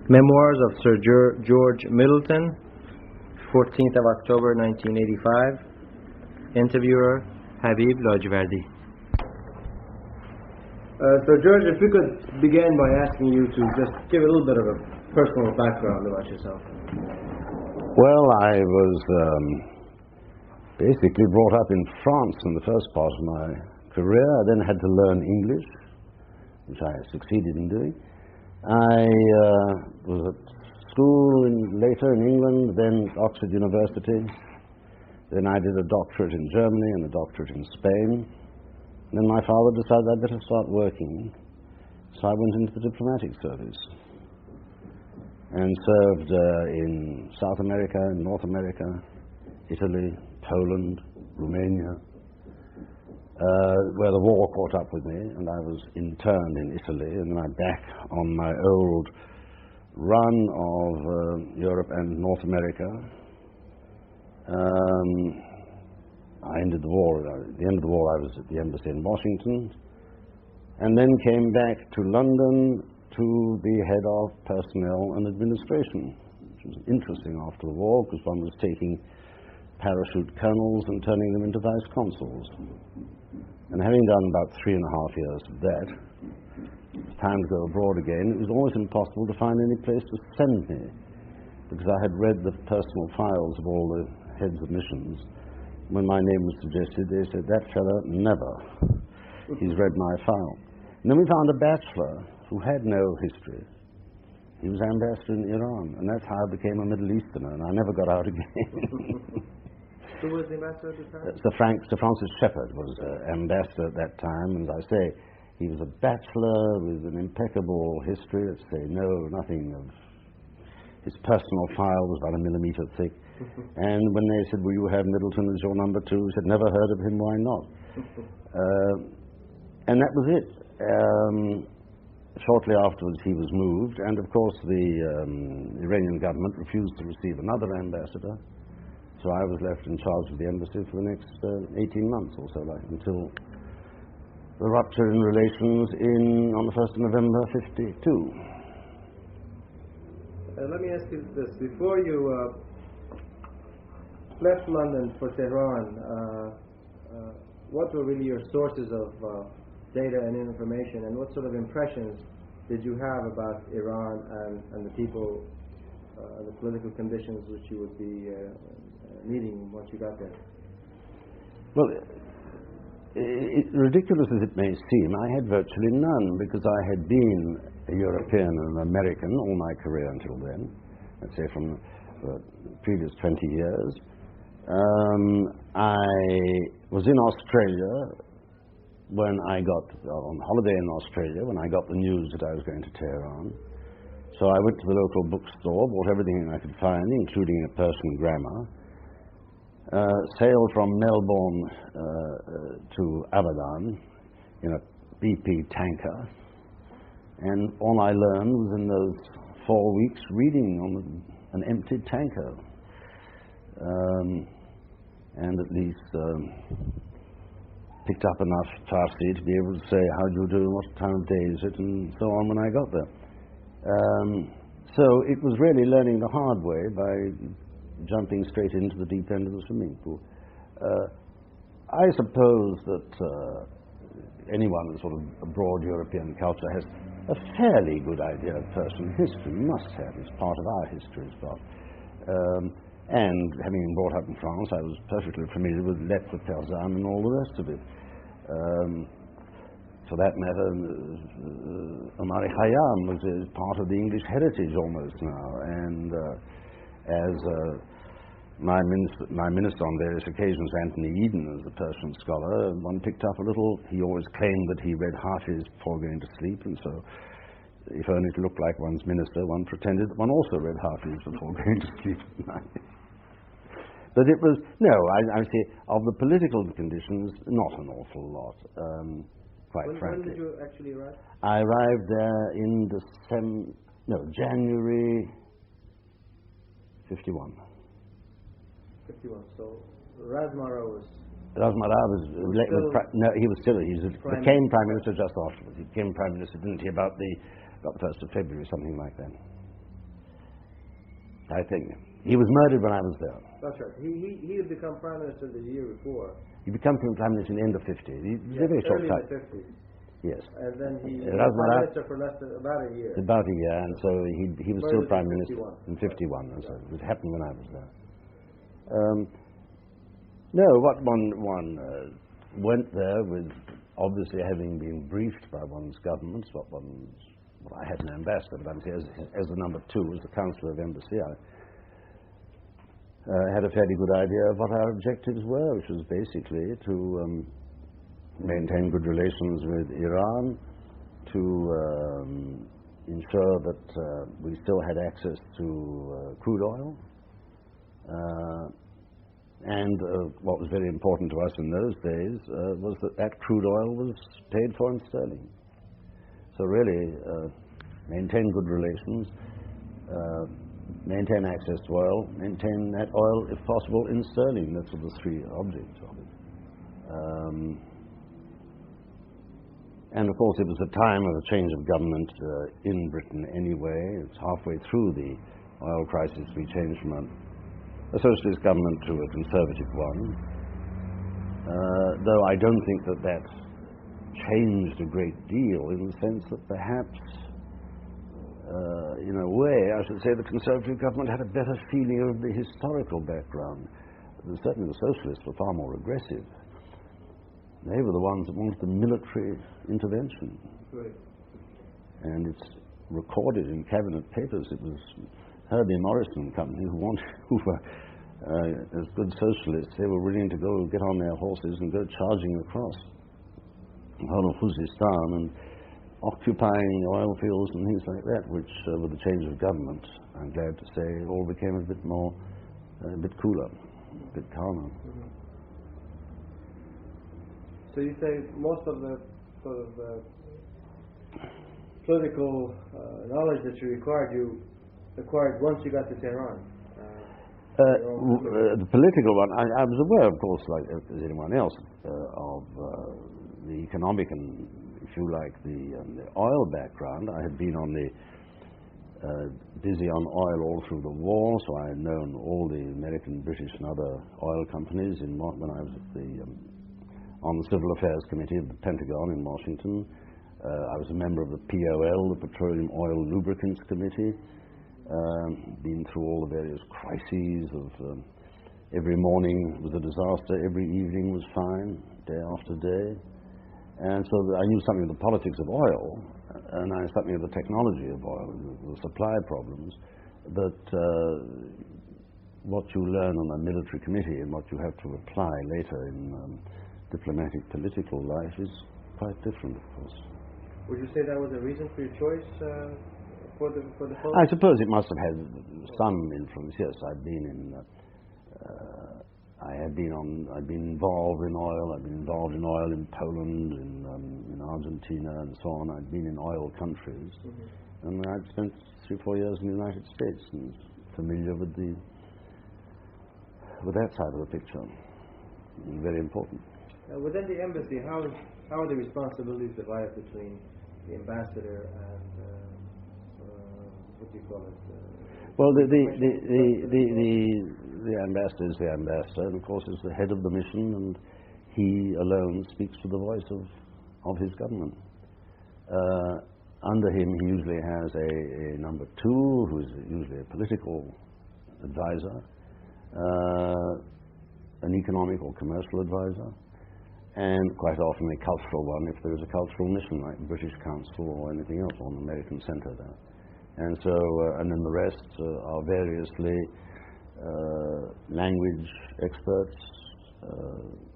Memoirs of Sir George Middleton, 14th of October 1985. Interviewer, Habib لاجوردی. So George, if we could begin by asking you to just give a little bit of a personal background about yourself. Well, I was basically brought up in France in the first part of my career. I then had to learn English, which I succeeded in doing. I was at school later in England, then at Oxford University. Then I did a doctorate in Germany and a doctorate in Spain. Then my father decided I'd better start working, so I went into the diplomatic service and served in South America, North America, Italy, Poland, Romania, where the war caught up with me, and I was interned in Italy, and then I'm back on my old run of Europe and North America. I ended the war. At the end of the war, I was at the embassy in Washington, and then came back to London to be head of personnel and administration, which was interesting after the war because one was taking parachute colonels and turning them into vice consuls. And having done about 3.5 years of that, it was time to go abroad again. It was almost impossible to find any place to send me because I had read the personal files of all the heads of missions. When my name was suggested, they said, "That fellow, never. He's read my file." And then we found a bachelor who had no history. He was ambassador in Iran, and that's how I became a Middle Easterner, and I never got out again. Who was the ambassador at the time? Sir Francis Shepherd was ambassador at that time, and as I say, he was a bachelor with an impeccable history. Let's say nothing of his personal file was about 1 millimeter thick. And when they said, "Will you have Middleton as your number 2?" he said, "Never heard of him, why not?" And that was it. Shortly afterwards he was moved, and of course the Iranian government refused to receive another ambassador, so I was left in charge of the embassy for the next 18 months or so, until the rupture in relations on the 1st of November 1952. Let me ask you this. Before you left London for Tehran, what were really your sources of data and information, and what sort of impressions did you have about Iran and the people, the political conditions which you would be meeting once you got there? Well, ridiculous as it may seem, I had virtually none because I had been a European and an American all my career until then, let's say from the previous 20 years. I was in Australia when I got on holiday in Australia when I got the news that I was going to Tehran. So I went to the local bookstore, bought everything I could find, including a Persian grammar, sailed from Melbourne to Abadan in a BP tanker, and all I learned was in those 4 weeks reading on an empty tanker. And at least picked up enough Farsi to be able to say, "How do you do, what time of day is it," and so on when I got there. So it was really learning the hard way by jumping straight into the deep end of the swimming pool. I suppose that anyone with sort of a broad European culture has a fairly good idea of Persian history, must have, it's part of our history as well. And having been brought up in France, I was perfectly familiar with lettres persanes and all the rest of it. For that matter, Omar Khayyam was part of the English heritage almost now, and as my minister on various occasions, Anthony Eden, as a Persian scholar, one picked up a little. He always claimed that he read Hafiz before going to sleep, and so if only to look like one's minister, one pretended that one also read Hafiz before going to sleep at night. But it was, I say, of the political conditions, not an awful lot, quite frankly. When did you actually arrive? I arrived there in January 51. 51. So Razmara was... he became Prime Minister just afterwards. He became Prime Minister, didn't he, about the 1st of February, something like that. I think. He was murdered when I was there. That's right. He had become Prime Minister the year before. He became Prime Minister in the end of 50. It was a very short time. Early in the 50s. Yes. And then he was Prime Minister for less than about a year. About a year, and so he was still Prime Minister in 51. And so it happened when I was there. No, what one went there with obviously having been briefed by one's governments, I had an ambassador, but I'm saying as the number 2, as the Councillor of Embassy, I had a fairly good idea of what our objectives were, which was basically to maintain good relations with Iran, to ensure that we still had access to crude oil, and what was very important to us in those days was that crude oil was paid for in sterling. So really, maintain good relations, maintain access to oil, maintain that oil, if possible, in sterling. Those are the 3 objects of it. And of course, it was a time of a change of government in Britain anyway. It's halfway through the oil crisis we changed from a socialist government to a conservative one. Though I don't think that changed a great deal, in the sense that perhaps, in a way, I should say the conservative government had a better feeling of the historical background. Certainly the socialists were far more aggressive. They were the ones that wanted the military intervention. Right. And it's recorded in cabinet papers. It was Herbie Morrison and Company who were, as good socialists, they were willing to go get on their horses and go charging across the whole of Khuzestan and occupying oil fields and things like that, which with the change of government, I'm glad to say, all became a bit cooler, a bit calmer. Mm-hmm. So you say most of the sort of political knowledge that you acquired once you got to Tehran? The political one, I was aware, of course, like as anyone else, of the economic and, if you like, the oil background. I had been on busy on oil all through the war, so I had known all the American, British and other oil companies when I was at on the Civil Affairs Committee of the Pentagon in Washington. I was a member of the POL, the Petroleum Oil Lubricants Committee. Been through all the various crises of every morning was a disaster, every evening was fine, day after day. And so I knew something of the politics of oil, and I knew something of the technology of oil, the supply problems. But what you learn on a military committee and what you have to apply later in diplomatic political life is quite different, of course. Would you say that was a reason for your choice for the post? I suppose it must have had some influence. Yes, I've been involved in oil. I've been involved in oil in Poland, in Argentina, and so on. I've been in oil countries, mm-hmm. and I've spent 3-4 years in the United States and familiar with that side of the picture. Very important. Within the embassy, how are the responsibilities divided between the ambassador and what do you call it? Well, the ambassador is the ambassador, and of course is the head of the mission, and he alone speaks for the voice of his government. Under him, he usually has a number 2, who is usually a political advisor, an economic or commercial advisor, and quite often a cultural one if there is a cultural mission like the British Council or anything else, or an American Centre there. And so, and then the rest are variously language experts.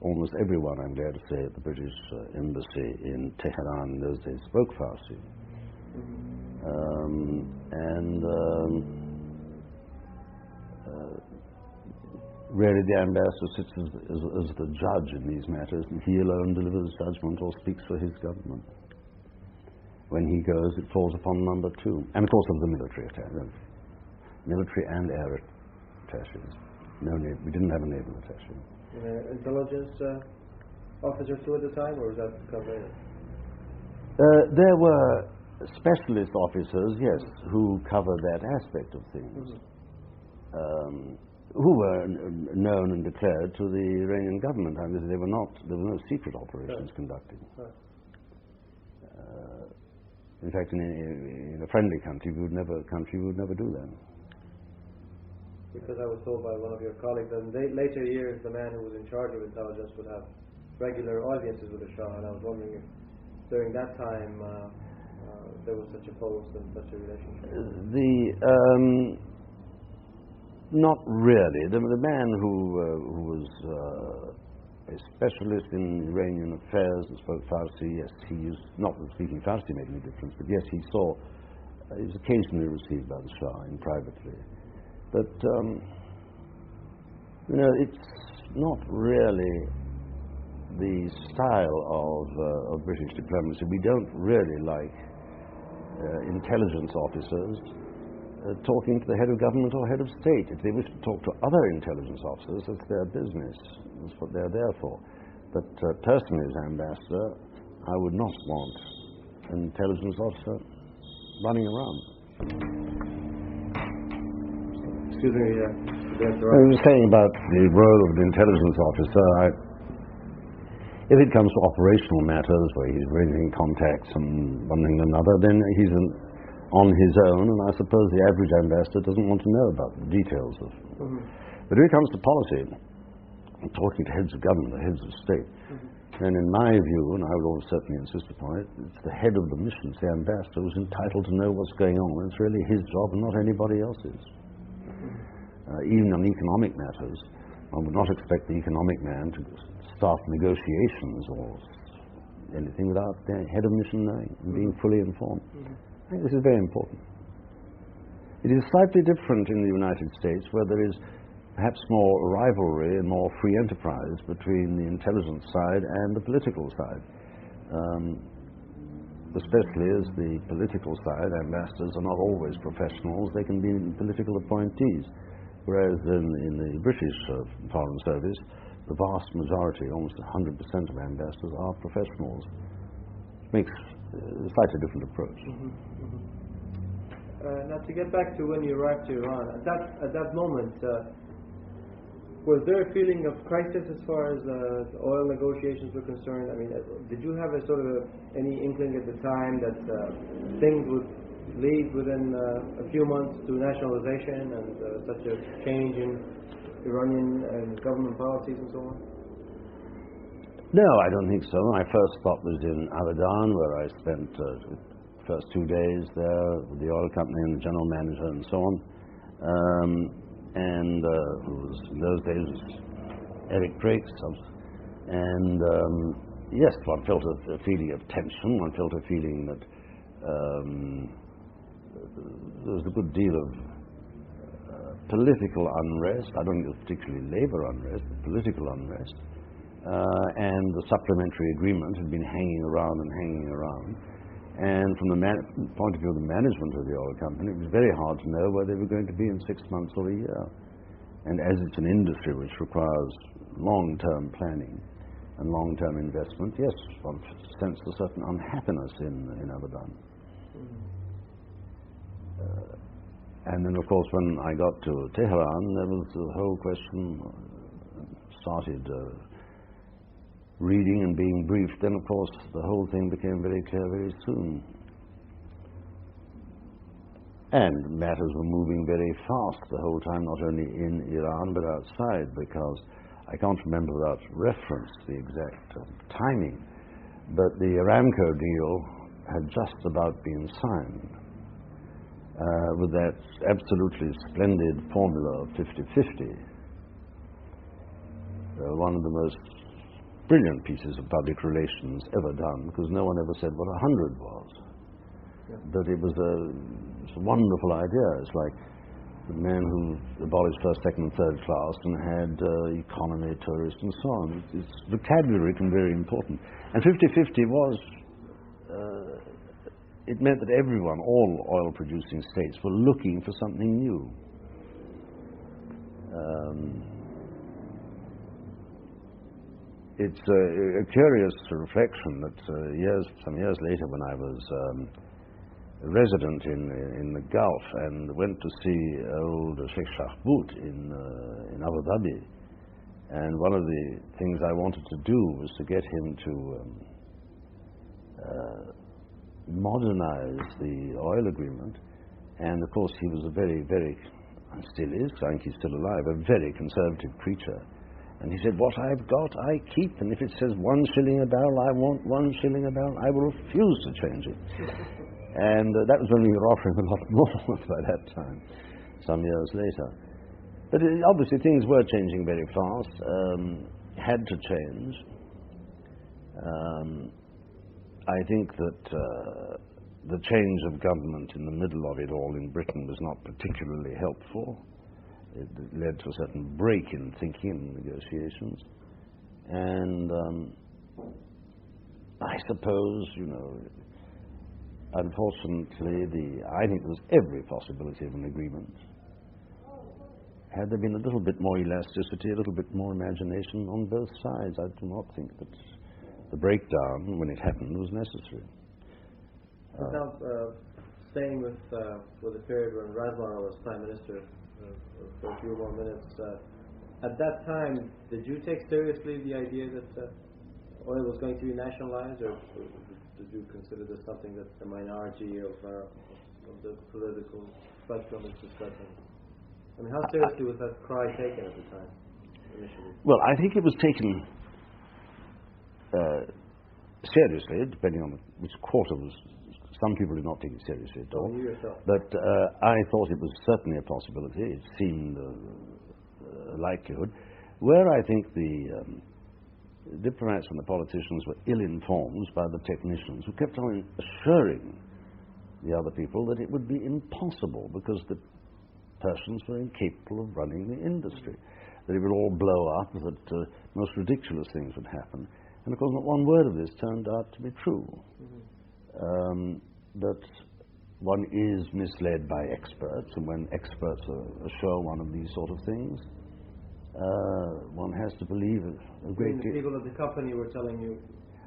Almost everyone, I'm glad to say, at the British Embassy in Tehran in those days spoke Farsi. Really the ambassador sits as the judge in these matters, and he alone delivers judgment or speaks for his government. When he goes, it falls upon number 2. And of course of the military attaches. Military and air attaches. We didn't have a naval attache. Intelligence officer too at the time, or was that covered? There were specialist officers, yes, who covered that aspect of things. who were known and declared to the Iranian government. I mean, there were no secret operations conducted. In fact, in a friendly country, we would never do that. Because I was told by one of your colleagues that in later years, the man who was in charge of intelligence would have regular audiences with the Shah, and I was wondering if during that time there was such a post and such a relationship. Not really. The man who was a specialist in Iranian affairs and spoke Farsi, yes, he used, not that speaking Farsi made any difference, but yes, he was occasionally received by the Shah in privately. But, it's not really the style of British diplomacy. We don't really like intelligence officers talking to the head of government or head of state. If they wish to talk to other intelligence officers, that's their business. That's what they're there for. But personally, as ambassador, I would not want an intelligence officer running around. Excuse me, I was saying about the role of the intelligence officer. If it comes to operational matters where he's raising contacts and one thing and another, then he's on his own, and I suppose the average ambassador doesn't want to know about the details of it. But when it comes to policy, talking to heads of government, the heads of state, then in my view, and I would always certainly insist upon it, it's the head of the mission, it's the ambassador, who's entitled to know what's going on. It's really his job and not anybody else's. Even on economic matters, one would not expect the economic man to start negotiations or anything without the head of mission knowing and being fully informed. I think this is very important. It is slightly different in the United States, where there is perhaps more rivalry and more free enterprise between the intelligence side and the political side. Especially as the political side, ambassadors are not always professionals, they can be political appointees. Whereas in the British Foreign Service, the vast majority, almost 100% of ambassadors are professionals. It makes a slightly different approach. Now, to get back to when you arrived to Iran, at that moment, was there a feeling of crisis as far as the oil negotiations were concerned? I mean, did you have a sort of any inkling at the time that things would lead within a few months to nationalization and such a change in Iranian government policies and so on? No, I don't think so. My first stop was in Abadan, where I spent the first 2 days there with the oil company and the general manager and so on. Who was in those days was Eric Drakes. And yes, one felt a feeling of tension. One felt a feeling that there was a good deal of political unrest. I don't think it was particularly labor unrest, but political unrest. And the supplementary agreement had been hanging around. And from the point of view of the management of the oil company, it was very hard to know where they were going to be in 6 months or a year. And as it's an industry which requires long-term planning and long-term investment, yes, one sensed a certain unhappiness in Abadan. And then, of course, when I got to Tehran, there was the whole question, started reading and being briefed. Then, of course, the whole thing became very clear very soon. And matters were moving very fast the whole time, not only in Iran, but outside, because I can't remember without reference the exact timing, but the Aramco deal had just about been signed. With that absolutely splendid formula of 50-50, one of the most brilliant pieces of public relations ever done, because no one ever said what 100 was. Yeah. But it was a wonderful idea. It's like the man who abolished first, second, and third class and had economy, tourist, and so on. It's vocabulary and very important. And 50-50 was. It meant that everyone, all oil-producing states, were looking for something new. It's a curious reflection that some years later, when I was resident in the Gulf and went to see old Sheikh Shahbout in Abu Dhabi. And one of the things I wanted to do was to get him to modernize the oil agreement. And of course he was a very, very, and still is, I think he's still alive, a very conservative creature. And he said, what I've got, I keep, and if it says 1 shilling a barrel, I want 1 shilling a barrel, I will refuse to change it. And that was when we were offering a lot more by that time, some years later. But obviously things were changing very fast, had to change. I think that the change of government in the middle of it all in Britain was not particularly helpful. It led to a certain break in thinking and negotiations. And I suppose, you know, unfortunately, I think there was every possibility of an agreement. Had there been a little bit more elasticity, a little bit more imagination on both sides, I do not think that the breakdown, when it happened, was necessary. Now, staying with the period when Razman was Prime Minister for a few more minutes, at that time, did you take seriously the idea that oil was going to be nationalized, or did you consider this something that the minority of the political spectrum is discussing? I mean, how seriously was that cry taken at the time, initially? Well, I think it was taken seriously, depending on which quarter was. Some people did not take it seriously at all. You yourself. But I thought it was certainly a possibility. It seemed a likelihood. Where I think the diplomats and the politicians were ill-informed by the technicians, who kept on assuring the other people that it would be impossible because the persons were incapable of running the industry, that it would all blow up, that most ridiculous things would happen. And of course not one word of this turned out to be true. Mm-hmm. But one is misled by experts, and when experts assure one of these sort of things, one has to believe a great deal. The people of the company were telling you?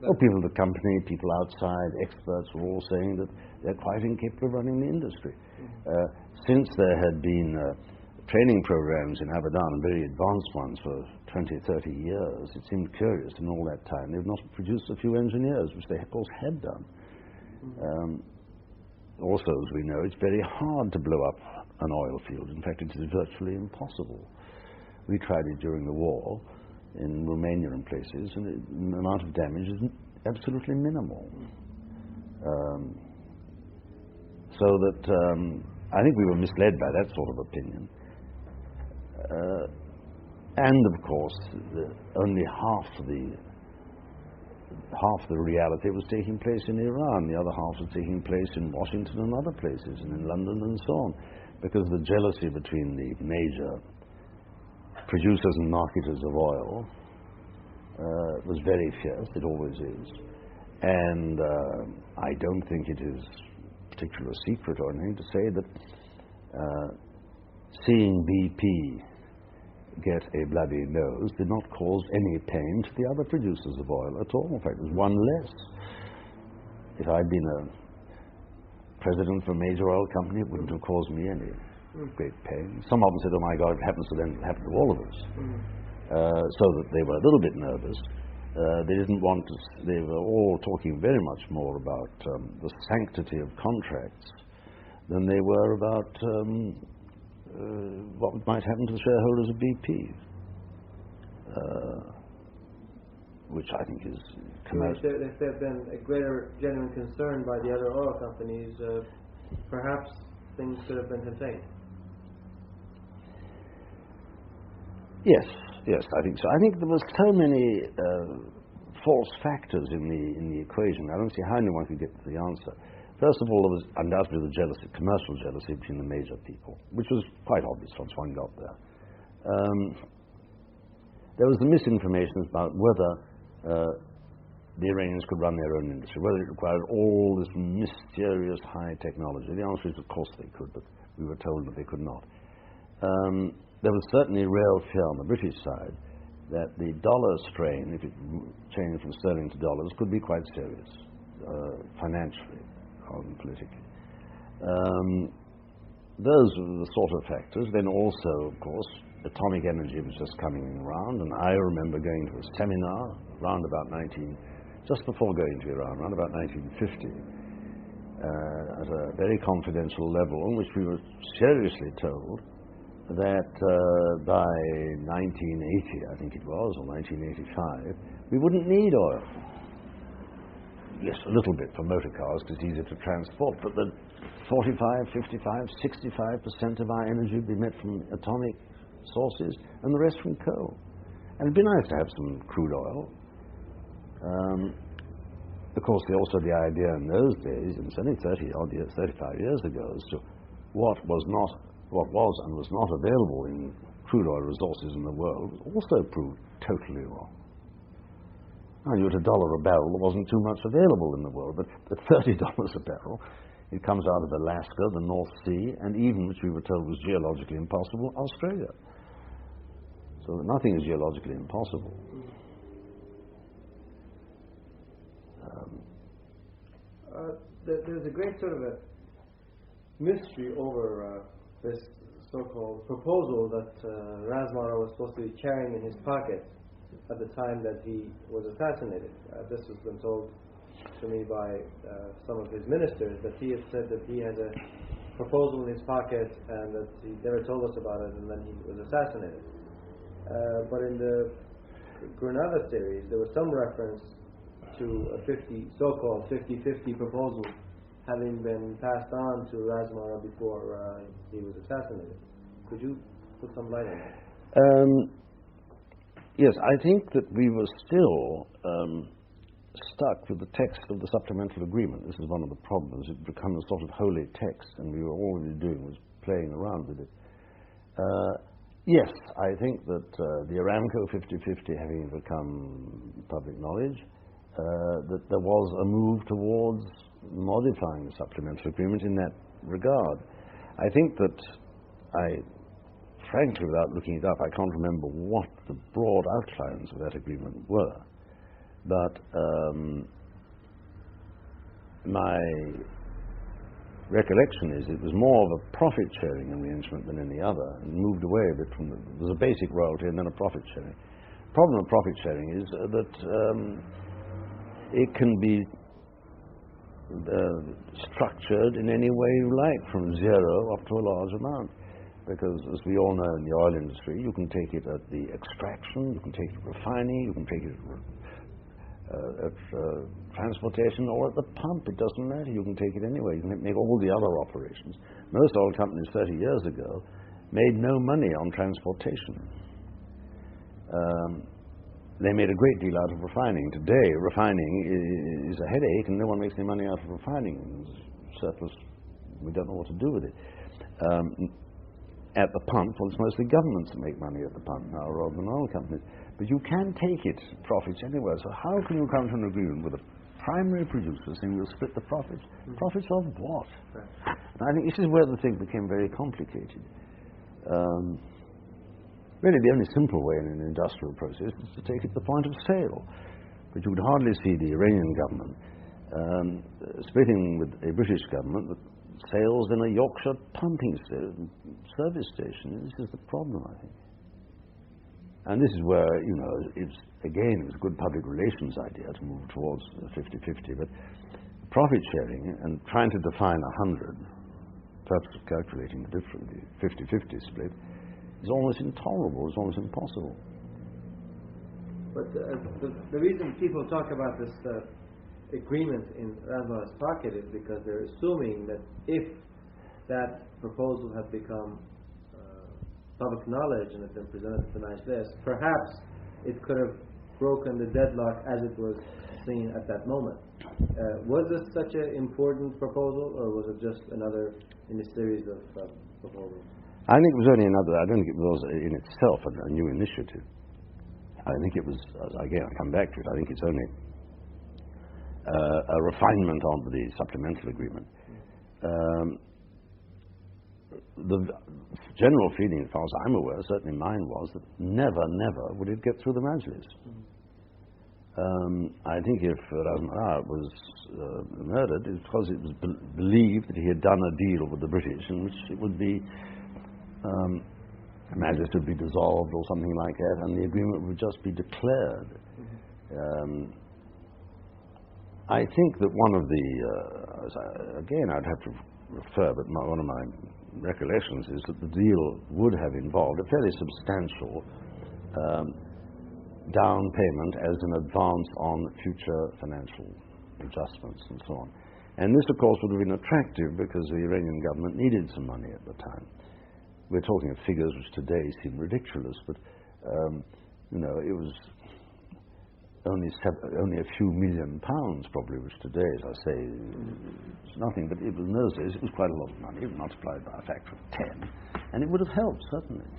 Oh, people of the company, people outside, experts were all saying that they're quite incapable of running the industry. Mm-hmm. Since there had been training programs in Abadan, very advanced ones for 20, 30 years, it seemed curious in all that time they've not produced a few engineers, which they of course had done. Mm-hmm. Also, as we know, it's very hard to blow up an oil field. In fact, it is virtually impossible. We tried it during the war in Romania and places, and the amount of damage is absolutely minimal. So that I think we were misled by that sort of opinion. And of course, only half the reality was taking place in Iran. The other half was taking place in Washington and other places, and in London and so on, because the jealousy between the major producers and marketers of oil was very fierce. It always is. And I don't think it is a particular secret or anything to say that seeing BP get a bloody nose did not cause any pain to the other producers of oil at all. In fact, it was one less. If I'd been a president for a major oil company, it wouldn't have caused me any great pain. Some of them said, oh my God, if it happens to them, it will happen to all of us. So that they were a little bit nervous. They didn't want to, they were all talking very much more about the sanctity of contracts than they were about what might happen to the shareholders of BP, which I think is commercial. If there had been a greater genuine concern by the other oil companies, perhaps things could have been contained. Yes, I think so. I think there were so many false factors in the equation. I don't see how anyone could get to the answer. First of all, there was undoubtedly the jealousy, commercial jealousy between the major people, which was quite obvious once one got there. There was the misinformation about whether the Iranians could run their own industry, whether it required all this mysterious high technology. The answer is, of course they could, but we were told that they could not. There was certainly real fear on the British side that the dollar strain, if it changed from sterling to dollars, could be quite serious, financially rather than politically. Those were the sort of factors. Then also, of course, atomic energy was just coming around, and I remember going to a seminar just before going to Iran, around about 1950, at a very confidential level, in which we were seriously told that by 1980, I think it was, or 1985, we wouldn't need oil. Yes, a little bit for motor cars because it's easier to transport, but that 45, 55, 65% of our energy would be met from atomic sources and the rest from coal. And it'd be nice to have some crude oil. Of course, also the idea in those days, and certainly 35 years ago, as to what was and was not available in crude oil resources in the world also proved totally wrong. I knew at $1 a barrel there wasn't too much available in the world, but at $30 a barrel, it comes out of Alaska, the North Sea, and even, which we were told was geologically impossible, Australia. So nothing is geologically impossible. There's a great sort of a mystery over this so-called proposal that Razmara was supposed to be carrying in his pocket at the time that he was assassinated. This has been told to me by some of his ministers, that he had said that he has a proposal in his pocket and that he never told us about it, and then he was assassinated. But in the Granada series, there was some reference to a so-called 50-50 proposal having been passed on to Razmara before he was assassinated. Could you put some light on that? Yes, I think that we were still stuck with the text of the supplemental agreement. This is one of the problems. It became a sort of holy text, and all we were doing was playing around with it. Yes, I think that the Aramco 50-50 having become public knowledge, that there was a move towards modifying the supplemental agreement in that regard. I think that frankly, without looking it up, I can't remember what the broad outlines of that agreement were. But my recollection is it was more of a profit-sharing arrangement than any other, and moved away a bit from there was a basic royalty and then a profit-sharing. The problem of profit-sharing is that it can be structured in any way you like, from zero up to a large amount. Because, as we all know in the oil industry, you can take it at the extraction, you can take it at refining, you can take it at transportation, or at the pump. It doesn't matter. You can take it anywhere. You can make all the other operations. Most oil companies 30 years ago made no money on transportation. They made a great deal out of refining. Today, refining is a headache, and no one makes any money out of refining. Surplus, we don't know what to do with it. At the pump, well, it's mostly governments that make money at the pump now rather than oil companies. But you can take it, profits, anywhere. So how can you come to an agreement with a primary producer saying we'll split the profits? Mm-hmm. Profits of what? Right. And I think this is where the thing became very complicated. Really, the only simple way in an industrial process is to take it to the point of sale. But you would hardly see the Iranian government splitting with a British government that sales in a Yorkshire pumping service station. This is the problem, I think. And this is where, it was a good public relations idea to move towards 50-50, but profit sharing and trying to define 100, perhaps calculating the difference, the 50-50 split, is almost intolerable, it's almost impossible. But the reason people talk about this agreement in Razmara's pocket is because they're assuming that if that proposal had become public knowledge and had been presented to the Majlis, perhaps it could have broken the deadlock as it was seen at that moment. Was this such an important proposal, or was it just another in a series of proposals? I think it was only another. I don't think it was in itself a new initiative. I think it was, again, I come back to it, I think it's only a refinement of the supplemental agreement. The general feeling, as far as I'm aware, certainly mine was, that never would it get through the Majlis. I think if Rosalie was murdered, it's because it was believed that he had done a deal with the British in which it would be Majesty would be dissolved or something like that, and the agreement would just be declared. I think that one of the, again I'd have to refer, but one of my recollections is that the deal would have involved a fairly substantial down payment as an advance on future financial adjustments and so on. And this, of course, would have been attractive because the Iranian government needed some money at the time. We're talking of figures which today seem ridiculous, but you know, it was only a few £1 million probably, which today, as I say, is nothing. But in those days, it was quite a lot of money, multiplied by a factor of 10, and it would have helped certainly.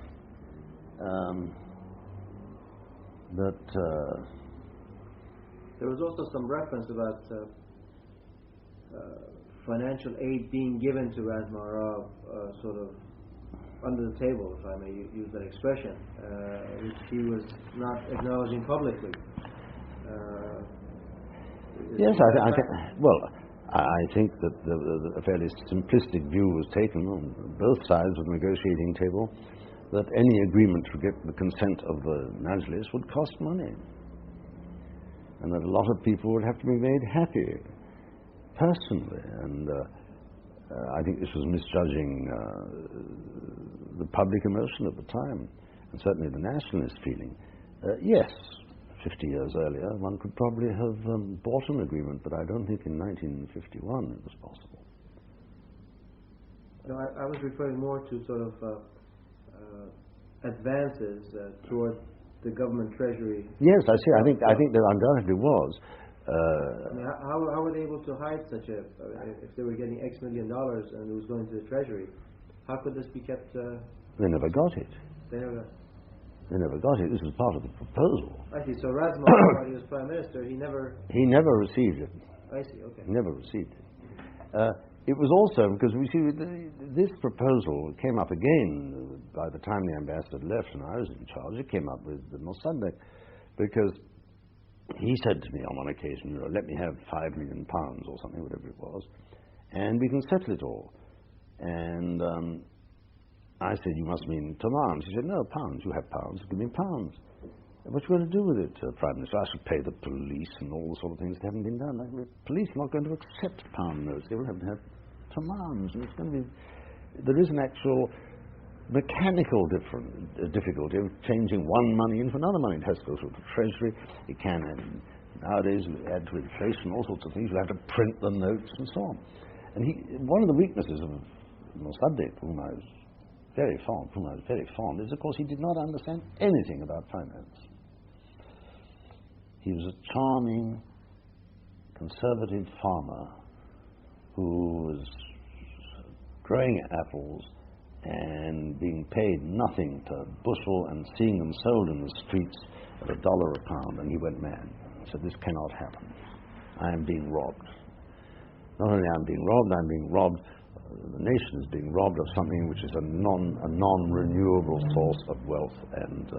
There was also some reference about financial aid being given to Razmarov, sort of under the table, if I may use that expression, which he was not acknowledging publicly. Yes, I think that a fairly simplistic view was taken on both sides of the negotiating table, that any agreement to get the consent of the Majlis would cost money, and that a lot of people would have to be made happy personally, and I think this was misjudging the public emotion at the time, and certainly the nationalist feeling. Yes, 50 years earlier one could probably have bought an agreement, but I don't think in 1951 it was possible. No, I was referring more to sort of advances toward the government treasury. Yes, I see. I think there undoubtedly was. I mean, how were they able to hide such a? If they were getting X $1 million and it was going to the treasury, how could this be kept? They never got it. They never got it. This was part of the proposal. I see. So Razmarov, while he was prime minister, he never received it. I see. Okay. He never received it. It was also because we see this proposal came up again by the time the ambassador left and I was in charge. It came up with the Mossadegh because he said to me on one occasion, you know, let me have £5 million or something, whatever it was, and we can settle it all. And I said, you must mean tamams. He said, no, pounds. You have pounds. Give me pounds. What are you going to do with it, Prime Minister? I should pay the police and all the sort of things that haven't been done. The police are not going to accept pound notes. They will have to have tamams. And it's going to be... There is an actual mechanical difficulty of changing one money into another money. It has to go through the Treasury. It can, nowadays, add to inflation, all sorts of things. You have to print the notes and so on. And one of the weaknesses of Mossadegh, whom I was very fond, is, of course, he did not understand anything about finance. He was a charming, conservative farmer who was growing apples and being paid nothing per bushel and seeing them sold in the streets at $1 a pound, and he went mad. He said, this cannot happen. I am being robbed. Not only am I being robbed, I'm being robbed, the nation is being robbed of something which is a non-renewable source of wealth. And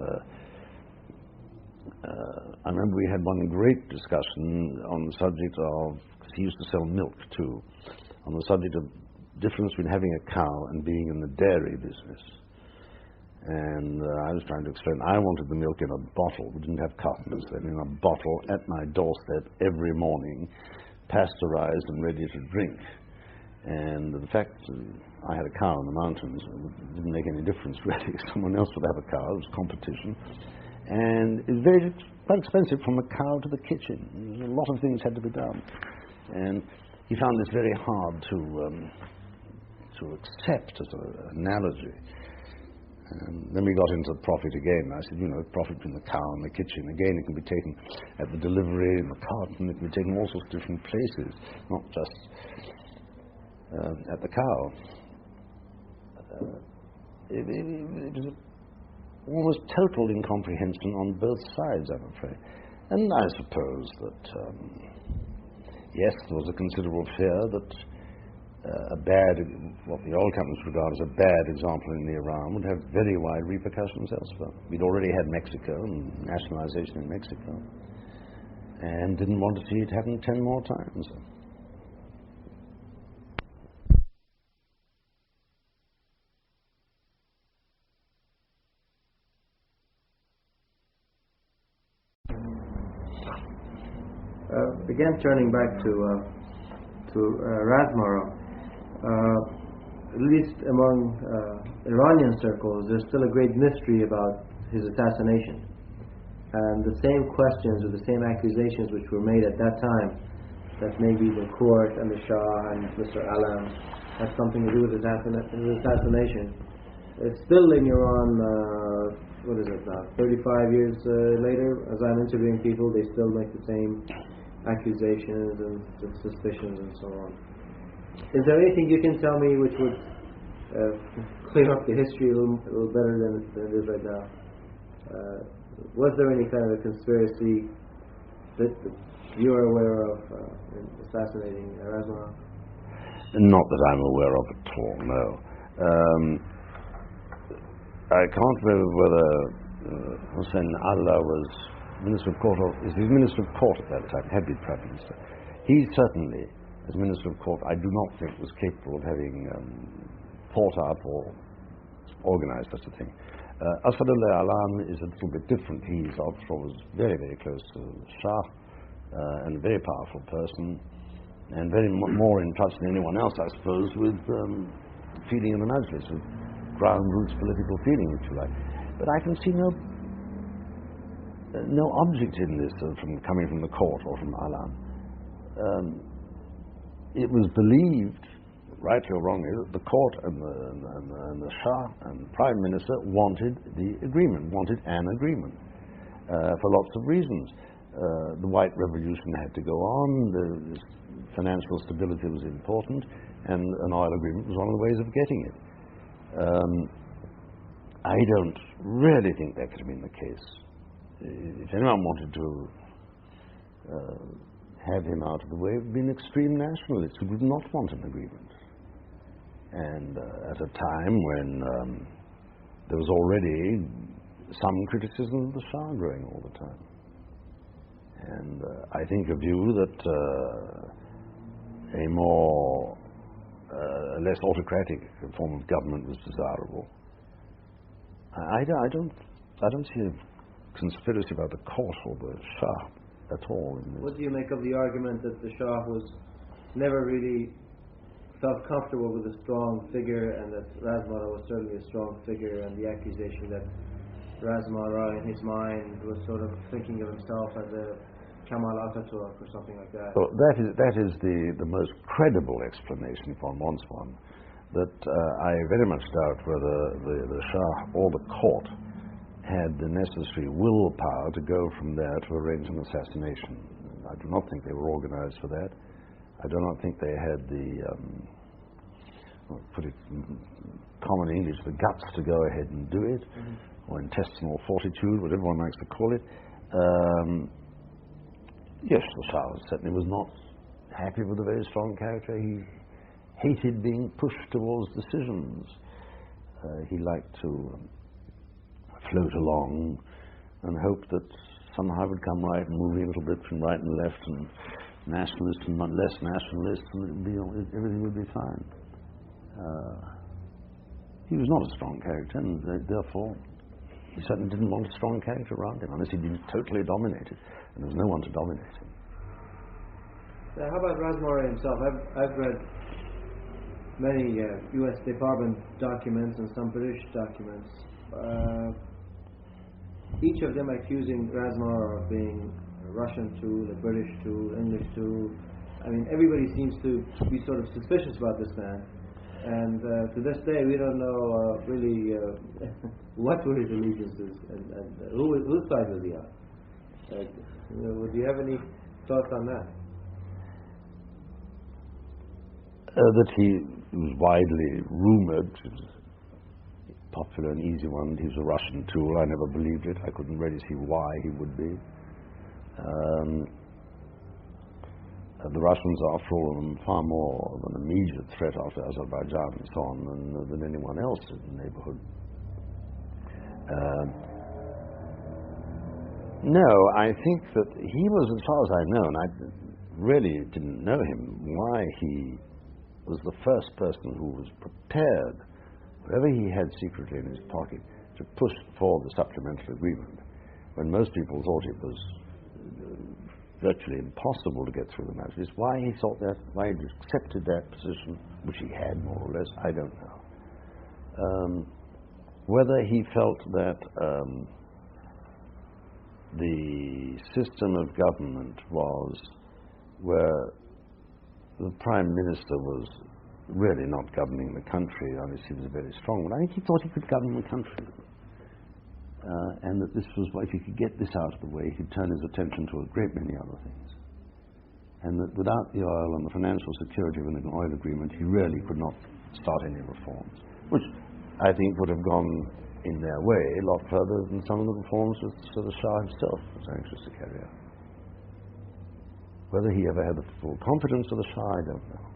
I remember we had one great discussion on the subject of, because he used to sell milk too, on the subject of difference between having a cow and being in the dairy business. And I was trying to explain, I wanted the milk in a bottle. We didn't have cartons then, in a bottle at my doorstep every morning, pasteurized and ready to drink. And the fact that I had a cow in the mountains didn't make any difference really. Someone else would have a cow. It was competition. And it was quite expensive from the cow to the kitchen. A lot of things had to be done. And he found this very hard to accept as an analogy. And then we got into profit again. I said, you know, profit between the cow and the kitchen. Again, it can be taken at the delivery, in the carton. It can be taken all sorts of different places, not just at the cow. It was almost total incomprehension on both sides, I'm afraid. And I suppose that, yes, there was a considerable fear that what the oil companies regard as a bad example in Iran would have very wide repercussions elsewhere. We'd already had Mexico and nationalization in Mexico. and didn't want to see it happen 10 more times. Again, turning back to Razmarov, at least among Iranian circles, there's still a great mystery about his assassination. And the same questions or the same accusations which were made at that time, that maybe the court and the Shah and Mr. Alam had something to do with his assassination. It's still in Iran, what is it now, 35 years later, as I'm interviewing people, they still make the same accusations and suspicions and so on. Is there anything you can tell me which would clear up the history a little better than it is right now? Was there any kind of a conspiracy that you're aware of in assassinating Razmarov? Not that I'm aware of at all, no. I can't remember whether Hussein Allah was Minister of Court, is he Minister of Court at that time, Habib Prime Minister. He certainly, as Minister of Court, I do not think was capable of having thought up or organised such a thing. Asadullah Alam is a little bit different. He's after all was very, very close to Shah and a very powerful person, and very more in touch than anyone else, I suppose, with feeling in the Majlis, with ground roots political feeling, if you like. But I can see no object in this from coming from the court or from Alam. It was believed, rightly or wrongly, that the court and the Shah and the Prime Minister wanted an agreement for lots of reasons. The White Revolution had to go on, the financial stability was important, and an oil agreement was one of the ways of getting it. I don't really think that could have been the case. If anyone wanted to have him out of the way, it would be an extreme nationalist who did not want an agreement. And at a time when there was already some criticism of the Shah growing all the time. And I think a view that a less autocratic form of government was desirable. I don't see a conspiracy about the court or the Shah at all. What do you make of the argument that the Shah was never really felt comfortable with a strong figure, and that Razmarov was certainly a strong figure, and the accusation that Razmarov in his mind was sort of thinking of himself as a Kemal Atatürk or something like that? Well, that is the most credible explanation, if one wants one. That I very much doubt whether the Shah or the court had the necessary willpower to go from there to arrange an assassination. I do not think they were organized for that. I do not think they had the, put it in common English, the guts to go ahead and do it, or intestinal fortitude, whatever one likes to call it. Yes, the Shah certainly was not happy with a very strong character. He hated being pushed towards decisions. He liked to float along and hope that somehow it would come right and moving a little bit from right and left and nationalist and less nationalist, and everything would be fine. He was not a strong character, and therefore he certainly didn't want a strong character around him unless he'd been totally dominated, and there was no one to dominate him. How about Razmarov himself? I've read many U.S. Department documents and some British documents, each of them accusing Razmarov of being a Russian tool, a British tool, English tool. I mean, everybody seems to be sort of suspicious about this man, and to this day we don't know really what were his allegiances and whose side was he on. Do you have any thoughts on that? That he was widely rumoured, it was a popular and easy one, he was a Russian tool. I never believed it. I couldn't really see why he would be. The Russians, after all, are far more of an immediate threat after Azerbaijan and so on than anyone else in the neighbourhood. No, I think that he was, as far as I know, and I really didn't know him, why he was the first person who was prepared, whatever he had secretly in his pocket, to push for the supplemental agreement, when most people thought it was virtually impossible to get through the Majlis. Why he thought that, why he accepted that position, which he had more or less, I don't know. Whether he felt that the system of government was where the Prime Minister was really not governing the country, obviously he was very strong, but I think he thought he could govern the country. And that this was, if he could get this out of the way, he could turn his attention to a great many other things. And that without the oil and the financial security of an oil agreement, he really could not start any reforms, which I think would have gone in their way a lot further than some of the reforms that the Shah himself was anxious to carry out. Whether he ever had the full confidence of the Shah, I don't know.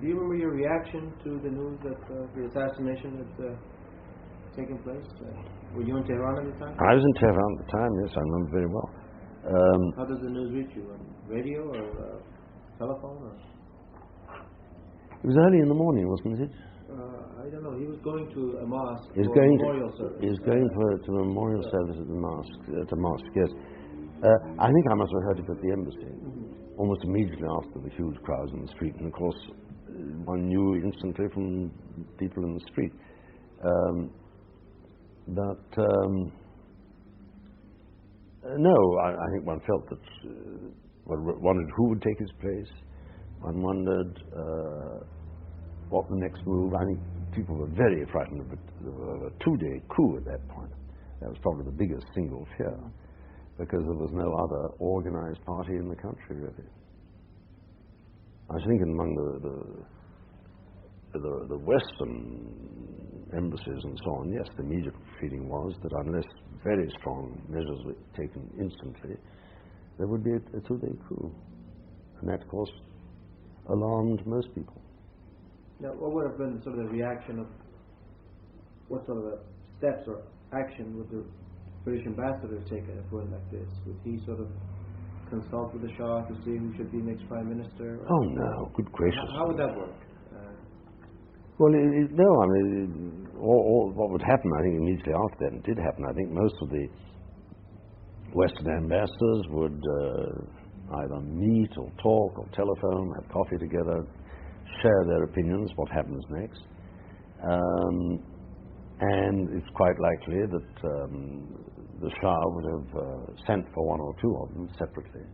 Do you remember your reaction to the news that the assassination had taken place? Were you in Tehran at the time? I was in Tehran at the time, yes, I remember very well. How does the news reach you? On radio or telephone? Or? It was early in the morning, wasn't it? I don't know. He was going to a mosque for a memorial service. He was going to a memorial service at the mosque, yes. I think I must have heard it at the embassy, almost immediately after the huge crowds in the street. And of course, one knew instantly from people in the street. No, I think one felt that one wondered who would take his place. One wondered what the next move. I think people were very frightened of a two-day coup at that point. That was probably the biggest single fear, because there was no other organized party in the country, really. I was thinking among the Western embassies and so on, yes, the immediate feeling was that unless very strong measures were taken instantly, there would be a two-day coup. And that, of course, alarmed most people. Now, what would have been sort of the reaction of, what sort of steps or action would the British ambassador have taken if it went like this? Would he sort of consult with the Shah to see who should be next Prime Minister? Oh, no, good gracious. How would that work? Well, no, I mean, what would happen, I think, immediately after that, and it did happen, I think most of the Western ambassadors would either meet or talk or telephone, have coffee together, share their opinions, what happens next. And it's quite likely that the Shah would have sent for one or two of them separately.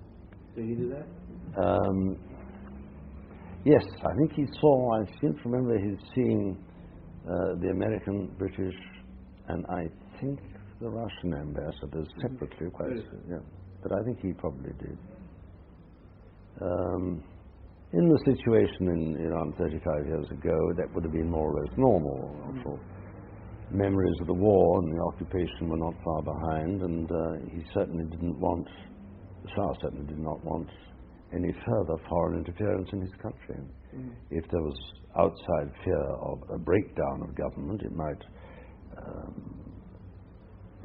Did he do that? Yes, I think he saw, I seem to remember his seeing the American, British, and I think the Russian ambassadors separately, yeah. But I think he probably did. In the situation in Iran 35 years ago, that would have been more or less normal. Also, memories of the war and the occupation were not far behind, and he certainly didn't want, the Shah certainly did not want any further foreign interference in his country. If there was outside fear of a breakdown of government, it might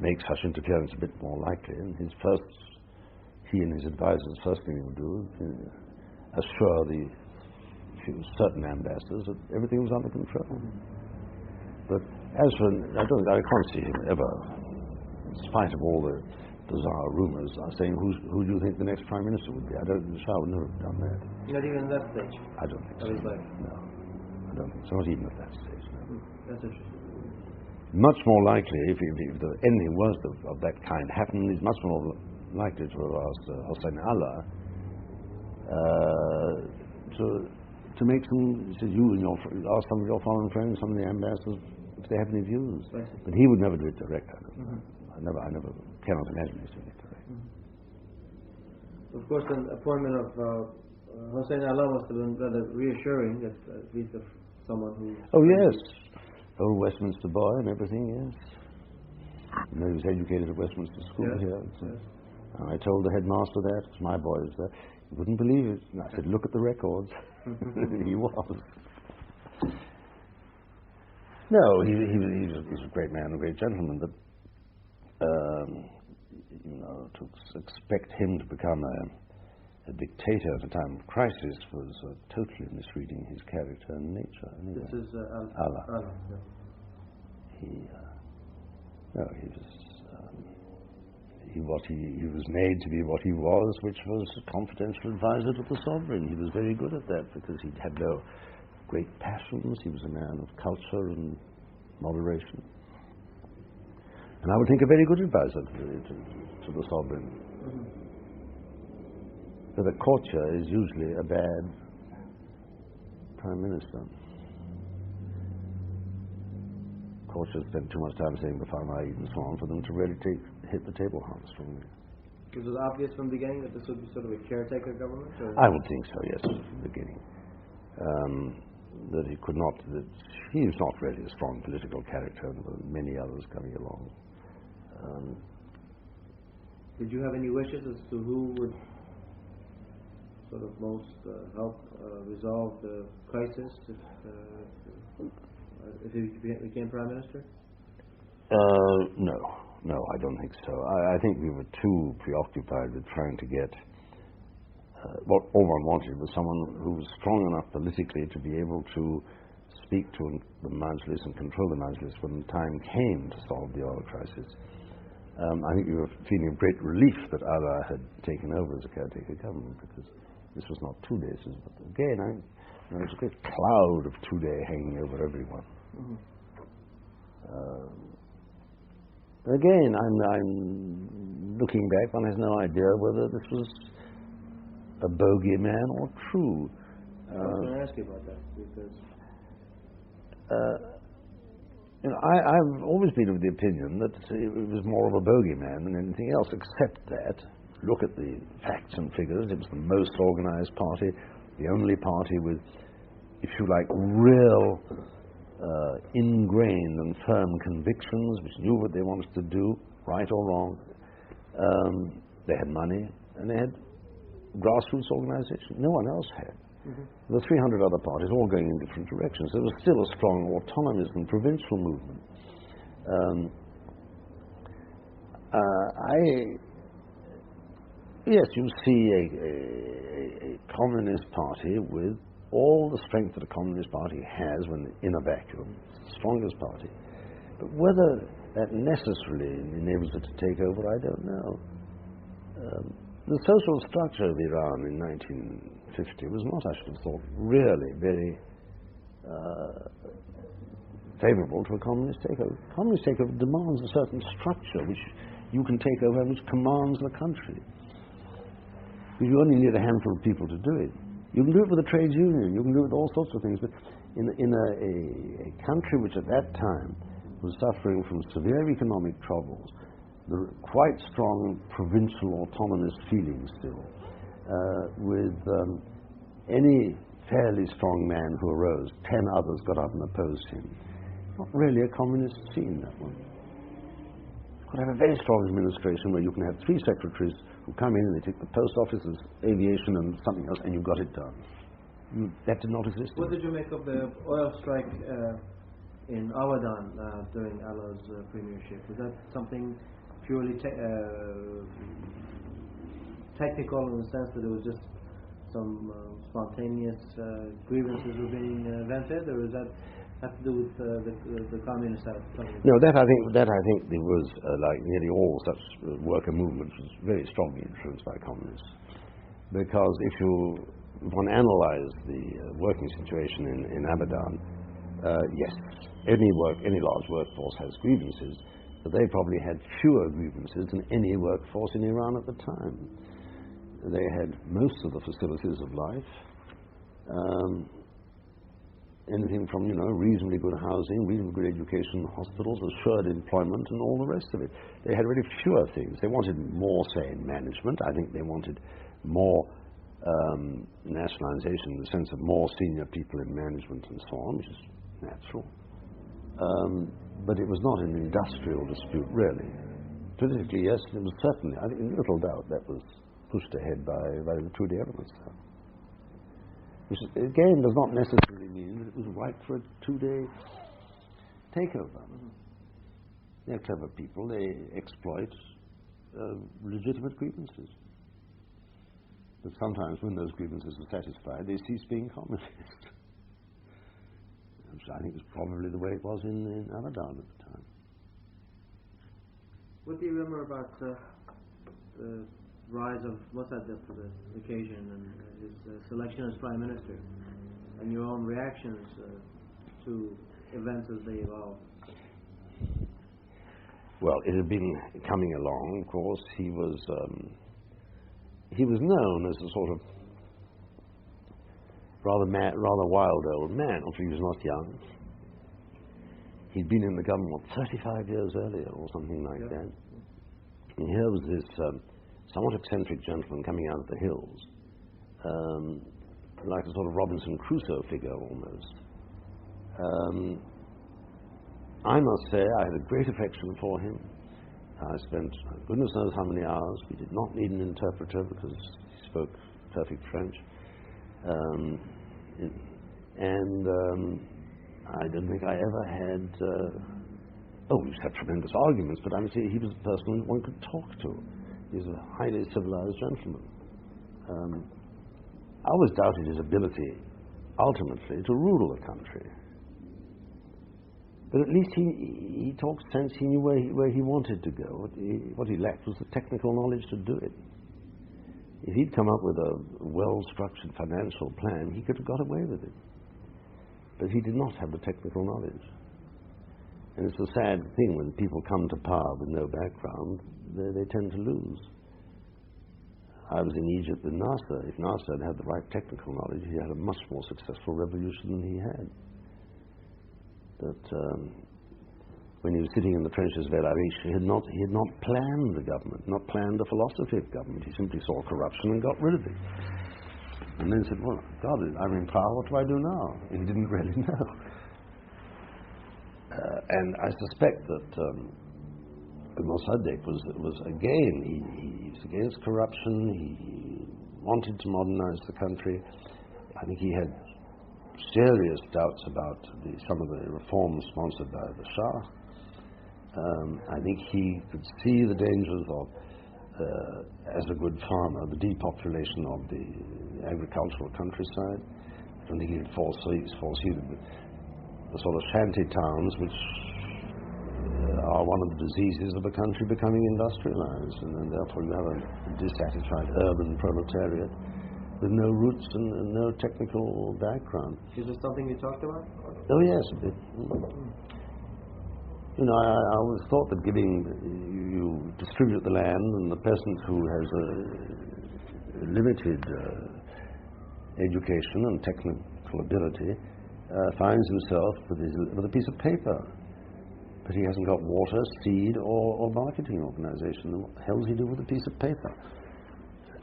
make such interference a bit more likely. And he and his advisors, first thing he would do, assure certain ambassadors that everything was under control. But as for, I can't see him ever, in spite of all the bizarre rumors, saying who do you think the next Prime Minister would be? The Shah would never have done that. Not even at that stage? I don't think so. No, I don't think so. Not even at that stage, no. That's interesting. Much more likely, if anything worse of that kind happened, he's much more likely to have asked Hossein Allah to make some, he says, ask some of your foreign friends, some of the ambassadors, if they have any views. Right. But he would never do it direct, I don't know. I never cannot imagine him doing it direct. Of course, the appointment of Hossein Allah must have been rather reassuring, that at least of someone who... Oh, yes. Old Westminster boy and everything, yes. He was educated at Westminster School here. Yes. And I told the headmaster that, because my boy was there. He wouldn't believe it. And I said, look at the records. He was. No, he was a great man, a great gentleman, but to expect him to become a dictator at a time of crisis was totally misreading his character and nature. Anyway. This is Allah. Yeah. He was made to be what he was, which was a confidential advisor to the sovereign. He was very good at that because he had no great passions. He was a man of culture and moderation. And I would think a very good advisor to the sovereign. Mm-hmm. But a courtier is usually a bad prime minister. Courtiers spend too much time saying Bafana and so on for them to really hit the table hard strongly. Was it obvious from the beginning that this would be sort of a caretaker government? Or? I would think so, yes, from the beginning. That he is not really a strong political character, and there were many others coming along. Did you have any wishes as to who would sort of most help resolve the crisis if he became Prime Minister? No, I don't think so. I think we were too preoccupied with trying to get what all one wanted was someone who was strong enough politically to be able to speak to the Majlis and control the Majlis when the time came to solve the oil crisis. I think we were feeling a great relief that Allah had taken over as a caretaker government, because this was not 2 days. But again, there was a great cloud of 2 day hanging over everyone. Mm-hmm. Again, I'm looking back, one has no idea whether this was a bogeyman or true. I was going to ask you about that, because I've always been of the opinion that it was more of a bogeyman than anything else, except that, look at the facts and figures, it was the most organized party, the only party with, if you like, real ingrained and firm convictions, which knew what they wanted to do, right or wrong. They had money, and they had grassroots organization. No one else had. Mm-hmm. There were 300 other parties, all going in different directions. There was still a strong autonomous and provincial movement. Yes, you see a communist party with all the strength that a communist party has when in a vacuum, it's the strongest party. But whether that necessarily enables it to take over, I don't know. The social structure of Iran in 1950 was not, I should have thought, really very favorable to a communist takeover. Communist takeover demands a certain structure which you can take over and which commands the country. You only need a handful of people to do it. You can do it with a trades union, you can do it with all sorts of things, but in a country which at that time was suffering from severe economic troubles, there were quite strong provincial autonomous feelings still, with any fairly strong man who arose, 10 others got up and opposed him. Not really a communist scene, that one. You could have a very strong administration where you can have 3 secretaries who come in and they take the post offices, aviation and something else, and you got it done. That did not exist. What did you make of the oil strike in Abadan during Allah's premiership? Was that something purely technical in the sense that it was just some spontaneous grievances were being vented, or was that have to do with the communist side? No, that I think there was like nearly all such worker movements was very strongly influenced by communists, because if one analysed the working situation in Abadan, yes, any large workforce has grievances, but they probably had fewer grievances than any workforce in Iran at the time. They had most of the facilities of life, anything from, reasonably good housing, reasonably good education, hospitals, assured employment, and all the rest of it. They had really fewer things. They wanted more, say, in management. I think they wanted more nationalization in the sense of more senior people in management and so on, which is natural. But it was not an industrial dispute, really. Politically, yes, it was certainly, I think, in little doubt, that was pushed ahead by the 2-day elements. Which, again, does not necessarily mean that it was right for a 2-day takeover. They're clever people. They exploit legitimate grievances. But sometimes when those grievances are satisfied, they cease being communist. Which I think is probably the way it was in Abadan at the time. What do you remember about the rise of Mossadegh to the occasion and his selection as Prime Minister, and your own reactions to events as they evolved? Well, it had been coming along, of course. He was known as a sort of rather wild old man, although he was not young. He'd been in the government 35 years earlier or something like that. And here was this somewhat eccentric gentleman coming out of the hills, like a sort of Robinson Crusoe figure almost. I must say I had a great affection for him. I spent goodness knows how many hours. We did not need an interpreter because he spoke perfect French. I don't think I ever had... we used to have tremendous arguments, but I would say he was a person one could talk to. He was a highly civilized gentleman. I always doubted his ability, ultimately, to rule the country. But at least he talked sense, he knew where he wanted to go. What he lacked was the technical knowledge to do it. If he'd come up with a well-structured financial plan, he could have got away with it. But he did not have the technical knowledge. And it's a sad thing when people come to power with no background, they tend to lose. I was in Egypt with Nasser. If Nasser had had the right technical knowledge, he had a much more successful revolution than he had. But when he was sitting in the trenches of El Arish, he had not planned the government, not planned the philosophy of government. He simply saw corruption and got rid of it. And then said, well, God, I'm in power, what do I do now? And he didn't really know. And I suspect that Mossadegh was again, he was against corruption, he wanted to modernize the country. I think he had serious doubts about some of the reforms sponsored by the Shah. I think he could see the dangers of, as a good farmer, the depopulation of the agricultural countryside. I don't think he could foresee the sort of shanty towns which are one of the diseases of a country becoming industrialized, and therefore you have a dissatisfied urban proletariat with no roots and no technical background. Is this something you talked about? Oh yes, a bit. You know, I always thought that you distribute the land, and the peasant who has a limited education and technical ability finds himself with a piece of paper, but he hasn't got water, seed, or marketing organization. What the hell does he do with a piece of paper?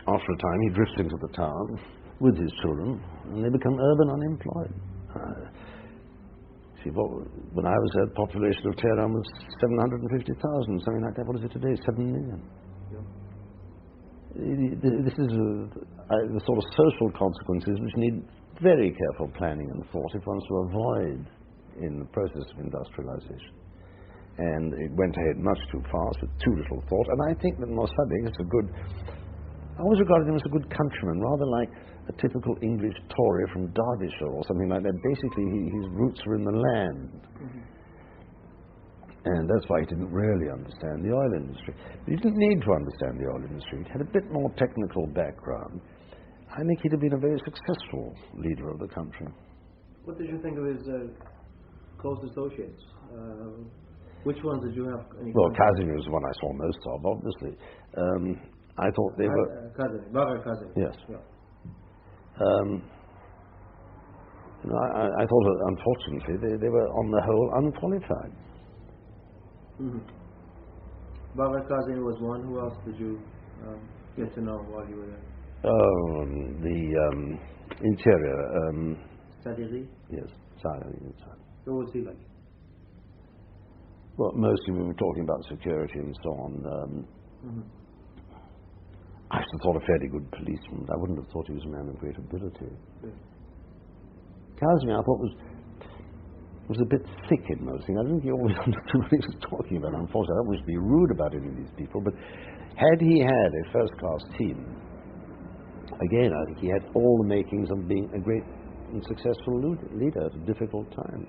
After a time, he drifts into the town with his children, and they become urban unemployed. When I was there, the population of Tehran was 750,000, something like that. What is it today? 7 million. Yeah. This is the sort of social consequences which need very careful planning and thought if one's to avoid in the process of industrialization. And it went ahead much too fast with too little thought. And I think that Mossadegh is I always regarded him as a good countryman, rather like a typical English Tory from Derbyshire or something like that. Basically, his roots are in the land. Mm-hmm. And that's why he didn't really understand the oil industry. But he didn't need to understand the oil industry. He had a bit more technical background. I think he'd have been a very successful leader of the country. What did you think of his close associates? Which ones did you have? Well, Casimir was the one I saw most of, obviously. I thought they were... Cousin. Yes. Yeah. I thought, unfortunately, they were, on the whole, unqualified. Mm-hmm. Babar Kazim was one. Who else did you get to know while you were there? The interior. Sadiri? Yes, Sadiri. What was he like? Well, mostly we were talking about security and so on. I should have thought a fairly good policeman. I wouldn't have thought he was a man of great ability. Yeah. Casimir, I thought, was was a bit thick in most things. I don't think he always understood what he was talking about. Unfortunately, I don't wish to be rude about any of these people, but had he had a first-class team, again, I think he had all the makings of being a great and successful leader at a difficult time.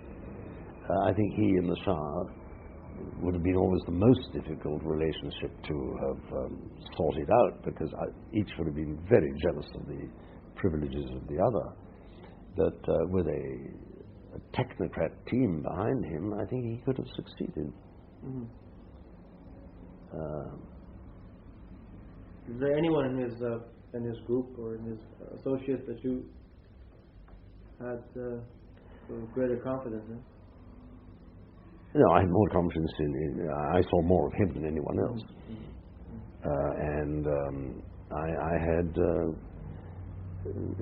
I think he and the Shah would have been always the most difficult relationship to have sorted out, because each would have been very jealous of the privileges of the other. But with a technocrat team behind him, I think he could have succeeded. Mm-hmm. Is there anyone in his group or in his associates that you had greater confidence in? No, I had more confidence in. I saw more of him than anyone else, and I had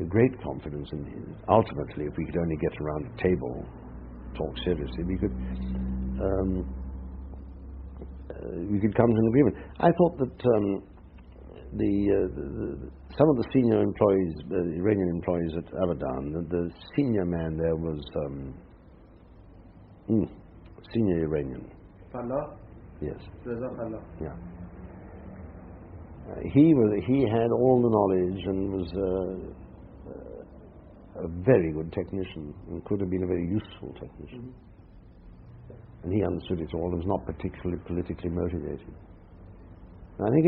great confidence in him. Ultimately, if we could only get around the table, talk seriously, we could come to an agreement. I thought that some of the senior employees, Iranian employees at Abadan, the senior man there was senior Iranian. Fallah? Yes. Reza Fallah. Yeah. He had all the knowledge and was a very good technician and could have been a very useful technician. Mm-hmm. And he understood it all and was not particularly politically motivated. And I think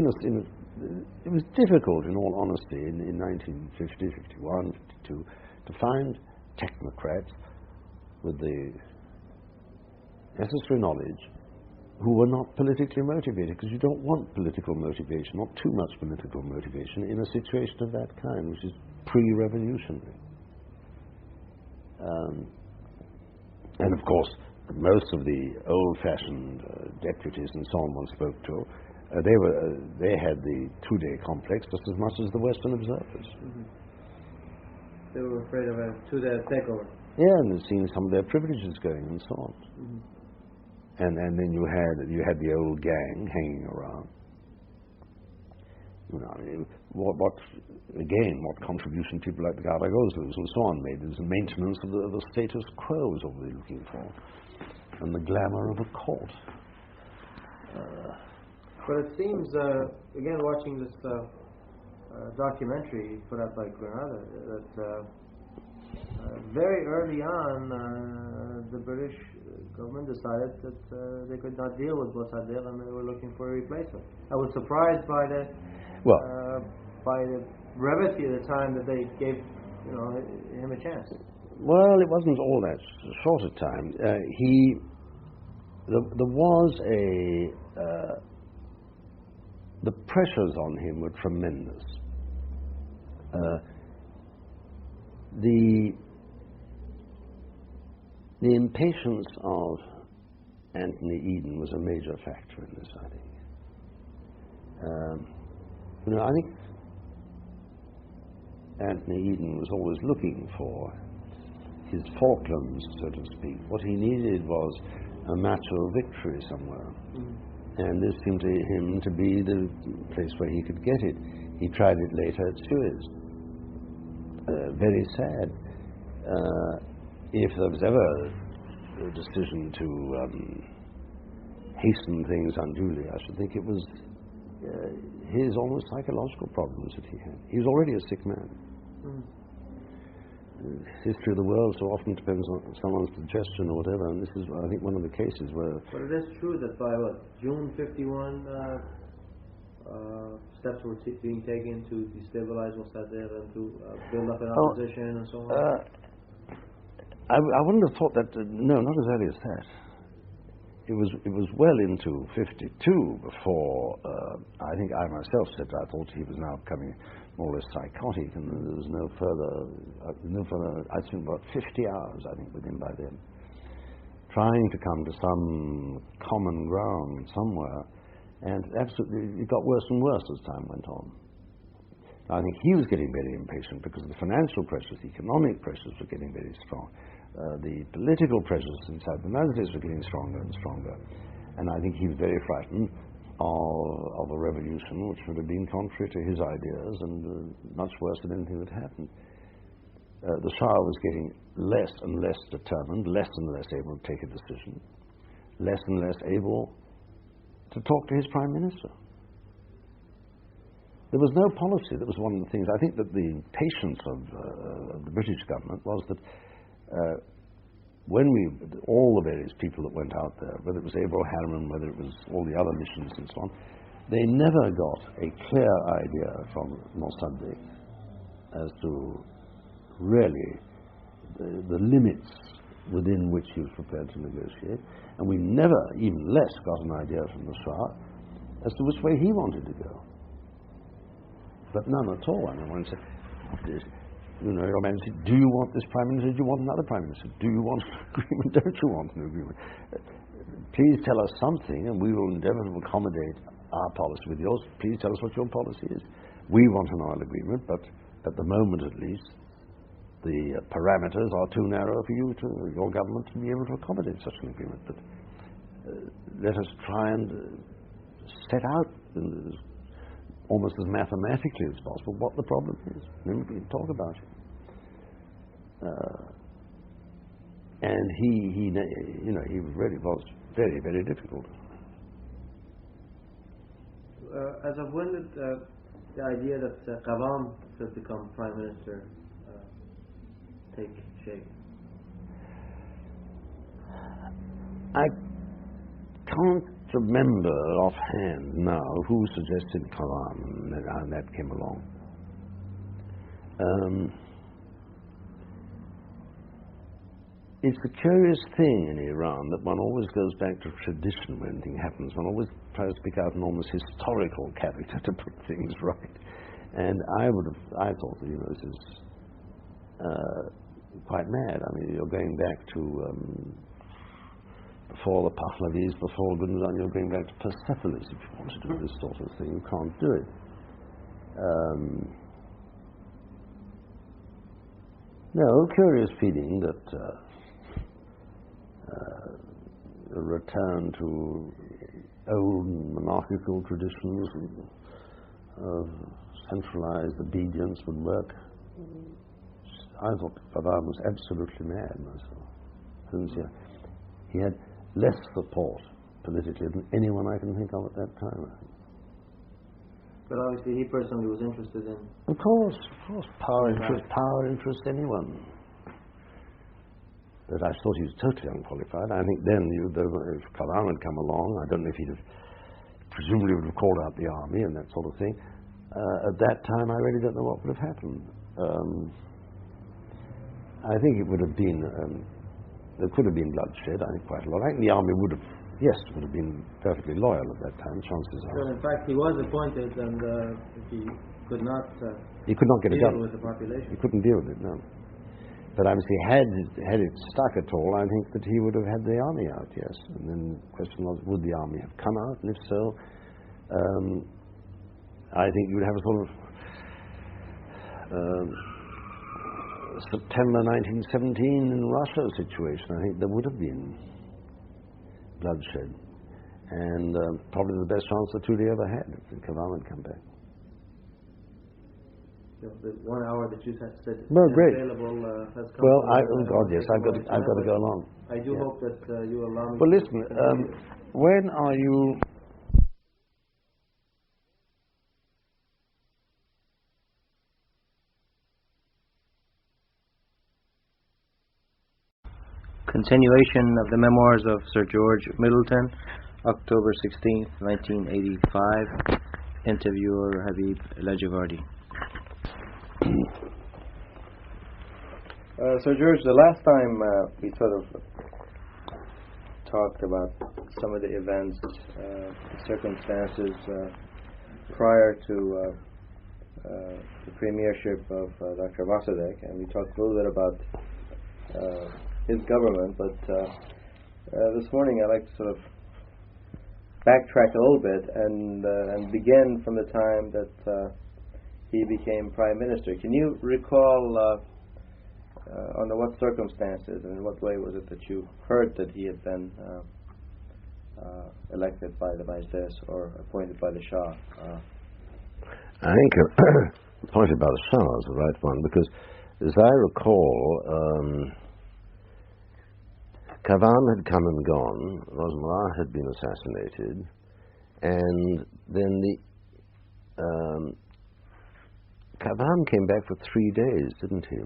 it was difficult, in all honesty, in 1950, 51, 52, to find technocrats with the necessary knowledge who were not politically motivated, because you don't want political motivation, not too much political motivation, in a situation of that kind, which is pre-revolutionary. And of course, most of the old-fashioned deputies and so on one spoke to, they had the two-day complex just as much as the Western observers. Mm-hmm. They were afraid of a two-day takeover. Yeah, and they'd seen some of their privileges going and so on. Mm-hmm. And then you had the old gang hanging around. You know, what contribution people like the Garagozos and so on made is the maintenance of the status quo was all they're looking for, and the glamour of a court. But it seems, again, watching this documentary put out by Granada, that very early on, the British government decided that they could not deal with Bossadegh, and they were looking for a replacement. I was surprised by the brevity of the time that they gave, him a chance. Well, it wasn't all that short a time. There was the pressures on him were tremendous. The impatience of Anthony Eden was a major factor in this, I think. I think Anthony Eden was always looking for his Falklands, so to speak. What he needed was a match of victory somewhere. Mm-hmm. And this seemed to him to be the place where he could get it. He tried it later at Suez. Very sad. If there was ever a decision to hasten things unduly, I should think it was his almost psychological problems that he had. He was already a sick man. Mm. History of the world so often depends on someone's digestion or whatever, and this is, I think, one of the cases where... But it is true that by June 51, steps were being taken to destabilize Mossadegh and to build up an opposition and so on? I wouldn't have thought that, no, not as early as that. It was well into 52 before I think I myself said I thought he was now becoming more or less psychotic, and there was no further, I spent about 50 hours, I think, with him by then, trying to come to some common ground somewhere, and absolutely it got worse and worse as time went on. I think he was getting very impatient because the financial pressures, the economic pressures were getting very strong. The political pressures inside the United States were getting stronger and stronger. And I think he was very frightened of a revolution which would have been contrary to his ideas and much worse than anything that happened. the Shah was getting less and less determined, less and less able to take a decision, less and less able to talk to his Prime Minister. There was no policy. That was one of the things. I think that the patience of the British government was that when all the various people that went out there, whether it was Abraham Harriman, whether it was all the other missions and so on, they never got a clear idea from Mossadegh as to really the limits within which he was prepared to negotiate, and we never, even less, got an idea from the Shah as to which way he wanted to go. But none at all. I mean, one said, Your Majesty, do you want this Prime Minister? Do you want another Prime Minister? Do you want an agreement? Don't you want an agreement? Please tell us something, and we will endeavour to accommodate our policy with yours. Please tell us what your policy is. We want an oil agreement, but at the moment at least, the parameters are too narrow for you, your government, to be able to accommodate such an agreement. But let us try and set out almost as mathematically as possible what the problem is. Then we can talk about it. And he really was very, very difficult. As of when did the idea that Qawam should become Prime Minister take shape? I can't remember offhand now who suggested Qawam and that came along. It's a curious thing in Iran that one always goes back to tradition when anything happens. One always tries to pick out an almost historical character to put things right. And I thought that, this is quite mad. I mean, you're going back to before the Pahlavis, before goodness, you're going back to Persepolis if you want to do this sort of thing. You can't do it. No, curious feeling that a return to old monarchical traditions of centralized obedience would work. I thought Qawam was absolutely mad myself. He had less support politically than anyone I can think of at that time. But obviously he personally was interested in... Of course. Power interests anyone. But I thought he was totally unqualified. I think then, if Qawam had come along, I don't know if he'd have, presumably would have called out the army and that sort of thing. At that time, I really don't know what would have happened. I think it would have been, there could have been bloodshed, I think quite a lot. I think the army would have, would have been perfectly loyal at that time, chances are. Well, in fact, he was appointed and he could not get deal with the population. He couldn't deal with it, no. But obviously, had it stuck at all, I think that he would have had the army out, yes. And then the question was, would the army have come out? And if so, I think you would have a sort of September 1917 in Russia situation. I think there would have been bloodshed. And probably the best chance the Tudeh ever had if Qawam had come back. The 1 hour that you said great. Available has come. Well, yes, I've got to go along. I do hope that you allow me. Well, listen. When are you? Continuation of the memoirs of Sir George Middleton, October 16th, 1985. Interviewer Habib Elajivardi. Sir George, the last time we sort of talked about some of the events, circumstances prior to the premiership of Dr. Mossadegh, and we talked a little bit about his government, but this morning I'd like to sort of backtrack a little bit and begin from the time that he became Prime Minister. Can you recall under what circumstances and in what way was it that you heard that he had been elected by the Majlis or appointed by the Shah? I think appointed by the Shah is the right one, because As I recall, Kavan had come and gone, Rosmara had been assassinated, and then Kavan came back for 3 days, didn't he?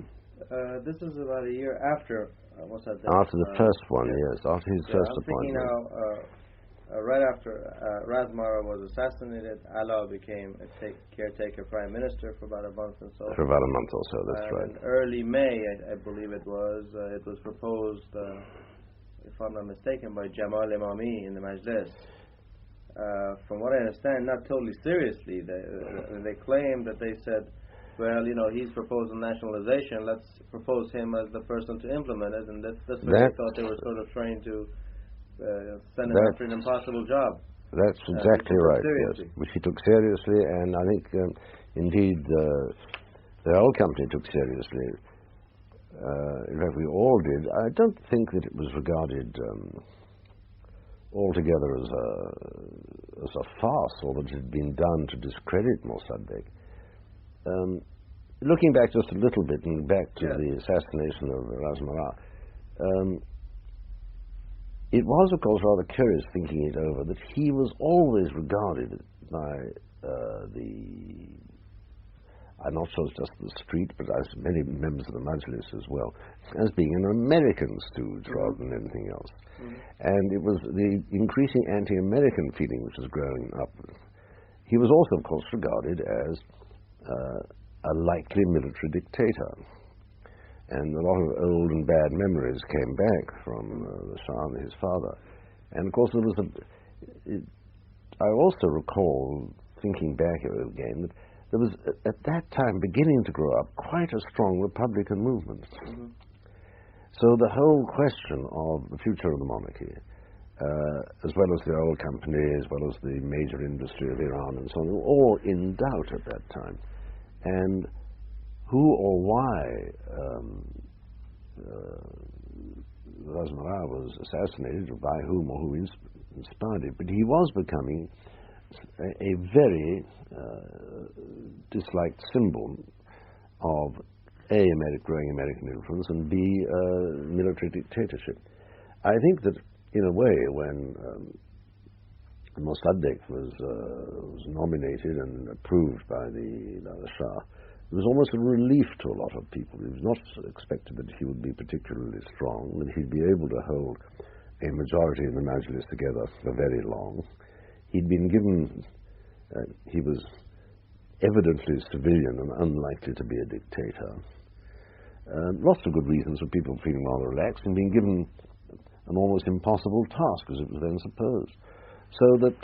This is about a year after Mossadegh. After the first one, yes, after his first appointment. I'm thinking now, right after Razmara was assassinated, Allah became a caretaker prime minister for about a month or so. For about a month or so, that's right. In early May, I believe it was proposed, if I'm not mistaken, by Jamal Imami in the Majlis. From what I understand, not totally seriously. They claimed that they said, well, he's proposing nationalization, let's propose him as the person to implement it, and that's what they thought they were sort of trying to send him after an impossible job. That's exactly right, yes. Which he took seriously, and I think, indeed, the whole company took seriously. In fact, we all did. I don't think that it was regarded altogether as a farce, or that it had been done to discredit Mossadegh. Looking back just a little bit, and back to the assassination of Razmara, it was, of course, rather curious thinking it over that he was always regarded by I'm not sure it's just the street, but as many members of the Majlis as well, as being an American stooge rather than anything else. And it was the increasing anti-American feeling which was growing up. He was also, of course, regarded as a likely military dictator. And a lot of old and bad memories came back from the Shah and his father. And of course, there was I also recall, thinking back again, that there was at that time beginning to grow up quite a strong Republican movement. So the whole question of the future of the monarchy, as well as the oil company, as well as the major industry of Iran and so on, were all in doubt at that time. And who or why Razmara was assassinated, or by whom or who inspired it, but he was becoming a very disliked symbol of A, growing American influence, and B, military dictatorship. I think that, in a way, when Mossadegh was nominated and approved by the Shah, it was almost a relief to a lot of people. It was not expected that he would be particularly strong, that he'd be able to hold a majority in the Majlis together for very long. He'd been given, he was evidently civilian and unlikely to be a dictator. Lots of good reasons for people feeling rather relaxed, and being given an almost impossible task, as it was then supposed. So that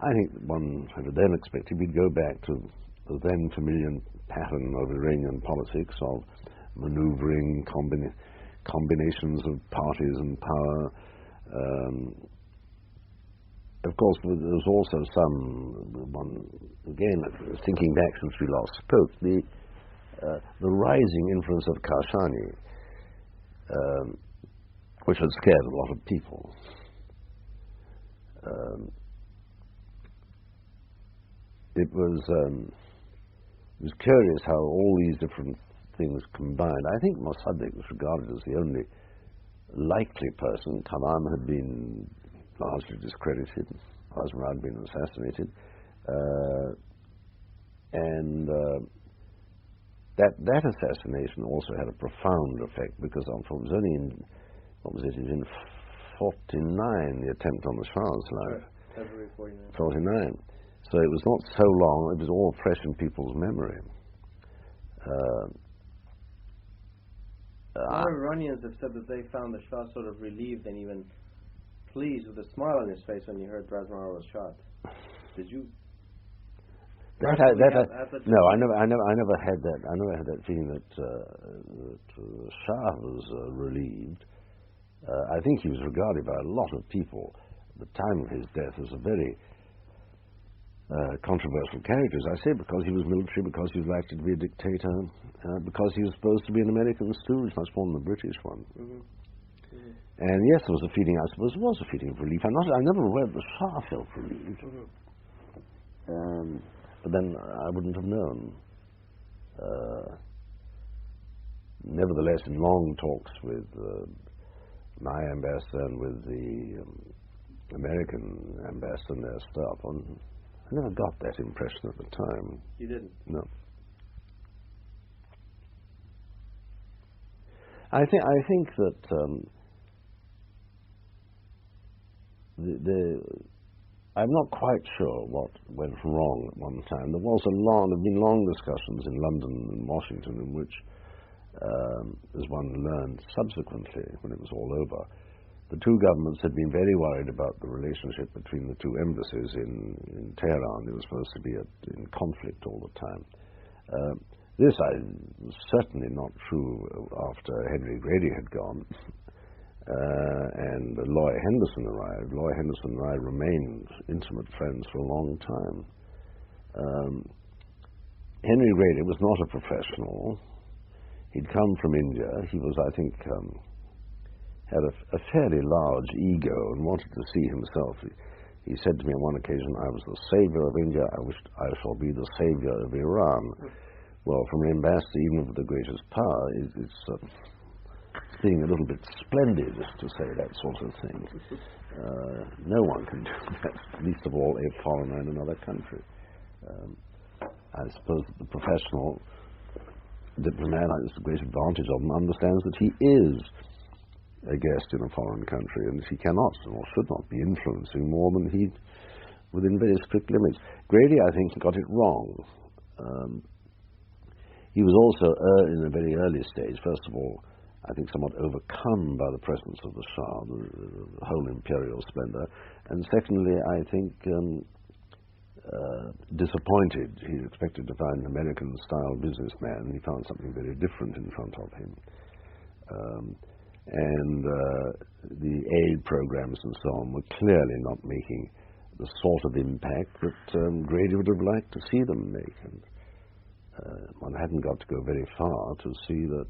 I think one had then expected we'd go back to the then familiar pattern of Iranian politics of manoeuvring, combinations of parties and power. Of course, there was also again, thinking back since we last spoke, the rising influence of Kashani, which had scared a lot of people. It was curious how all these different things combined. I think Mossadegh was regarded as the only likely person. Kalam had been largely discredited. Razmara had been assassinated. And that assassination also had a profound effect, because it was only in, in 49, the attempt on the Shah's life. February 49. 49. So it was not so long, it was all fresh in people's memory. A lot of Iranians have said that they found the Shah sort of relieved and even pleased with a smile on his face when you heard Razmara was shot. Did you? No, I never had that. I never had that feeling that the Shah was relieved. I think he was regarded by a lot of people at the time of his death as a very controversial character, as I say, because he was military, because he was likely to be a dictator, because he was supposed to be an American stooge, much more than the British one. And yes, there was a feeling, I suppose, there was a feeling of relief. I'm never aware that the Shah felt relieved. But then I wouldn't have known. nevertheless, in long talks with my ambassador and with the American ambassador and their staff, I never got that impression at the time. You didn't? No. I think that I'm not quite sure what went wrong at one time. There have been long discussions in London and Washington in which, as one learned subsequently when it was all over, the two governments had been very worried about the relationship between the two embassies in Tehran. It was supposed to be in conflict all the time. This was certainly not true after Henry Grady had gone. And Lawyer Henderson arrived. Lawyer Henderson and I remained intimate friends for a long time. Henry Grady was not a professional. He'd come from India. He was, I think, had a fairly large ego and wanted to see himself. He said to me on one occasion, "I was the savior of India. I wished I shall be the savior of Iran." Well, from an ambassador, even of the greatest power, it's being a little bit splendid to say that sort of thing. No one can do that, least of all a foreigner in another country. I suppose that the professional diplomat, it's a great advantage of him, understands that he is a guest in a foreign country and he cannot or should not be influencing more than he, within very strict limits. Grady, I think, got it wrong. He was also, in a very early stage, first of all, I think somewhat overcome by the presence of the Shah, the whole imperial splendor, and secondly, I think disappointed. He expected to find an American-style businessman, and he found something very different in front of him. And the aid programs and so on were clearly not making the sort of impact that Grady would have liked to see them make. And one hadn't got to go very far to see that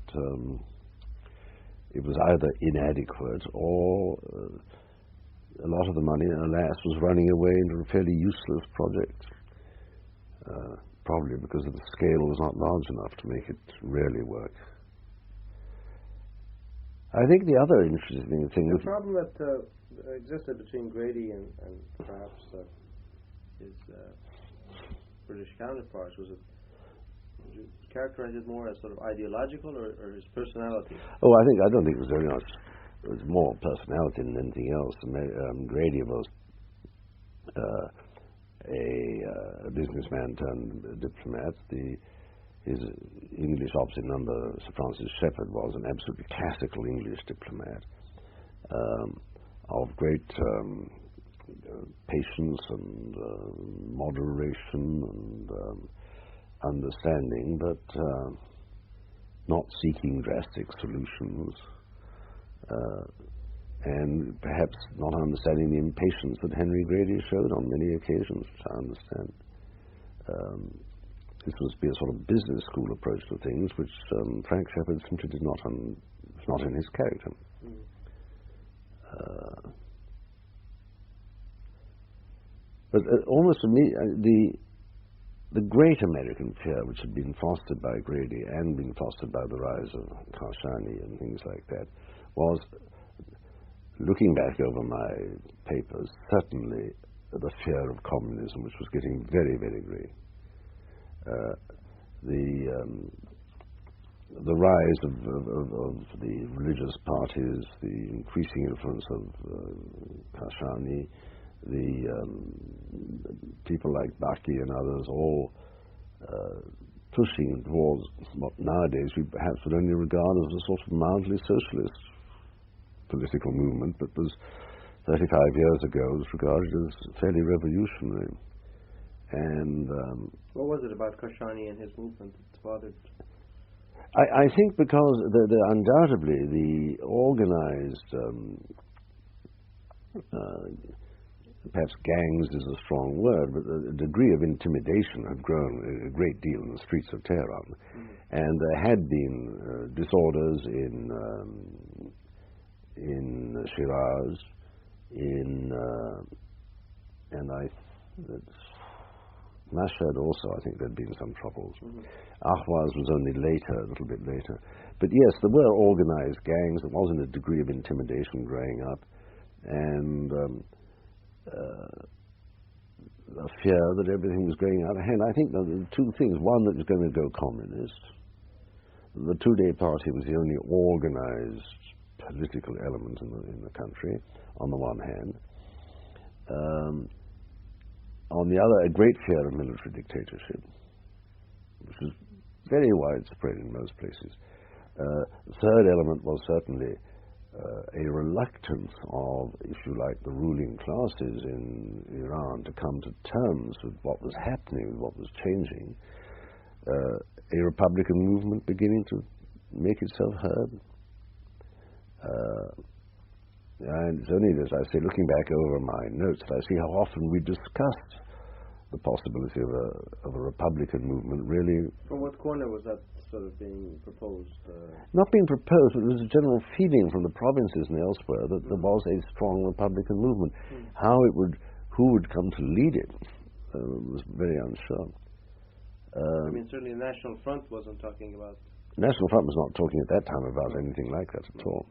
it was either inadequate or a lot of the money, alas, was running away into a fairly useless project, probably because the scale was not large enough to make it really work. I think the other interesting thing is... The problem that existed between Grady and perhaps his British counterparts was, would you characterize it more as sort of ideological or his personality? Oh, I don't think it was very much. It was more personality than anything else. Grady was a businessman turned diplomat. His English opposite number, Sir Francis Shepherd, was an absolutely classical English diplomat of great patience and moderation and understanding, but not seeking drastic solutions, and perhaps not understanding the impatience that Henry Grady showed on many occasions, which I understand. This must be a sort of business school approach to things, which Frank Shepherd simply did not, was not in his character. But almost to me, the great American fear, which had been fostered by Grady and been fostered by the rise of Kashani and things like that, was, looking back over my papers, certainly the fear of communism, which was getting very, very great. The rise of the religious parties, the increasing influence of Kashani, the people like Baki and others, all pushing towards what nowadays we perhaps would only regard as a sort of mildly socialist political movement, but was 35 years ago was regarded as fairly revolutionary. And what was it about Kashani and his movement that bothered? I think because undoubtedly the organized, perhaps gangs is a strong word, but the degree of intimidation had grown a great deal in the streets of Tehran. And there had been disorders in Shiraz, Mashhad also, I think there'd been some troubles. Ahwaz was only later, a little bit later. But yes, there were organized gangs. There wasn't a degree of intimidation growing up. And a fear that everything was going out of hand. I think there were two things. One, that it was going to go communist. The Two-Day Party was the only organized political element in the country, on the one hand. On the other, a great fear of military dictatorship, which was very widespread in most places. The third element was certainly a reluctance of, if you like, the ruling classes in Iran to come to terms with what was happening, with what was changing. A Republican movement beginning to make itself heard. And it's only as I say, looking back over my notes, that I see how often we discussed the possibility of a Republican movement, really. From what corner was that sort of being proposed? Not being proposed, but there was a general feeling from the provinces and elsewhere that there was a strong Republican movement. Who would come to lead it, was very unsure. I mean, certainly the National Front wasn't talking about... National Front was not talking at that time about anything like that at all.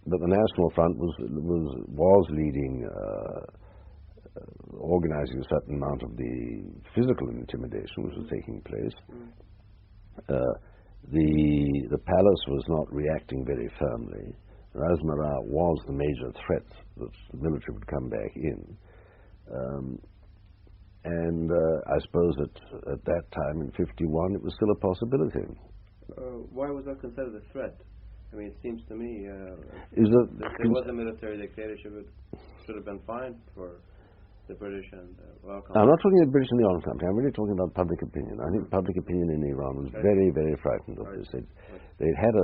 But the National Front was leading, organizing a certain amount of the physical intimidation which was taking place. The palace was not reacting very firmly. Razmara was the major threat that the military would come back in. And I suppose that at that time, in 1951, it was still a possibility. Why was that considered a threat? I mean, it seems to me if there was a military dictatorship, it should have been fine for the British and I'm not talking about the British and the Armed Company. I'm really talking about public opinion. I think public opinion in Iran was very, very frightened of this. They'd had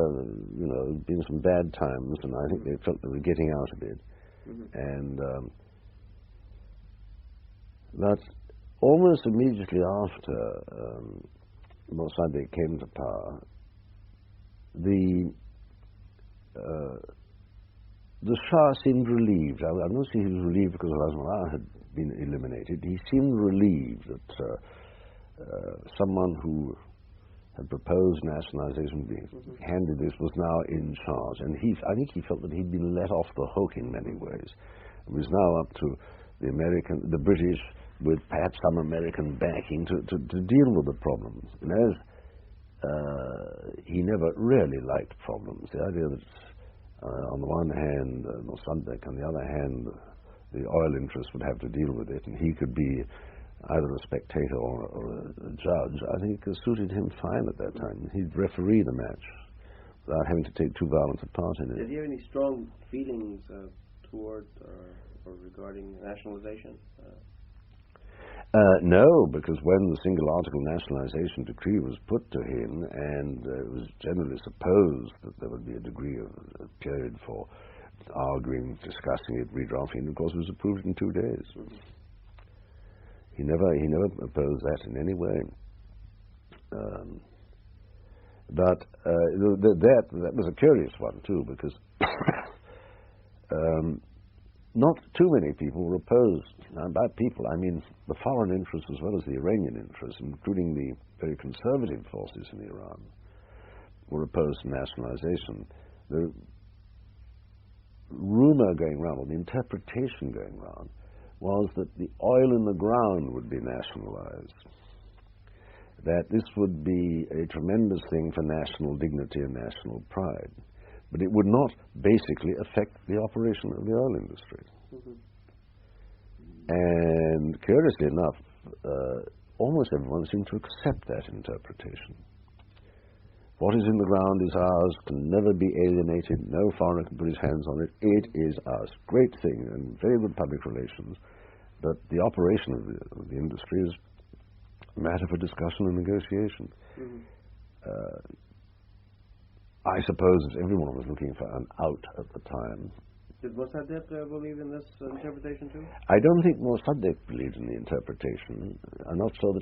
been some bad times, and I think they felt they were getting out of it. And but almost immediately after Mossadegh came to power, the Shah seemed relieved. I'm not saying he was relieved because Razmara had been eliminated. He seemed relieved that someone who had proposed nationalization, being handed this, was now in charge. And I think he felt that he'd been let off the hook in many ways. It was now up to the British, with perhaps some American backing, to deal with the problems. And as he never really liked problems, the idea that on the one hand Mossadegh, on the other hand the oil interests would have to deal with it, and he could be either a spectator or a judge, I think suited him fine at that time. He'd referee the match without having to take too violent a part in it. Did he have any strong feelings toward or regarding nationalization? No, because when the single article nationalization decree was put to him, and it was generally supposed that there would be a degree of a period for arguing, discussing it, redrafting, of course it was approved in 2 days. He never opposed that in any way. But that was a curious one too, because not too many people were opposed. And by people, I mean the foreign interests as well as the Iranian interests, including the very conservative forces in Iran, were opposed to nationalization. The rumor going around, or the interpretation going around, was that the oil in the ground would be nationalized. That this would be a tremendous thing for national dignity and national pride. But it would not basically affect the operation of the oil industry. And curiously enough, almost everyone seemed to accept that interpretation. What is in the ground is ours, can never be alienated, no foreigner can put his hands on it, it is ours. Great thing, and very good public relations, but the operation of the industry is a matter for discussion and negotiation. I suppose everyone was looking for an out at the time. Did Mossadegh believe in this interpretation too? I don't think Mossadegh believed in the interpretation. I'm not sure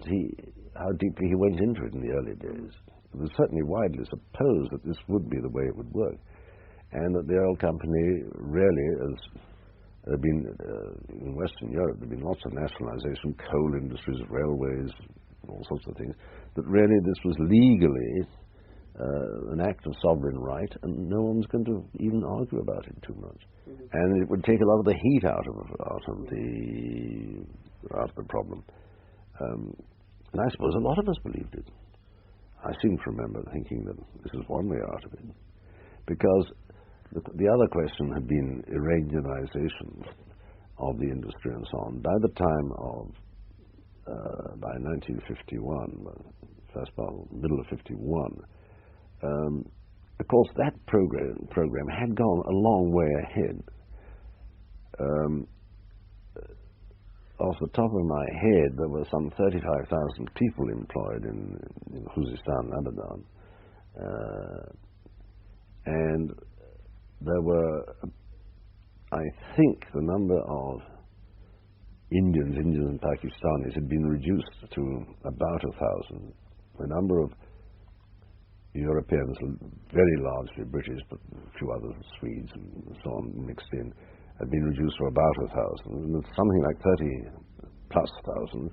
how deeply he went into it in the early days. It was certainly widely supposed that this would be the way it would work, and that the oil company really, There have been, in Western Europe, there have been lots of nationalization, coal industries, railways, all sorts of things, but really this was legally an act of sovereign right, and no one's going to even argue about it too much. And it would take a lot of the heat out of the problem. And I suppose a lot of us believed it. I seem to remember thinking that this is one way out of it, because the other question had been Iranianization of the industry and so on. By the time of by 1951, middle of 51. Of course, that program had gone a long way ahead. Off the top of my head, there were some 35,000 people employed in Khuzestan, Abadan, and there were, I think, the number of Indians and Pakistanis had been reduced to about 1,000. The number of Europeans, very largely British, but a few others, Swedes and so on, mixed in, had been reduced to about 1,000. And something like 30,000+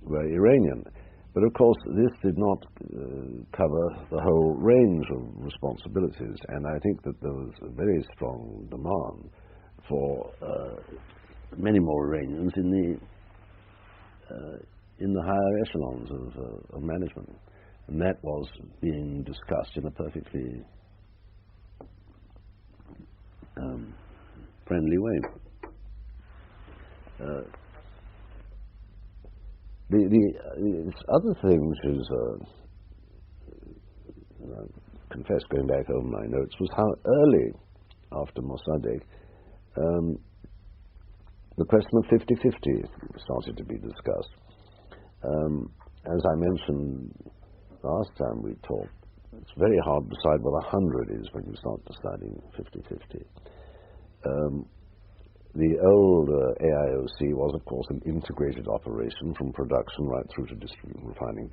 were Iranian. But of course, this did not cover the whole range of responsibilities, and I think that there was a very strong demand for many more Iranians in the higher echelons of management. And that was being discussed in a perfectly friendly way. The other thing which is, I confess, going back over my notes, was how early after Mossadegh the question of 50-50 started to be discussed. As I mentioned last time we talked, it's very hard to decide what 100 is when you start deciding 50-50. The old AIOC was, of course, an integrated operation from production right through to refining,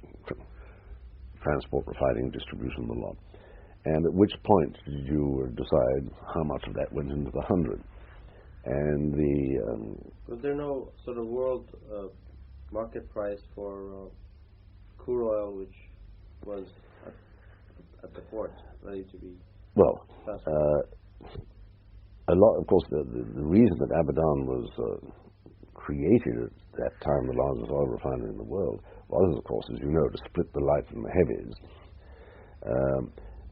transport, refining, distribution, the lot. And at which point did you decide how much of that went into the 100? And was there no sort of world market price for crude oil, which was at the port, ready to be? Well, a lot. Of course, the reason that Abadan was created at that time, the largest oil refinery in the world, was, of course, as you know, to split the light from the heavies.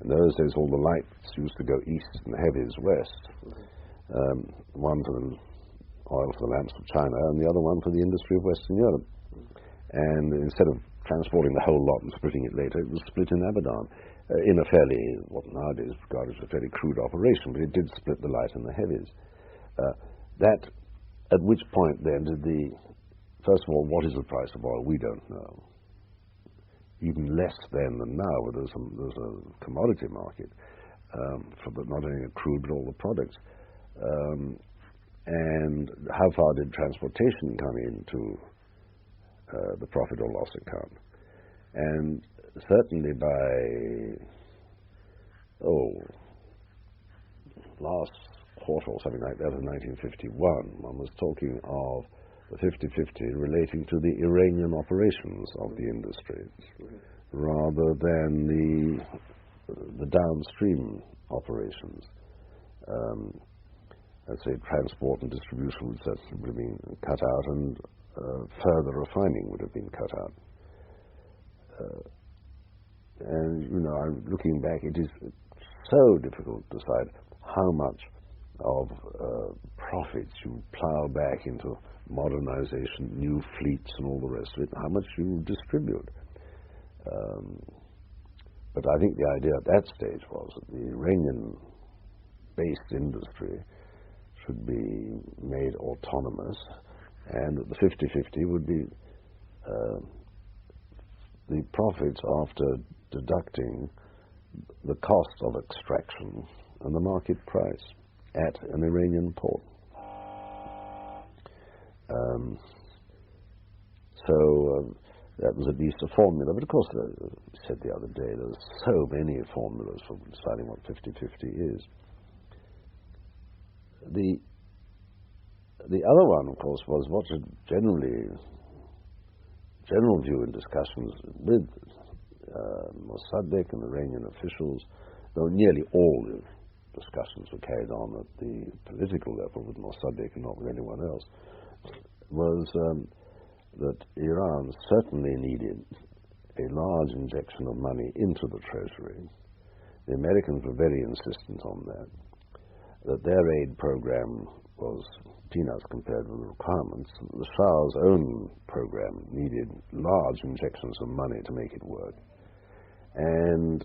In those days, all the lights used to go east and the heavies west. One for the oil for the lamps of China, and the other one for the industry of Western Europe. And instead of transporting the whole lot and splitting it later, it was split in Abadan in a fairly, what nowadays regarded as a fairly crude operation, but it did split the light and the heavies. That, at which point then did first of all, what is the price of oil? We don't know. Even less then than now, where there's a commodity market for not only the crude but all the products. And how far did transportation come into the profit or loss account? And certainly by last quarter or something like that of 1951, one was talking of the 50-50 relating to the Iranian operations of the industry, rather than the downstream operations. Let's say transport and distribution would certainly have been cut out, and further refining would have been cut out. And, I'm looking back, it is so difficult to decide how much of profits you plow back into modernization, new fleets and all the rest of it, and how much you distribute. But I think the idea at that stage was that the Iranian-based industry should be made autonomous, and that the 50-50 would be the profits after deducting the cost of extraction and the market price at an Iranian port. So that was at least a formula, but of course, as I said the other day, there's so many formulas for deciding what 50-50 is. the other one, of course, was what had general view in discussions with Mossadegh and Iranian officials, though nearly all the discussions were carried on at the political level with Mossadegh and not with anyone else, was that Iran certainly needed a large injection of money into the treasury. The Americans were very insistent on that their aid program was peanuts compared with the requirements. The Shah's own program needed large injections of money to make it work. And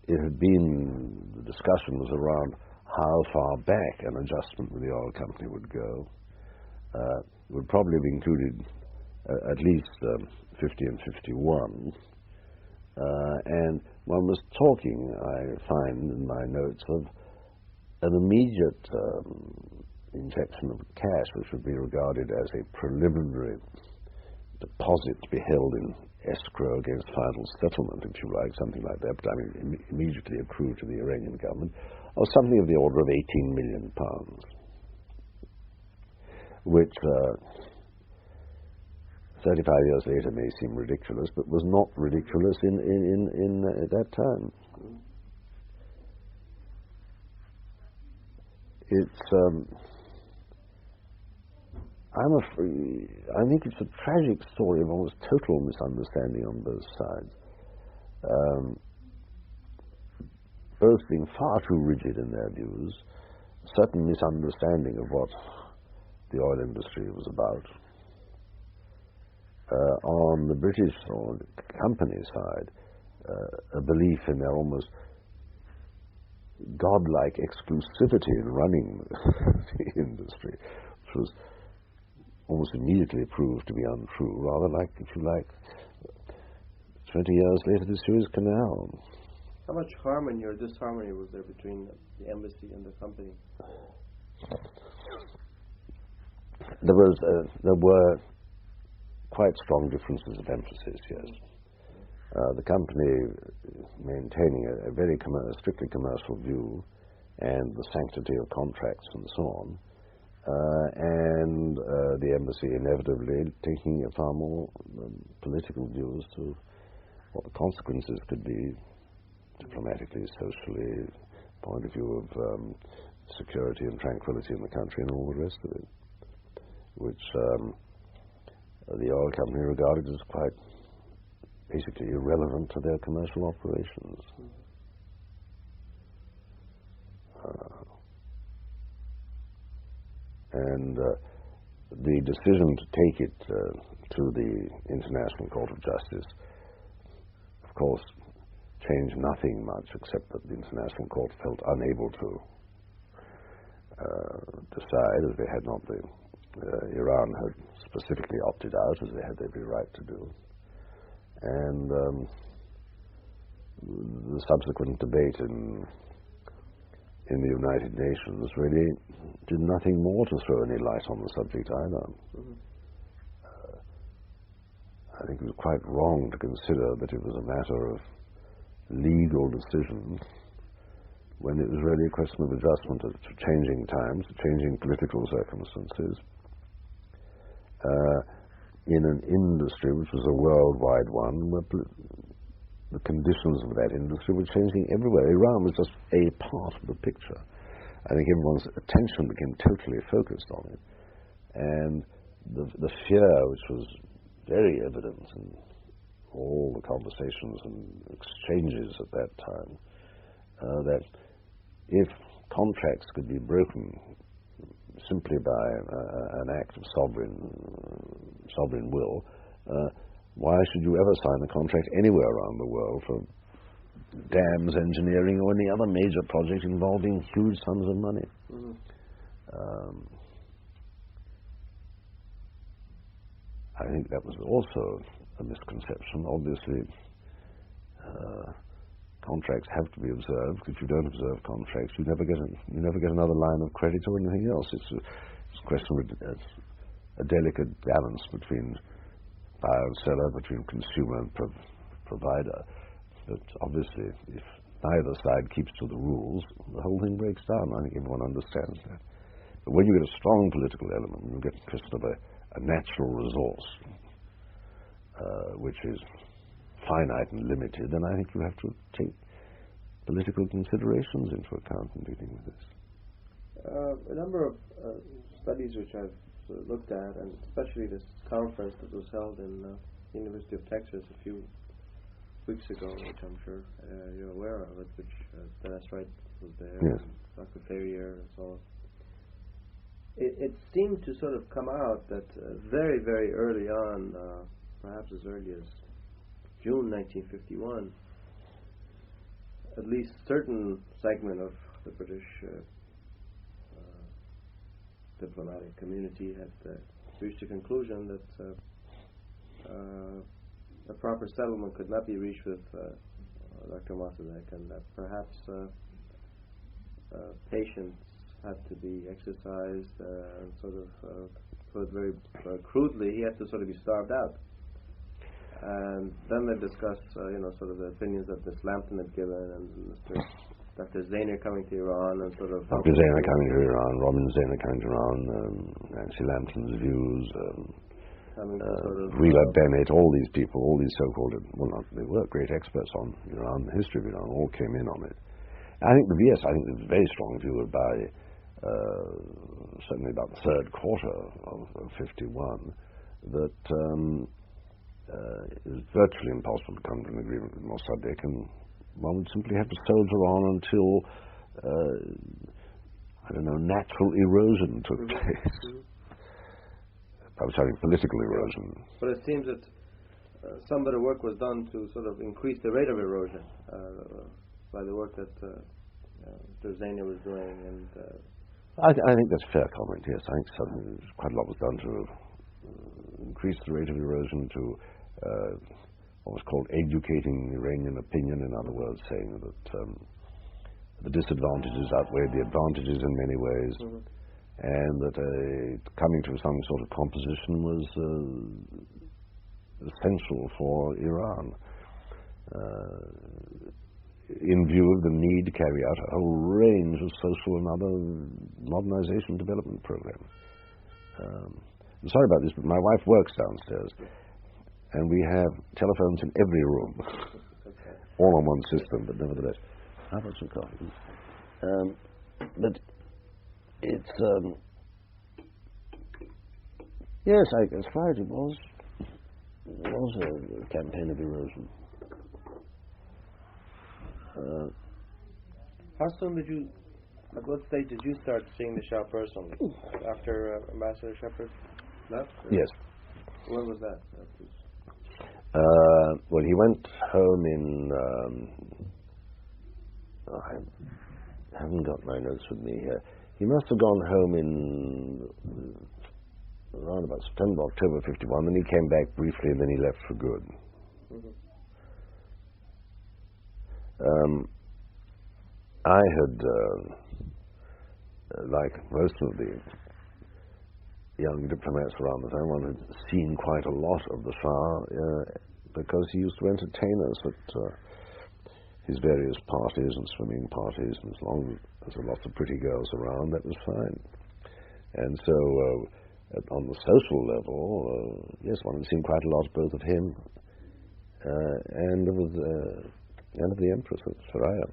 the discussion was around how far back an adjustment with the oil company would go. It would probably have included at least 50 and 51. And one was talking, I find in my notes, of an immediate injection of cash which would be regarded as a preliminary deposit to be held in escrow against final settlement, if you like, something like that, but I mean immediately accrue to the Iranian government, or something of the order of 18 million pounds, which 35 years later may seem ridiculous, but was not ridiculous in at that time. I think it's a tragic story of almost total misunderstanding on both sides. Both being far too rigid in their views, a certain misunderstanding of what the oil industry was about. On the British or company side, a belief in their almost godlike exclusivity in running the industry, which was almost immediately proved to be untrue, rather like, if you like, 20 years later, the Suez Canal. How much harmony or disharmony was there between the embassy and the company? There were quite strong differences of emphasis, yes. The company maintaining a very strictly commercial view and the sanctity of contracts and so on, and the embassy inevitably taking a far more political view as to what the consequences could be diplomatically, socially, point of view of security and tranquility in the country and all the rest of it, which the oil company regarded as quite basically irrelevant to their commercial operations. And the decision to take it to the International Court of Justice, of course, changed nothing much except that the International Court felt unable to decide, as they had not Iran had specifically opted out, as they had every right to do. And the subsequent debate in the United Nations really did nothing more to throw any light on the subject either. Mm-hmm. I think it was quite wrong to consider that it was a matter of legal decision when it was really a question of adjustment to changing times, to changing political circumstances, in an industry which was a worldwide one, where the conditions of that industry were changing everywhere. Iran was just a part of the picture. I think everyone's attention became totally focused on it. And the fear, which was very evident in all the conversations and exchanges at that time, that if contracts could be broken simply by an act of sovereign will, why should you ever sign a contract anywhere around the world for dams engineering or any other major project involving huge sums of money? Mm-hmm. I think that was also a misconception. Obviously, contracts have to be observed. If you don't observe contracts, you never get another line of credit or anything else. It's a question of a delicate balance between buyer and seller, between consumer and provider. But obviously, if neither side keeps to the rules, the whole thing breaks down. I think everyone understands that. when you get a strong political element, you get a question of a natural resource, which is finite and limited, then I think you have to take political considerations into account in dealing with this. A number of studies which I've sort of looked at, and especially this conference that was held in the University of Texas a few weeks ago, which I'm sure you're aware of, it, which Dennis Wright was there, yes. and Dr. Ferrier, and so on. It seemed to sort of come out that very, very early on, perhaps as early as June 1951, at least certain segment of the British diplomatic community had reached a conclusion that a proper settlement could not be reached with Dr. Mossadegh, and that perhaps patience had to be exercised, and sort of put very crudely, he had to sort of be starved out. And then they discuss, sort of the opinions that Miss Lampton had given, and Dr. Zainer coming to Iran, and sort of Dr. Zainer coming to Iran, Robin Zainer coming to Iran, Nancy Lampton's views, Rila Bennett, all these people, all these so-called, they were great experts on Iran, the history of Iran, all came in on it. I think there's a very strong view by certainly about the third quarter of 51 that it was virtually impossible to come to an agreement with Mossadegh, and one would simply have to soldier on until natural erosion took place. I was having political erosion. But it seems that some bit of work was done to sort of increase the rate of erosion by the work that Dr. Zainer was doing, and I think that's a fair comment. Yes, I think quite a lot was done to increase the rate of erosion, to what was called educating Iranian opinion. In other words, saying that the disadvantages outweighed the advantages in many ways, and that coming to some sort of composition was essential for Iran, in view of the need to carry out a whole range of social and other modernization development programs. I'm sorry about this, but my wife works downstairs, and we have telephones in every room, all on one system, but nevertheless. How about some coffee? But it's, yes, as far as it was a campaign of erosion. How soon did you, at what stage did you start seeing the Shah personally? After Ambassador Shepherd left? Yes. When was that? Well, he went home in, I haven't got my notes with me here. He must have gone home in around about September, October 51, then he came back briefly, and then he left for good. I had, like most of the young diplomats around the time, one had seen quite a lot of the Shah because he used to entertain us at his various parties and swimming parties, and as long as there were lots of pretty girls around, that was fine. And so, on the social level, yes, one had seen quite a lot both of him and of the Empress of Soraya.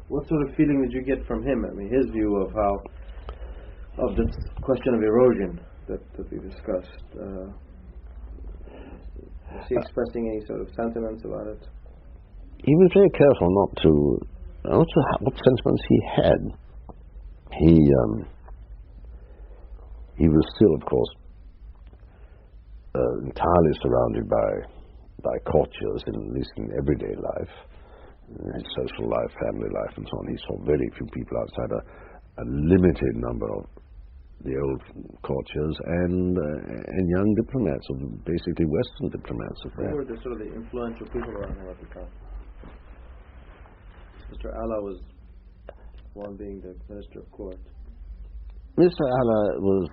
What sort of feeling did you get from him? I mean, his view of this question of erosion that we discussed. Was he expressing any sort of sentiments about it? He was very careful not to what sentiments he had. He was still, of course, entirely surrounded by courtiers, at least in everyday life, his social life, family life, and so on. He saw very few people outside a limited number of the old courtiers and young diplomats, or basically Western diplomats. Who were the sort of the influential people around him at the time? Mr. Allah was one, being the Minister of Court. Mr. Allah was,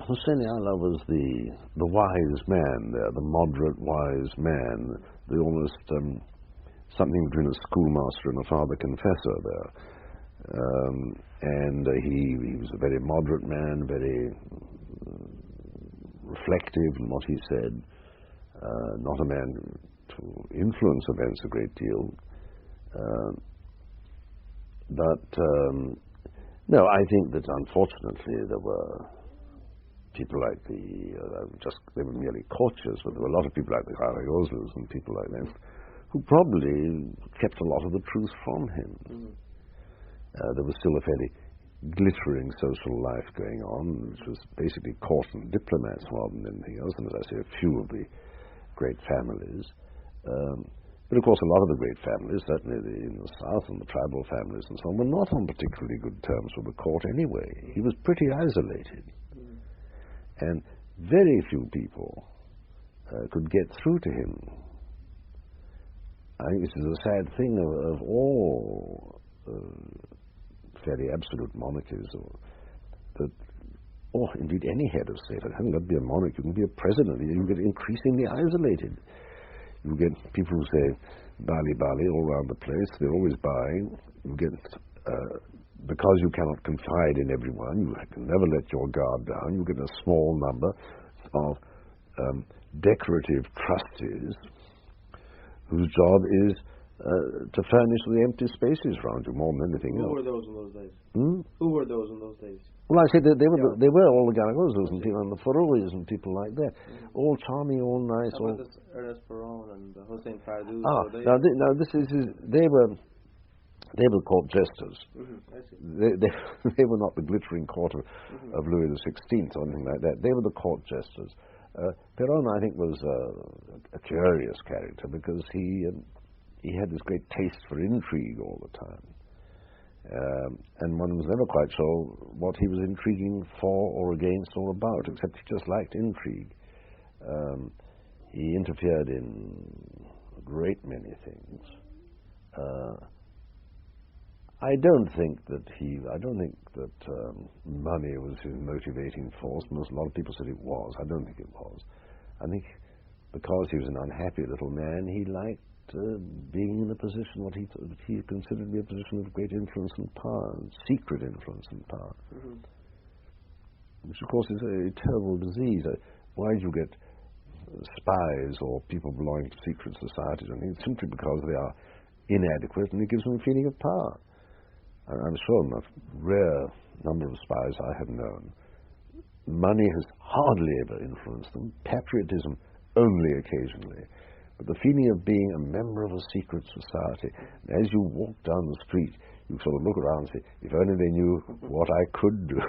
Hussein Allah was the wise man there, the moderate wise man, the almost something between a schoolmaster and a father confessor there. And he was a very moderate man, very reflective in what he said, not a man to influence events a great deal. No, I think that unfortunately there were people like they were merely courtiers, but there were a lot of people like the Karagiozlus and people like that who probably kept a lot of the truth from him. Mm-hmm. There was still a fairly glittering social life going on, which was basically court and diplomats more than anything else, and as I say, a few of the great families. But of course, a lot of the great families, certainly in the South and the tribal families and so on, were not on particularly good terms with the court anyway. He was pretty isolated. Mm. And very few people could get through to him. I think this is a sad thing of all fairly absolute monarchies, or indeed any head of state. It hasn't got to be a monarch, you can be a president. You get increasingly isolated. You get people who say, Bali, Bali, all around the place, they're always buying. You get, because you cannot confide in everyone, you can never let your guard down, you get a small number of decorative trustees whose job is to furnish the empty spaces around you more than anything else. Who were those in those days? Hmm? Who were those in those days? Well, I said that they were all the Garagozos and people, and the Farouis and people like that, all charming, all nice. How about this Ernest Perron and Hossein Fardouz? They were court jesters. Mm-hmm, I see. They were not the glittering court of Louis XVI or anything like that. They were the court jesters. Perron, I think, was a curious character because he had this great taste for intrigue all the time. And one was never quite sure what he was intriguing for or against or about, except he just liked intrigue. He interfered in a great many things. I don't think that money was his motivating force. A lot of people said it was. I don't think it was. I think because he was an unhappy little man, he liked being in a position what he considered to be a position of great influence and power, secret influence and power, which of course is a terrible disease. Why do you get spies or people belonging to secret societies? I think it's simply because they are inadequate and it gives them a feeling of power. I'm sure in a rare number of spies I have known, money has hardly ever influenced them, patriotism only occasionally. But the feeling of being a member of a secret society, as you walk down the street, you sort of look around and say, if only they knew what I could do.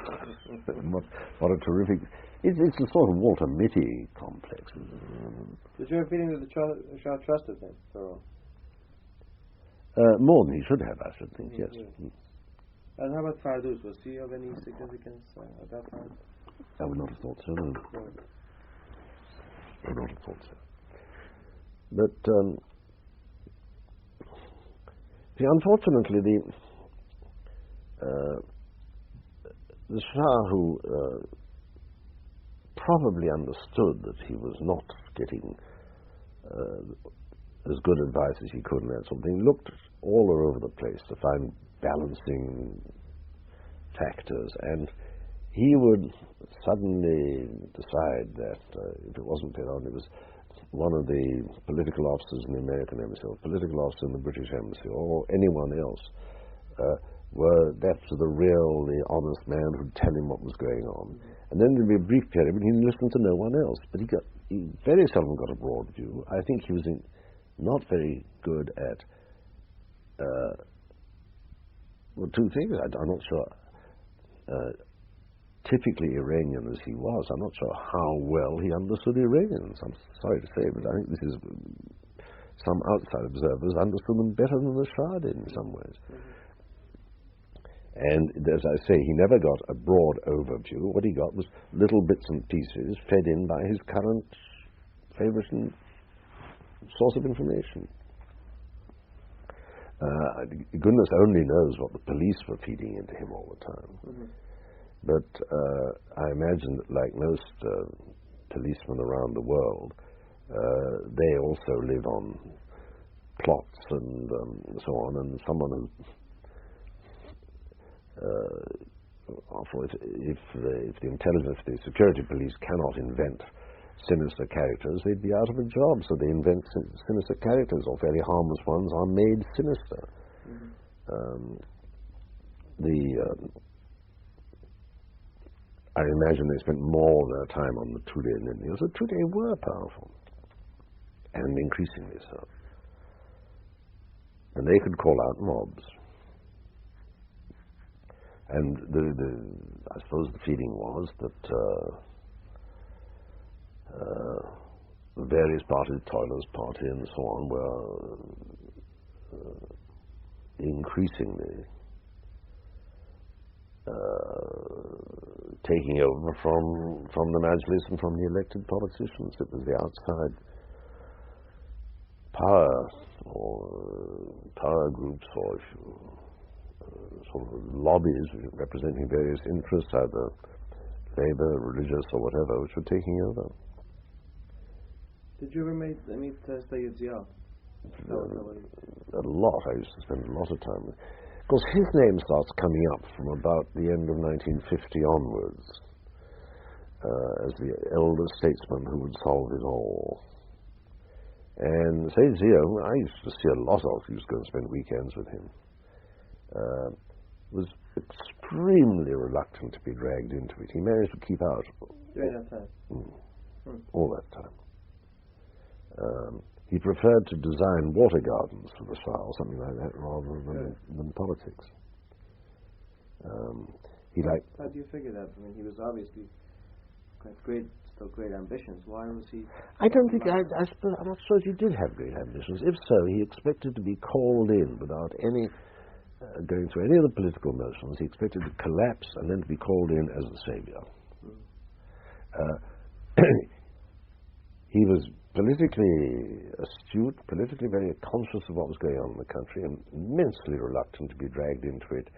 what a terrific... It's a sort of Walter Mitty complex. Did you have a feeling that the Shah trusted him, Thoreau? More than he should have, I should think, yes. And how about Fardouz? Was he of any significance at that time? I would not have thought so, no. I would not have thought so. But see, unfortunately, the Shah, who probably understood that he was not getting as good advice as he could and that sort of thing, looked all over the place to find balancing factors, and he would suddenly decide that if it wasn't Perron, it was one of the political officers in the American embassy or political officer in the British embassy or anyone else that's the real, the honest man who'd tell him what was going on. And then there'd be a brief period when he listened to no one else. But he very seldom got a broad view. I think he was not very good at two things. I'm not sure. typically Iranian as he was, I'm not sure how well he understood Iranians. I'm sorry to say, but I think this is, some outside observers understood them better than the Shah did in some ways. And as I say, he never got a broad overview. What he got was little bits and pieces fed in by his current favourite and source of information. Goodness only knows what the police were feeding into him all the time. But I imagine that, like most policemen around the world, they also live on plots and so on, and someone who if the intelligence, the security police cannot invent sinister characters, they'd be out of a job. So they invent sinister characters, or fairly harmless ones are made sinister. I imagine they spent more of their time on the Tudeh lineage. The Tudeh were powerful, and increasingly so. And they could call out mobs. And I suppose the feeling was that the various parties, Toiler's party and so on, were increasingly taking over from the Majlis and from the elected politicians. It was the outside power groups, or sort of lobbies representing various interests, either labor, religious, or whatever, which were taking over. Did you ever meet Sayyid Zia? A lot. I used to spend a lot of time with. Of course, his name starts coming up from about the end of 1950 onwards as the elder statesman who would solve it all. And Sayyid Zia, I used to see a lot of. He was going to spend weekends with him. Was extremely reluctant to be dragged into it. He managed to keep out during that time. All that time. He preferred to design water gardens for the Shah or something like that rather than politics. How do you figure that? I mean, he was obviously quite great, still great ambitions. Why was he? I don't think. I'm not sure he did have great ambitions. If so, he expected to be called in without any. Going through any of the political motions. He expected to collapse and then to be called in as the saviour. He was politically astute, politically very conscious of what was going on in the country, and immensely reluctant to be dragged into it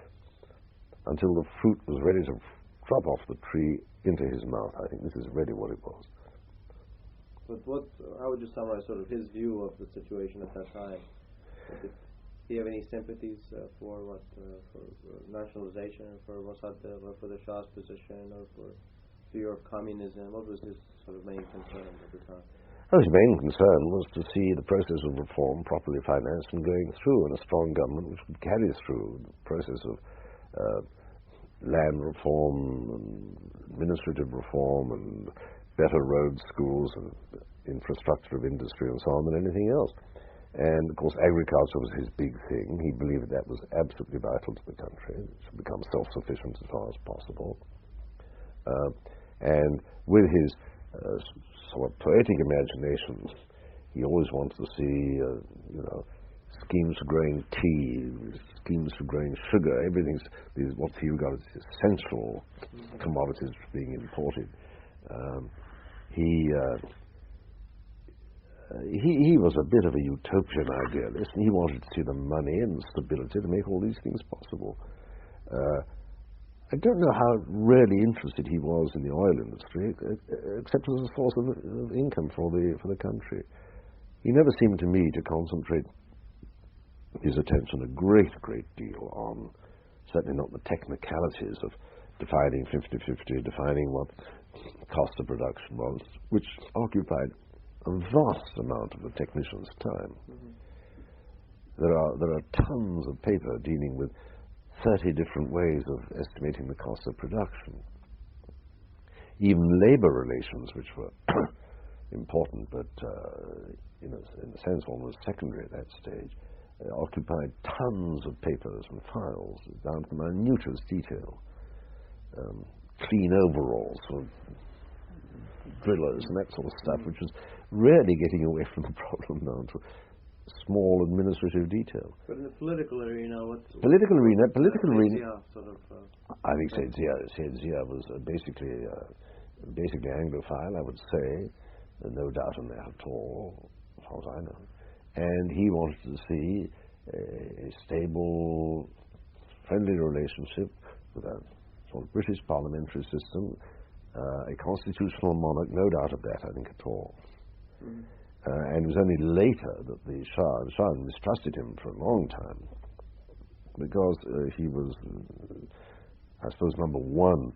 until the fruit was ready to drop off the tree into his mouth. I think this is really what it was. But how would you summarize sort of his view of the situation at that time? Do you have any sympathies for nationalization, for Mossadegh, or for the Shah's position, or for fear of communism? What was his sort of main concern at the time? Well, his main concern was to see the process of reform properly financed and going through, and a strong government which would carry through the process of land reform and administrative reform and better roads, schools, and infrastructure of industry and so on than anything else. And, of course, agriculture was his big thing. He believed that was absolutely vital to the country. It should become self-sufficient as far as possible. And with his somewhat poetic imagination, he always wanted to see, schemes for growing tea, schemes for growing sugar, everything's what he regarded as essential commodities being imported. He was a bit of a utopian idealist, and he wanted to see the money and the stability to make all these things possible. I don't know how really interested he was in the oil industry, except as a source of income for the country. He never seemed to me to concentrate his attention a great deal on, certainly not the technicalities of defining 50-50, defining what cost of production was, which occupied a vast amount of the technician's time. There are tons of paper dealing with 30 different ways of estimating the cost of production. Even labor relations, which were important, but in a sense almost secondary at that stage, occupied tons of papers and files down to the minutest detail. clean overalls for drillers and that sort of stuff, which was really getting away from the problem down to small administrative detail. But in the political arena, political arena, sort of, I think Said Zia was basically Anglophile, I would say, no doubt on that at all, as far as I know. And he wanted to see a stable, friendly relationship with a sort of British parliamentary system, a constitutional monarch, no doubt of that, I think, at all. Mm. And it was only later that the Shah mistrusted him for a long time, because he was, I suppose, number one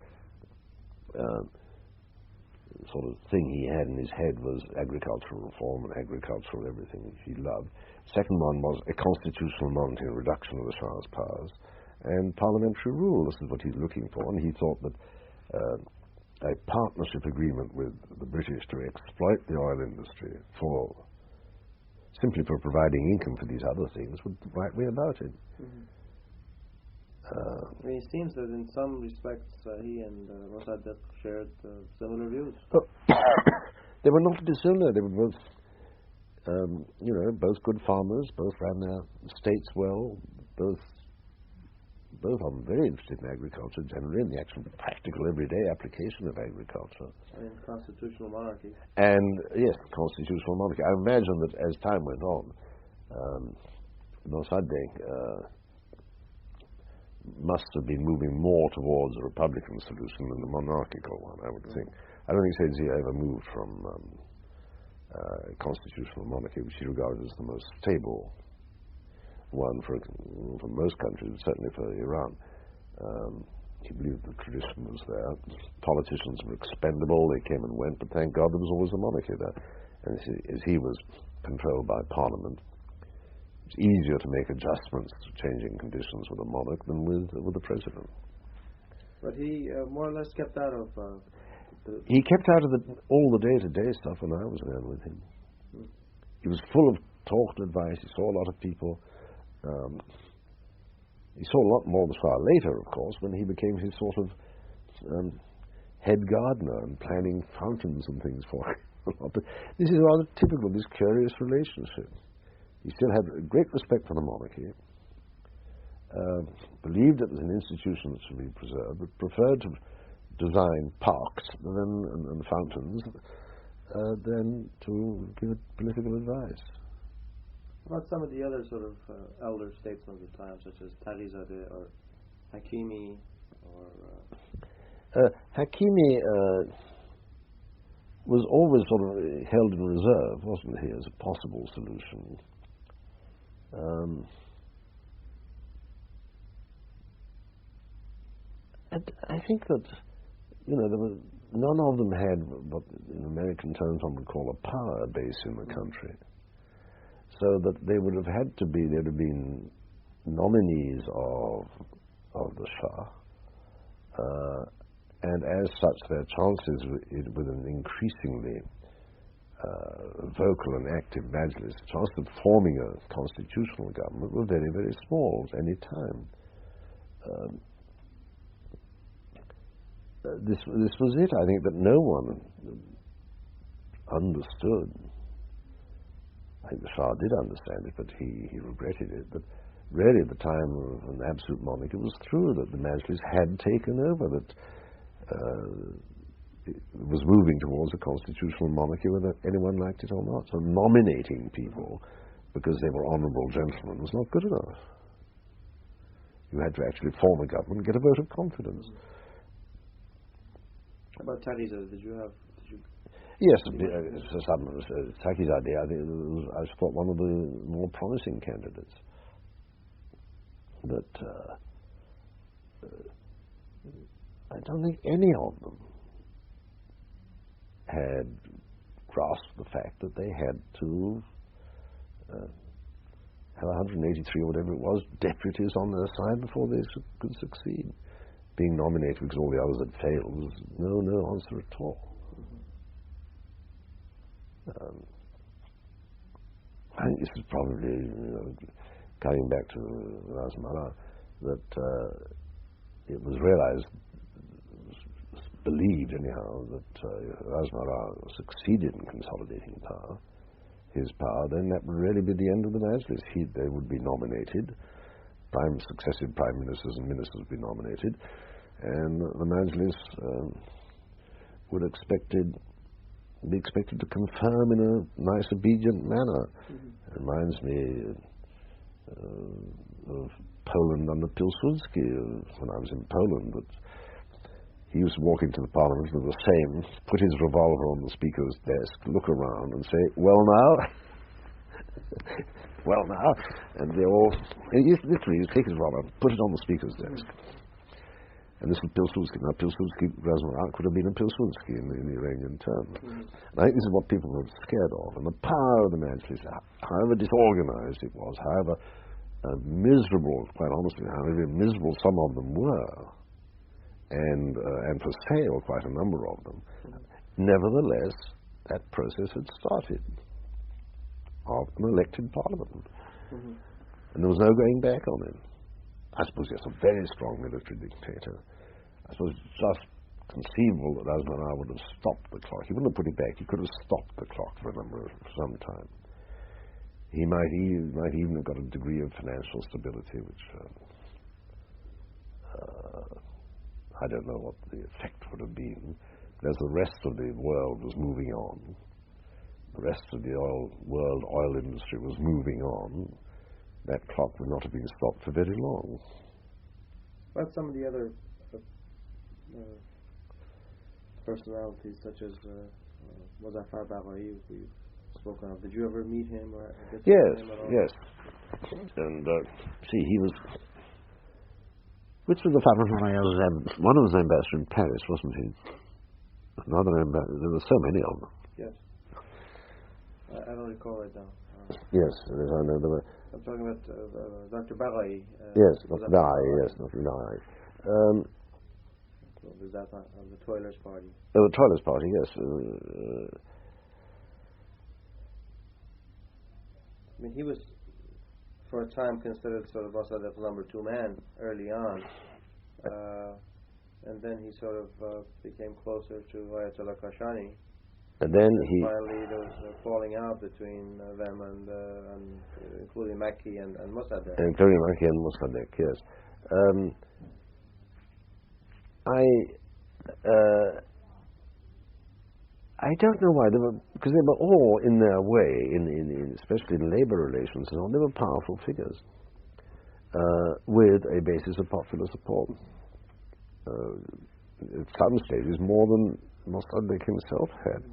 sort of thing he had in his head was agricultural reform and agricultural everything which he loved. Second one was a constitutional monarchy, a reduction of the Shah's powers, and parliamentary rule. This is what he's looking for, and he thought that a partnership agreement with the British to exploit the oil industry simply for providing income for these other things was the right way about it. Mm-hmm. It seems that in some respects he and Rosalie shared similar views. They were not dissimilar. They were both, both good farmers, both ran their estates well, both of them very interested in agriculture generally, in the actual practical everyday application of agriculture. And constitutional monarchy. And yes, constitutional monarchy. I imagine that as time went on, Mossadegh must have been moving more towards a republican solution than the monarchical one, I would think. I don't think Said Zia ever moved from constitutional monarchy, which he regarded as the most stable one for most countries, certainly for Iran. He believed the tradition was there. Politicians were expendable, they came and went, but thank God there was always a monarchy there. And as he was controlled by Parliament, it's easier to make adjustments to changing conditions with a monarch than with the president. But he more or less kept out of... He kept out of all the day-to-day stuff when I was there with him. He was full of talk and advice. He saw a lot of people. He saw a lot more of the Shah later, of course, when he became his sort of head gardener and planning fountains and things for him. But this is rather typical of this curious relationship. He still had great respect for the monarchy, believed it was an institution that should be preserved, but preferred to design parks and fountains than to give it political advice. What about some of the other sort of elder statesmen of the time, such as Taghi-Zadeh or Hakimi, or... Hakimi was always sort of held in reserve, wasn't he, as a possible solution. And I think that, there was, none of them had what in American terms one would call a power base in the country. So that they would have had to be, there would have been nominees of the Shah, and as such their chances with an increasingly vocal and active Majlis, the chances of forming a constitutional government were very, very small at any time. This was it. I think that no one understood. I think the Shah did understand it, but he regretted it. But really, at the time of an absolute monarch, it was true that the Majlis had taken over, that it was moving towards a constitutional monarchy, whether anyone liked it or not. So nominating people because they were honourable gentlemen was not good enough. You had to actually form a government and get a vote of confidence. About Taghi-Zadeh, did you have... Yes, Taghi-Zadeh, I thought one of the more promising candidates. But I don't think any of them had grasped the fact that they had to have 183 or whatever it was deputies on their side before they could succeed. Being nominated because all the others had failed was no answer at all. I think this is probably, coming back to Razmala, that it was realized believed anyhow that Razmara succeeded in consolidating his power, then that would really be the end of the Majlis. They would be nominated, successive prime ministers and ministers would be nominated, and the Majlis would be expected to confirm in a nice, obedient manner. It reminds me of Poland under Pilsudski, when I was in Poland, that he used to walk into the parliament with the same, put his revolver on the speaker's desk, look around and say, "Well now," "Well now," and they all, he literally take his revolver, put it on the speaker's desk. And this was Pilsudski. Now, Pilsudski, Razmara could have been a Pilsudski in the Iranian terms. And I think this is what people were scared of. And the power of the Majlis, however disorganized it was, however miserable, quite honestly, however miserable some of them were, and for sale, quite a number of them, nevertheless, that process had started of an elected parliament. And there was no going back on it. I suppose yes, a very strong military dictator. I suppose it's just conceivable that Razmara would have stopped the clock. He wouldn't have put it back. He could have stopped the clock for some time. He might even have got a degree of financial stability, which I don't know what the effect would have been. But as the rest of the world was moving on, the rest of the world oil industry was moving on, that clock would not have been stopped for very long. But some of the other personalities, such as Muzaffar Baghai, who you've spoken of, did you ever meet him or get to know him at all? Yes. And he was. Which was the fabric? One was ambassador in Paris, wasn't he? Another ambassador. There were so many of them. Yes. I don't recall right now. Yes, I know there were. I'm talking about Dr. Baghai. Yes, Dr. Baghai. Yes, Dr. Baghai. Was that on the Toilers Party? Oh, the Toilers Party, yes. I mean, he was, for a time, considered sort of Mossadegh's number 2 man early on. And then he sort of became closer to Ayatollah Kashani. And then finally there was a falling out between them and including Makki and Mossadegh. Including Makki and Mossadegh, yes. I don't know why because they were all in their way, especially in labor relations and all, they were powerful figures with a basis of popular support. At some stages, more than Mossadegh himself had.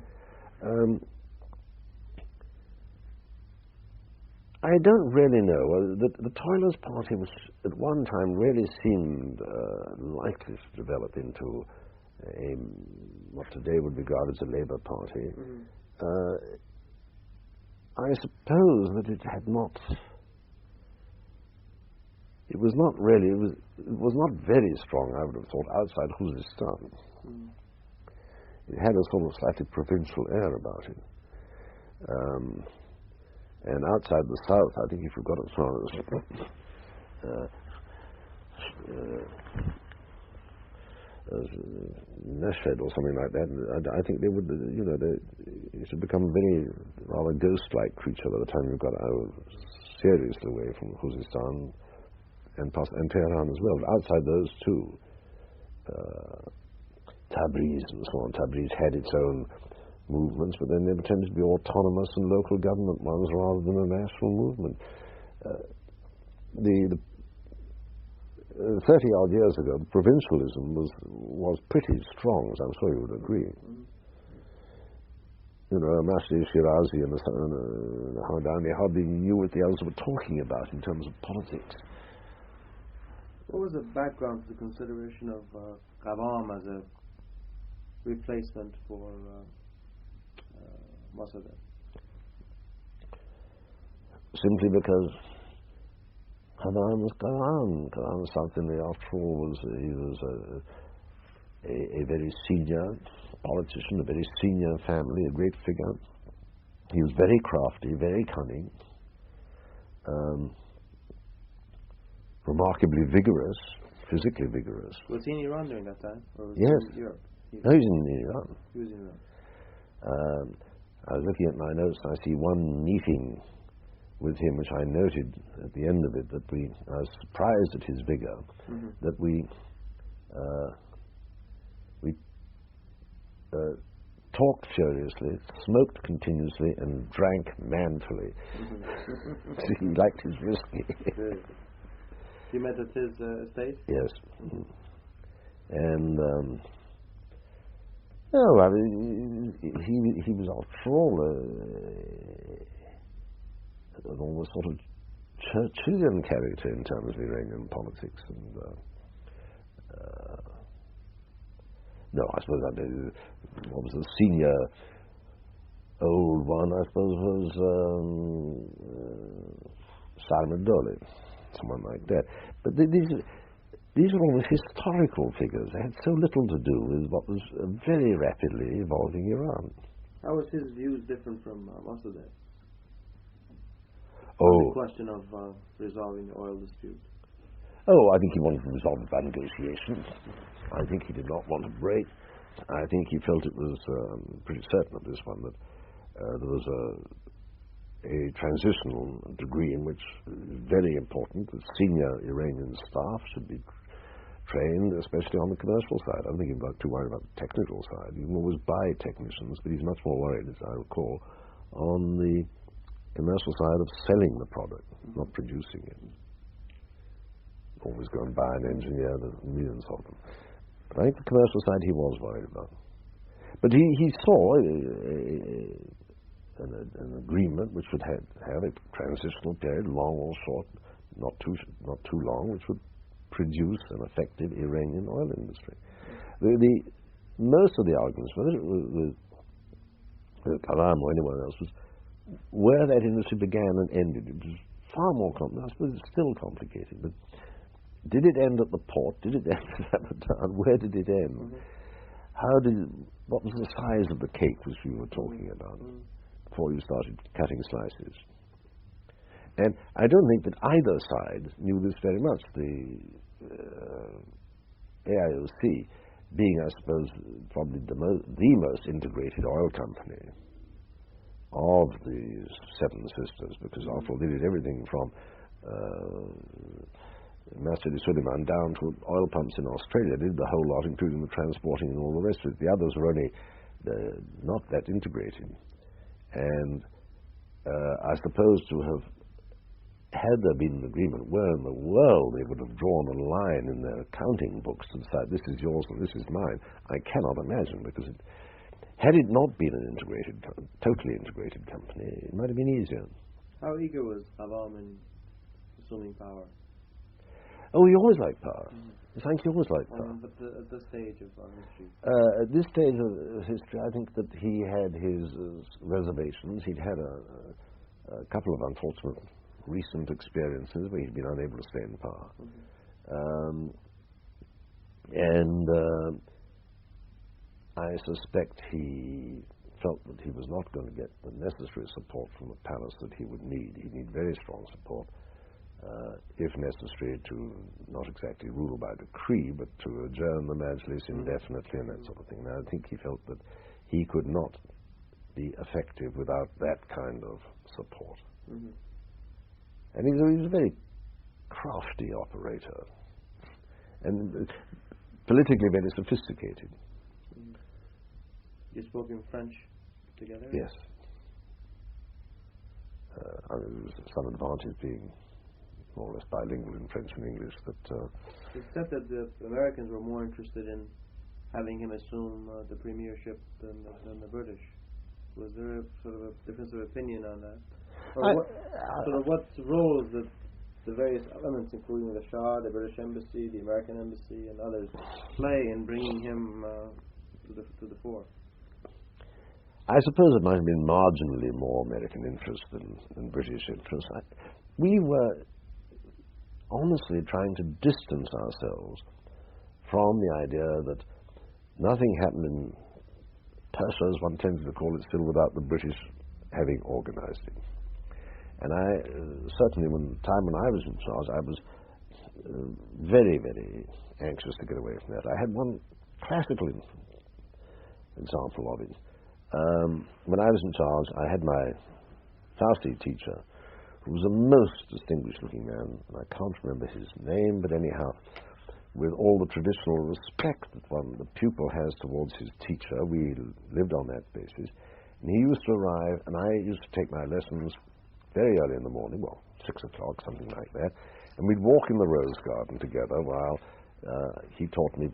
I don't really know. The Toilers Party was, at one time, really seemed likely to develop into what today would be regarded as a Labour Party. I suppose that it had not. It was not really. It was not very strong, I would have thought, outside Khuzestan. It had a sort of slightly provincial air about it. And outside the south, I think if you've got as far as Neshed or something like that, I think they would, it should become a very rather ghost-like creature by the time you've got seriously away from Khuzestan and Tehran as well. But outside those two, Tabriz and so on. Tabriz had its own movements, but then they tended to be autonomous and local government ones rather than a national movement. 30-odd years ago, provincialism was pretty strong, as I'm sure you would agree. Masih Shirazi and Hamadani hardly knew what the others were talking about in terms of politics. What was the background to the consideration of Qawam as a replacement for Mossadegh? Simply because Qawam was Qawam. Qawam was something that, after all, he was a very senior politician, a very senior family, a great figure. He was very crafty, very cunning, remarkably vigorous, physically vigorous. Was he in Iran during that time? Or was yes. he in Europe? No, he's in Iran. He was in Iran. I was looking at my notes and I see one meeting with him, which I noted at the end of it, that I was surprised at his vigor, that we talked furiously, smoked continuously, and drank manfully. He liked his whiskey. You met at his estate? Yes. And no, I mean, he was after all an almost sort of Churchillian character in terms of Iranian politics. And no, I suppose what was the senior old one? I suppose was Salman Dole, someone like that. But these were almost historical figures. They had so little to do with what was a very rapidly evolving Iran. How was his views different from Mossadegh? The question of resolving the oil dispute. I think he wanted to resolve it by negotiation. I think he did not want to break. I think he felt it was pretty certain at this one that there was a transitional degree in which very important that senior Iranian staff should be trained, especially on the commercial side. I don't think he's too worried about the technical side. You can always buy technicians, but he's much more worried, as I recall, on the commercial side of selling the product, not producing it. Always go and buy an engineer, there's millions of them. But I think the commercial side he was worried about. But he saw an agreement which would have a transitional period, long or short, not too long, which would produce an effective Iranian oil industry. Most of the arguments, whether it was with Karam or anyone else, was where that industry began and ended. It was far more complicated. I suppose it's still complicated, but did it end at the port? Did it end at Abadan? Where did it end? What was the size of the cake which we were talking about before you started cutting slices? And I don't think that either side knew this very much. The AIOC, being, I suppose, probably the most integrated oil company of the Seven Sisters, because after all, they did everything from Masjid Suleiman down to oil pumps in Australia. They did the whole lot, including the transporting and all the rest of it. The others were only not that integrated. And I suppose to have, had there been an agreement, where in the world they would have drawn a line in their accounting books to decide this is yours and this is mine, I cannot imagine, because had it not been an totally integrated company, it might have been easier. How eager was Awam in assuming power? Oh, he always liked power. I think he always liked power. But at this stage of our history? At this stage of history, I think that he had his reservations. He'd had a couple of unfortunate recent experiences where he'd been unable to stay in power. And I suspect he felt that he was not going to get the necessary support from the palace that he would need. He'd need very strong support, if necessary, to not exactly rule by decree, but to adjourn the Majlis indefinitely and that sort of thing. Now, I think he felt that he could not be effective without that kind of support. And he was a very crafty operator, and politically very sophisticated. You spoke in French together? Yes. It was some advantage being more or less bilingual in French and English. But it's said that the Americans were more interested in having him assume the premiership than the British. Was there a sort of a difference of opinion on that? Or what roles that the various elements, including the Shah, the British Embassy, the American Embassy, and others, play in bringing him to the fore? I suppose it might have been marginally more American interest than British interest. We were honestly trying to distance ourselves from the idea that nothing happened in Persia, as one tends to call it still, without the British having organized it. And I certainly, when I was in charge, I was very, very anxious to get away from that. I had one classical example of it. When I was in charge, I had my Farsi teacher, who was a most distinguished-looking man, and I can't remember his name, but anyhow, with all the traditional respect that the pupil has towards his teacher, we lived on that basis. And he used to arrive, and I used to take my lessons very early in the morning, well, 6 o'clock, something like that, and we'd walk in the rose garden together while he taught me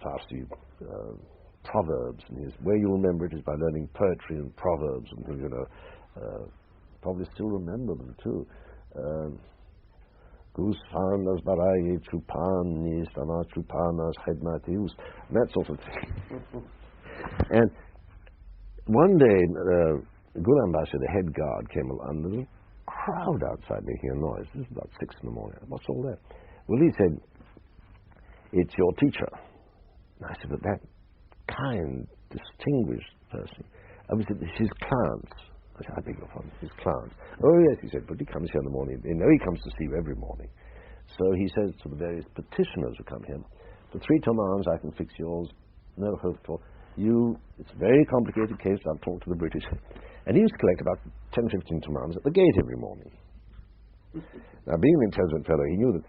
Farsi proverbs, and his way you remember it is by learning poetry and proverbs, and you know, probably still remember them too. Gusfanas baraye chupan istana chupanas khidmatius, that sort of thing. And one day, Gul Ambassador, the head guard, came along. There was a crowd outside making a noise. This is about 6 in the morning. What's all that? Well, he said, "It's your teacher." And I said, "But that kind, distinguished person." I said, "It's his clients." I said, "I beg your pardon, his clients." "Oh, yes," he said, "but he comes here in the morning. You know, he comes to see you every morning." So he says to the various petitioners who come here, "For 3 tomans, I can fix yours. No hope for you. It's a very complicated case. I'll talk to the British." And he used to collect about 10, 15 tomans at the gate every morning. Now, being an intelligent fellow, he knew that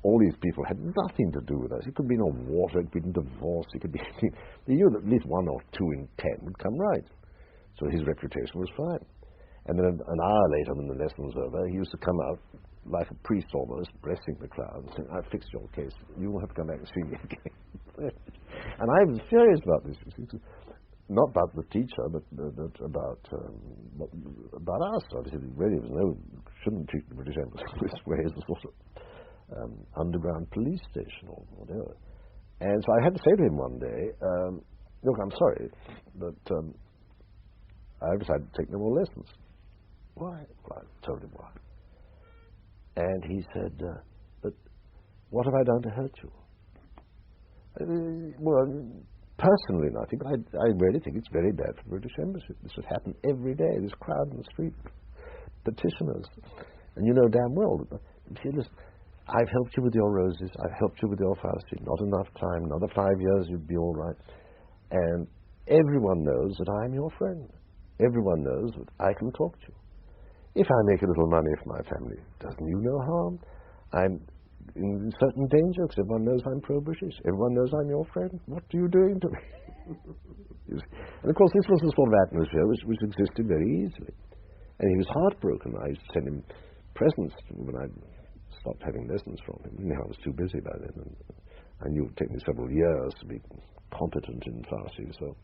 all these people had nothing to do with us. It could be no water, it could be divorce, it could be anything. He knew that at least 1 or 2 in 10 would come right. So his reputation was fine. And then an hour later, when the lesson was over, he used to come out like a priest almost, blessing the crowd and saying, "I fixed your case. You won't have to come back and see me again." And I was serious about this. Not about the teacher, but about us. Obviously, really, shouldn't treat the British Embassy this way as a sort of underground police station or whatever. And so I had to say to him one day, "Look, I'm sorry, but I've decided to take no more lessons." "Why?" Well, I told him why. And he said, "But what have I done to hurt you?" Well, personally nothing, but I really think it's very bad for the British Embassy. This would happen every day, this crowd in the street, petitioners. And you know damn well that, listen, I've helped you with your roses, I've helped you with your Farsi, not enough time, another 5 years you'd be all right. And everyone knows that I'm your friend. Everyone knows that I can talk to you. If I make a little money for my family, doesn't you no harm? I'm in certain danger because everyone knows I'm pro-British. Everyone knows I'm your friend. What are you doing to me? And of course, this was the sort of atmosphere which existed very easily. And he was heartbroken. I used to send him presents when I stopped having lessons from him. Anyhow, I was too busy by then. And I knew it would take me several years to be competent in Farsi. So,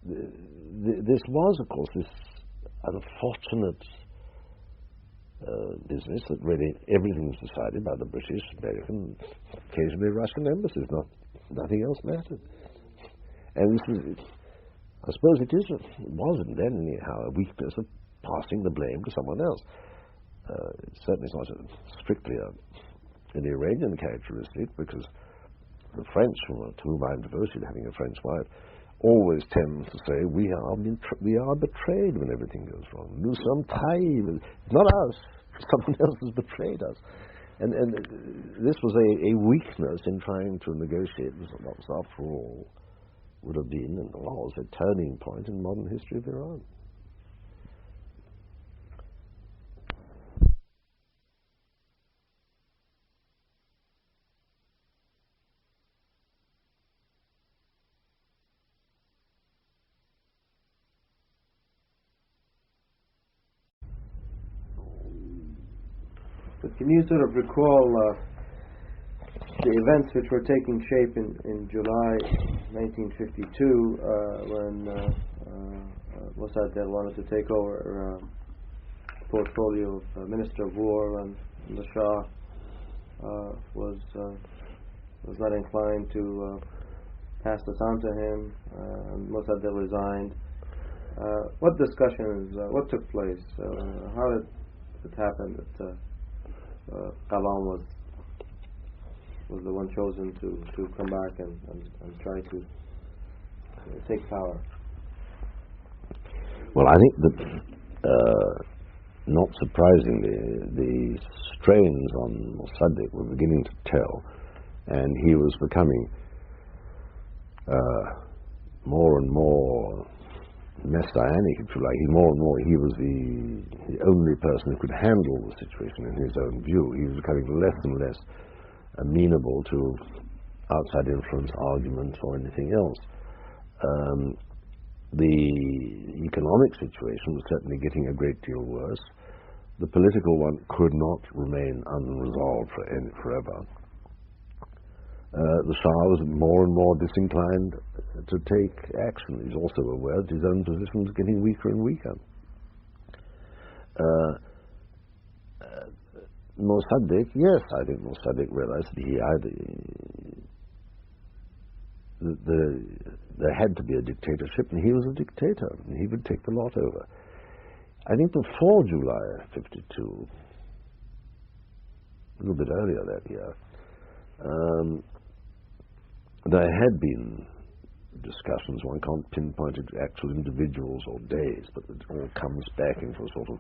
this was, of course, this unfortunate business that really everything was decided by the British, American, occasionally Russian embassies. Nothing else mattered. And this was, I suppose it wasn't then anyhow a weakness of passing the blame to someone else. It's certainly not strictly an Iranian characteristic, because the French, to whom I'm devoted, having a French wife, always tends to say we are betrayed when everything goes wrong. Nous sommes trahis. Not us. Someone else has betrayed us. And this was a weakness in trying to negotiate what was, after all, would have been and was a turning point in modern history of Iran. But can you sort of recall the events which were taking shape in July 1952 when Mossadegh wanted to take over the portfolio of Minister of War, and the Shah was not inclined to pass this on to him, and Mossadegh resigned. What discussions, what took place? How did it happen that Qalam was the one chosen to come back and try to take power? Well, I think that, not surprisingly, the strains on Mossadegh were beginning to tell, and he was becoming more and more messianic, if you like. More and more he was the only person who could handle the situation in his own view. He was becoming less and less amenable to outside influence, argument, or anything else. The economic situation was certainly getting a great deal worse. The political one could not remain unresolved forever. The Shah was more and more disinclined to take action. He's also aware that his own position was getting weaker and weaker. Mossadegh, yes, I think Mossadegh realized there had to be a dictatorship, and he was a dictator, and he would take the lot over. I think before July 52, a little bit earlier that year, there had been discussions. One can't pinpoint it to actual individuals or days, but it all comes back into a sort of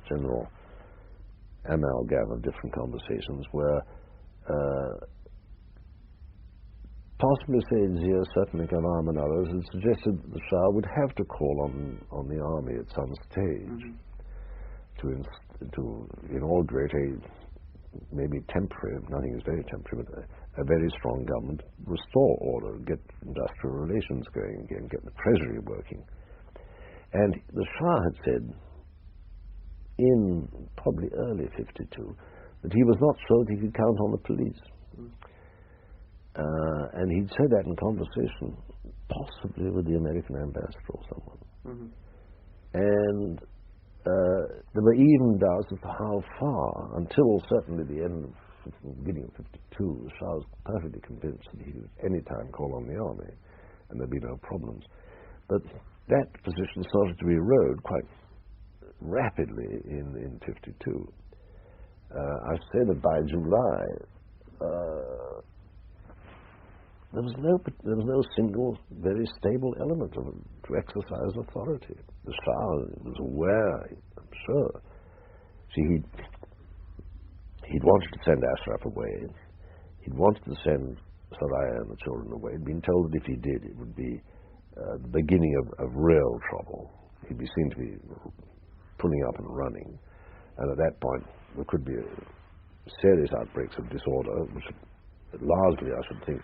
general amalgam of different conversations where possibly Sayyid Zia, certainly Kalam and others, had suggested that the Shah would have to call on the army at some stage to inaugurate a maybe temporary, nothing is very temporary, but a very strong government, restore order, get industrial relations going again, get the treasury working. And the Shah had said in probably early 52 that he was not sure that he could count on the police. And he'd said that in conversation, possibly with the American ambassador or someone. And there were even doubts as to how far, until certainly the beginning of 52, the Shah was perfectly convinced that he could at any time call on the army and there'd be no problems. But that position started to erode quite rapidly in 52. I say that by July, there was no single very stable element to exercise authority. The Shah was aware, I'm sure. See, he'd wanted to send Ashraf away. He'd wanted to send Soraya and the children away. He'd been told that if he did, it would be the beginning of real trouble. He'd be seen to be pulling up and running. And at that point, there could be serious outbreaks of disorder, which largely, I should think,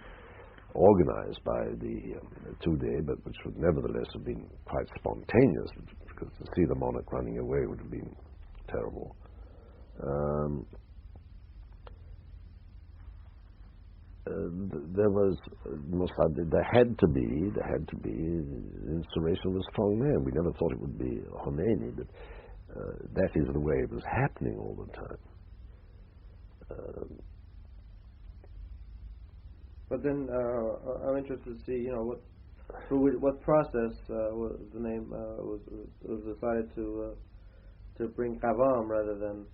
organized by the Tudeh, but which would nevertheless have been quite spontaneous, because to see the monarch running away would have been terrible. There was Mossadegh. There had to be inspiration of a strong man. We never thought it would be Khomeini, but that is the way it was happening all the time. But then I'm interested to see, through what process was the name was decided to bring Qavam rather than,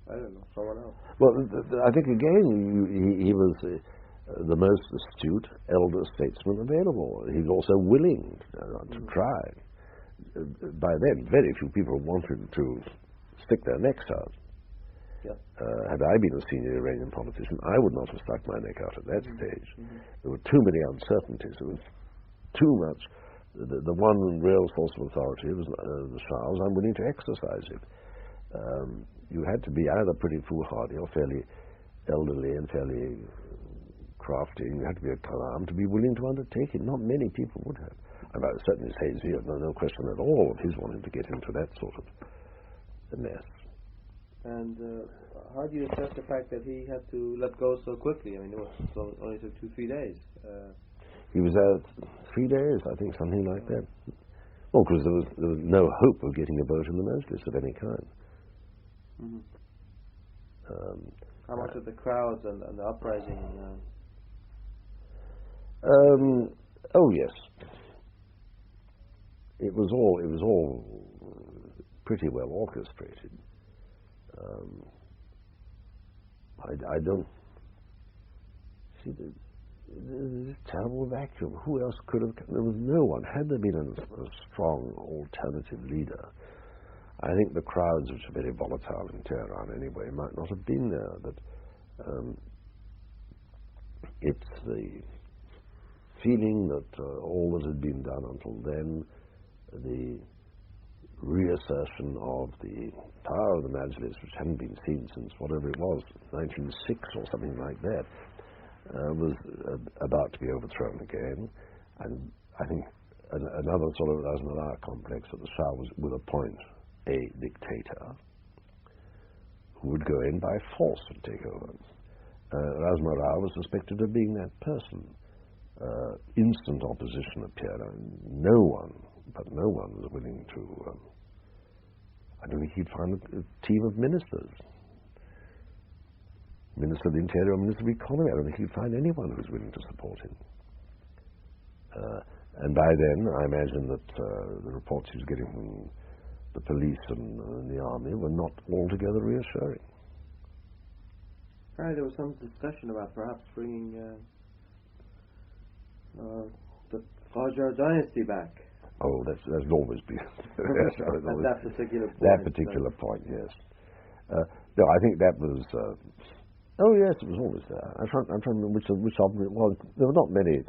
I don't know, someone else. Well, I think again he was the most astute elder statesman available. He was also willing to try. By then, very few people wanted to stick their necks out. Yeah. Had I been a senior Iranian politician, I would not have stuck my neck out at that stage. There were too many uncertainties. There was too much. The one real source of authority was the Shah was unwilling to exercise it. You had to be either pretty foolhardy or fairly elderly and fairly crafty. You had to be a Kalam to be willing to undertake it. Not many people would have. I would certainly say Zia, no question at all of his wanting to get into that sort of mess. And how do you assess the fact that he had to let go so quickly? I mean, it only took 2-3 days. He was out 3 days, I think, something like that. Well, because there was no hope of getting a vote in the Majlis of any kind. How much of the crowds and the uprising? Oh yes, it was all pretty well orchestrated. I don't see this terrible vacuum. Who else could have? There was no one. Had there been a strong alternative leader, I think the crowds, which are very volatile in Tehran anyway, might not have been there. But it's the feeling that all that had been done until then, the reassertion of the power of the Majlis, which hadn't been seen since whatever it was, 1906 or something like that, was about to be overthrown again. And I think another sort of Razmarah complex that the Shah would appoint a dictator who would go in by force and take over. Razmarah was suspected of being that person. Instant opposition appeared. No one was willing to. I don't think he'd find a team of ministers. Minister of the Interior, Minister of Economy. I don't think he'd find anyone who was willing to support him. And by then, I imagine that the reports he was getting from the police and the army were not altogether reassuring. There was some discussion about perhaps bringing the Qajar dynasty back. Oh, that's always been that particular point. Yes. No, I think that was. Oh yes, it was always there. I'm trying to remember which of them. Well, there were not many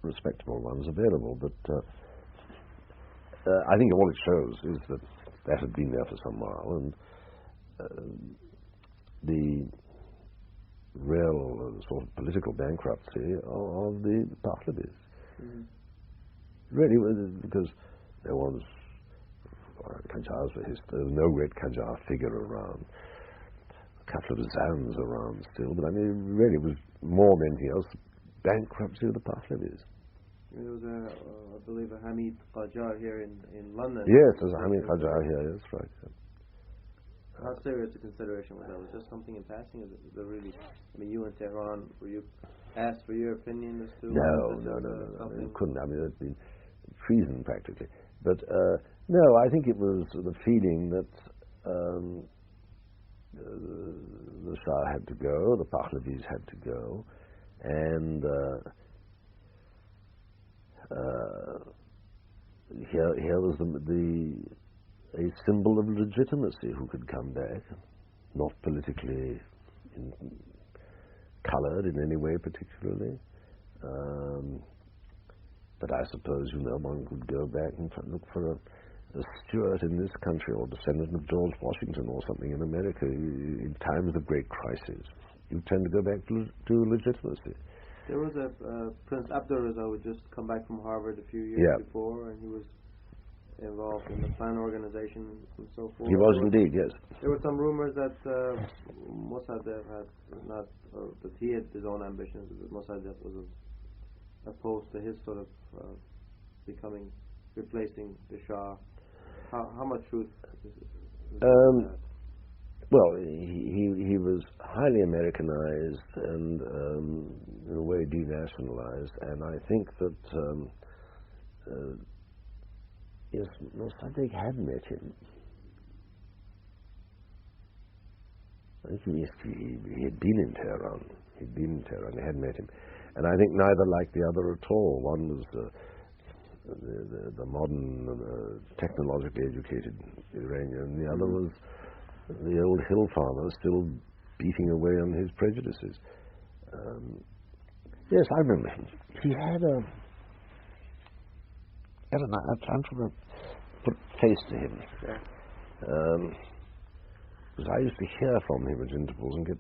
respectable ones available, but I think all it shows is that had been there for some while, and the real sort of political bankruptcy of the Pahlavis. Mm-hmm. Really, because there was Qajars were there was no great Qajar figure around. A couple of Zans around still, but I mean, really, it was more than anything else bankruptcy of the Pahlavis. There was I believe, a Hamid Qajar here in London. Yes, there's a Hamid Qajar here. That's right. Yeah. How serious a consideration was that? Was just something in passing? Is it really? I mean, you in Tehran, were you asked for your opinion as to? No. You couldn't. I mean, it'd been treason practically. But no, I think it was the feeling that the Shah had to go, the Pahlavis had to go, and here was a symbol of legitimacy who could come back, not politically coloured in any way particularly. But I suppose, one could go back and look for a Stuart in this country or descendant of George Washington or something in America in times of great crisis. You tend to go back to legitimacy. There was a Prince Abdurraza who had just come back from Harvard a few years before, and he was involved in the plan organization and so forth. He was indeed, yes. There were some rumors that Mossadegh had not, that he had his own ambitions, that Mossadegh was opposed to his sort of replacing the Shah. How much truth is that? Well, he was highly Americanized and in a way denationalized, and I think that yes, Mossadegh had met him. I think he had been in Tehran. He had met him, and I think neither liked the other at all. One was the modern, technologically educated Iranian, and the other was the old hill farmer still beating away on his prejudices. Yes, I remember him. He had I'm trying to put a face to him. Because I used to hear from him at intervals and get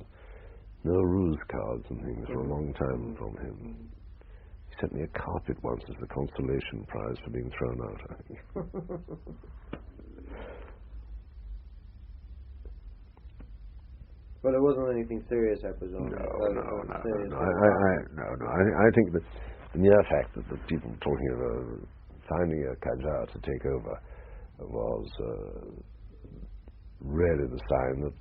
Nowruz cards and things for a long time from him. He sent me a carpet once as the consolation prize for being thrown out, I think. But it wasn't anything serious, I presume. No. I think that the mere fact that the people talking about finding a Qajar to take over was really the sign that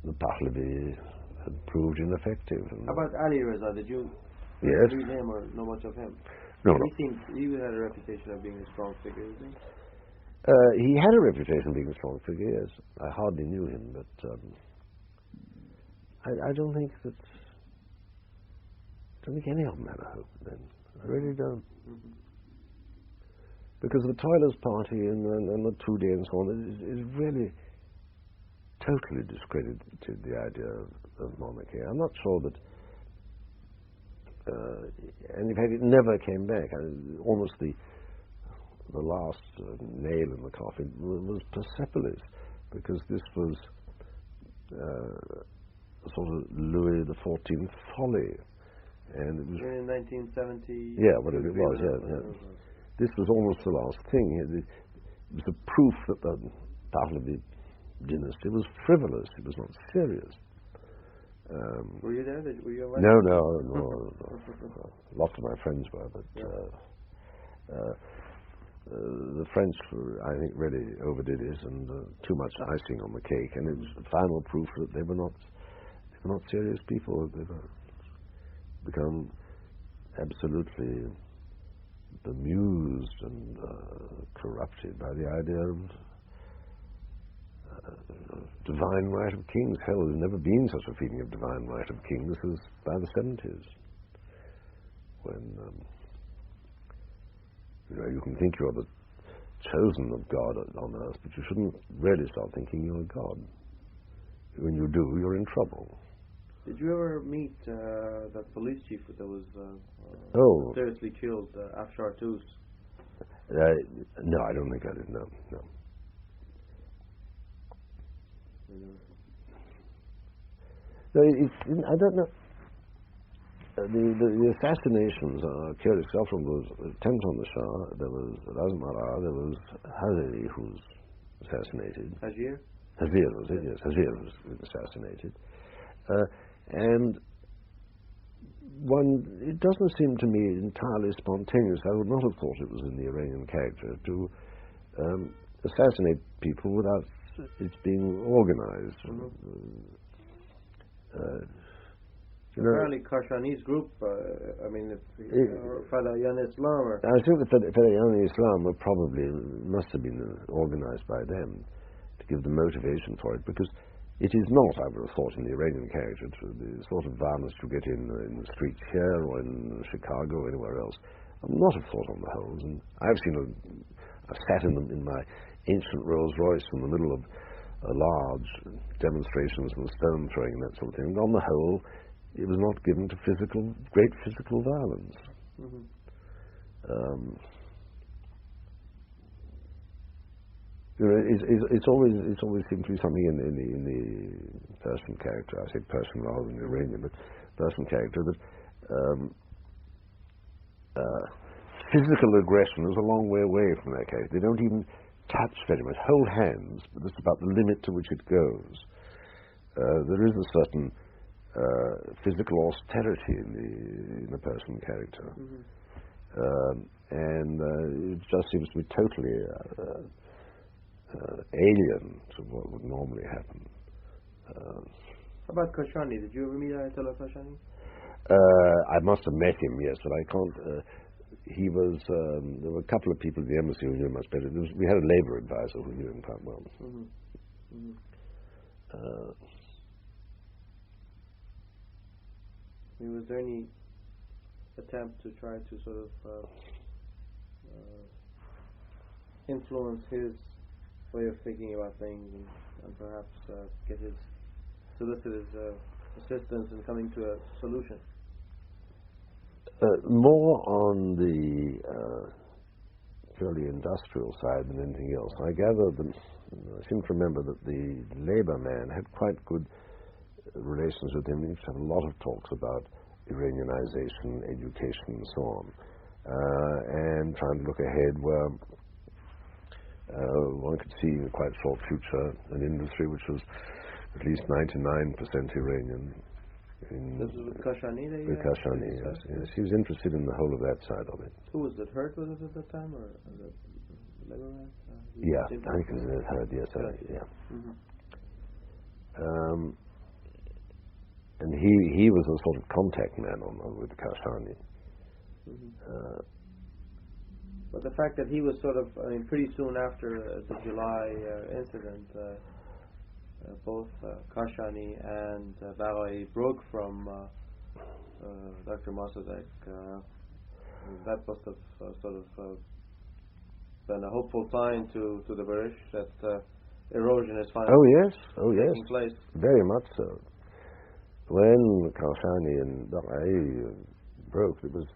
the Pahlavi had proved ineffective. How about Ali Reza? Did you read him or know much of him? No. He had a reputation of being a strong figure, isn't he? He had a reputation of being a strong figure, yes. I hardly knew him, but I don't think any of them had a hope then. I really don't. Mm-hmm. Because the Toilers Party and the Tudeh and so on is really totally discredited the idea of monarchy. I'm not sure that and in fact it never came back. Almost the last nail in the coffin was Persepolis, because this was sort of Louis XIV folly, and it was in 1970. Yeah, whatever it was. Yeah. This was almost the last thing. It was a proof that the Pahlavi dynasty was frivolous. It was not serious. Were you there? Were you alive? No. Lots of my friends were, but the French, I think, really overdid it, and too much icing on the cake. And it was the final proof that they were not serious people. They were become absolutely bemused and corrupted by the idea of divine right of kings. Hell, there's never been such a feeling of divine right of kings as by the 70s, when you can think you're the chosen of God on earth, but you shouldn't really start thinking you're a god. When you do, you're in trouble. Did you ever meet that police chief that was seriously killed, Afshar Toos? No, I don't think I did. No. No, I don't know. The assassinations are curious. From the attempt on the Shah, there was Razmara, there was Hazari, who was assassinated. Hazir was it? Yes, Hazir was assassinated. And it doesn't seem to me entirely spontaneous. I would not have thought it was in the Iranian character to assassinate people without it being organized. Apparently Kashani's group, Fadayan Islam. I think the Fadayan Islam must have been organized by them to give the motivation for it, because it is not, I would have thought, in the Iranian character, the sort of violence you get in the streets here or in Chicago or anywhere else. I would not have thought on the whole. And I've seen I sat in my ancient Rolls Royce in the middle of large demonstrations and stone throwing and that sort of thing. And on the whole, it was not given to great physical violence. It's always seemed to be something in the Persian character. I say Persian rather than Iranian, but Persian character that physical aggression is a long way away from their character. They don't even touch very much, hold hands, but that's about the limit to which it goes. There is a certain physical austerity in the Persian character, and it just seems to be totally alien to what would normally happen. How about Kashani? Did you ever meet Ayatollah Kashani? I must have met him, yes, but I can't. He was. There were a couple of people at the embassy who knew him much better. We had a labour advisor who knew him quite well. Was there any attempt to try to sort of influence his way of thinking about things and perhaps solicit his assistance in coming to a solution? More on the purely industrial side than anything else. I seem to remember that the Labour man had quite good relations with him. He used to have a lot of talks about Iranianization, education, and so on, and trying to look ahead where one could see in a quite short future an industry which was at least 99% Iranian. This was with Kashani? With Kashani, yes. He was interested in the whole of that side of it. Who was it? Hurt was it at that time, or the Labour man? Yeah, I think it was Hurt, yes. And he was a sort of contact man with Kashani. But the fact that he was sort of, pretty soon after the July incident, both Kashani and Baghai broke from Dr. Mossadegh. That must have sort of been a hopeful sign to the British that erosion is finally taking place. Very much so. When Kashani and Baghai broke. It was,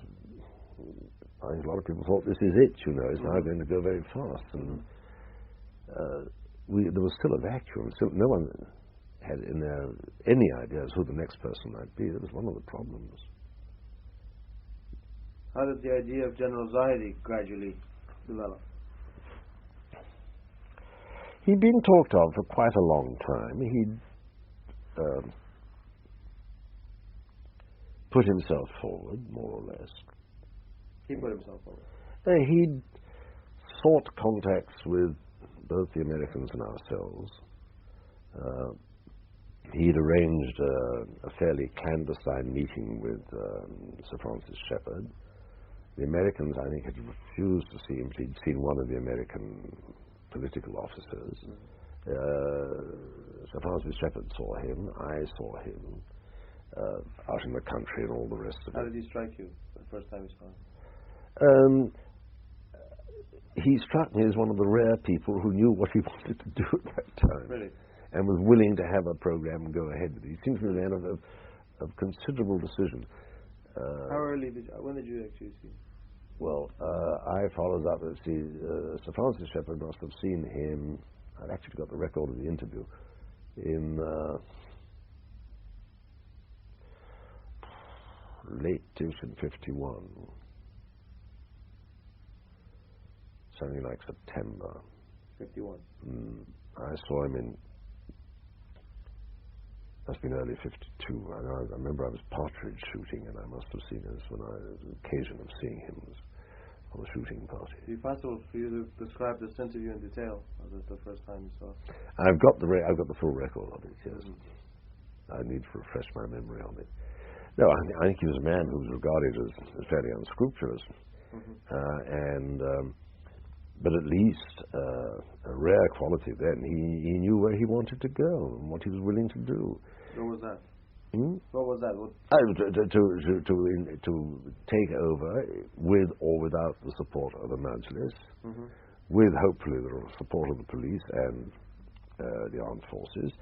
I think a lot of people thought, this is it, you know, it's now going to go very fast. And there was still a vacuum. Still, no one had in there any ideas who the next person might be. That was one of the problems. How did the idea of General Zahedi gradually develop? He'd been talked of for quite a long time. He'd put himself forward, more or less. He put himself forward? He'd sought contacts with both the Americans and ourselves. He'd arranged a fairly clandestine meeting with Sir Francis Shepherd. The Americans, I think, had refused to see him. He'd seen one of the American political officers. Sir Francis Shepherd saw him. I saw him out in the country and all the rest of it. How did he strike you the first time you saw him? He struck me as one of the rare people who knew what he wanted to do at that time. Really? And was willing to have a program and go ahead with it. He seemed to be a man of considerable decision. How early when did you actually see him? Well, I followed up. Sir Francis Shepherd must have seen him. I've actually got the record of the interview in late-ish in 51, something like September. 51. I saw him in. Must have been early 52. I remember I was partridge shooting, and I must have seen this when the occasion of seeing him was on a shooting party. Is it possible for you to describe this interview in detail, the first time you saw it? I've got the full record of it, yes. I need to refresh my memory on it. No, I think he was a man who was regarded as fairly unscrupulous, but at least a rare quality then. He knew where he wanted to go and what he was willing to do. What was that? What was that? To take over with or without the support of the Majlis, with hopefully the support of the police and the armed forces,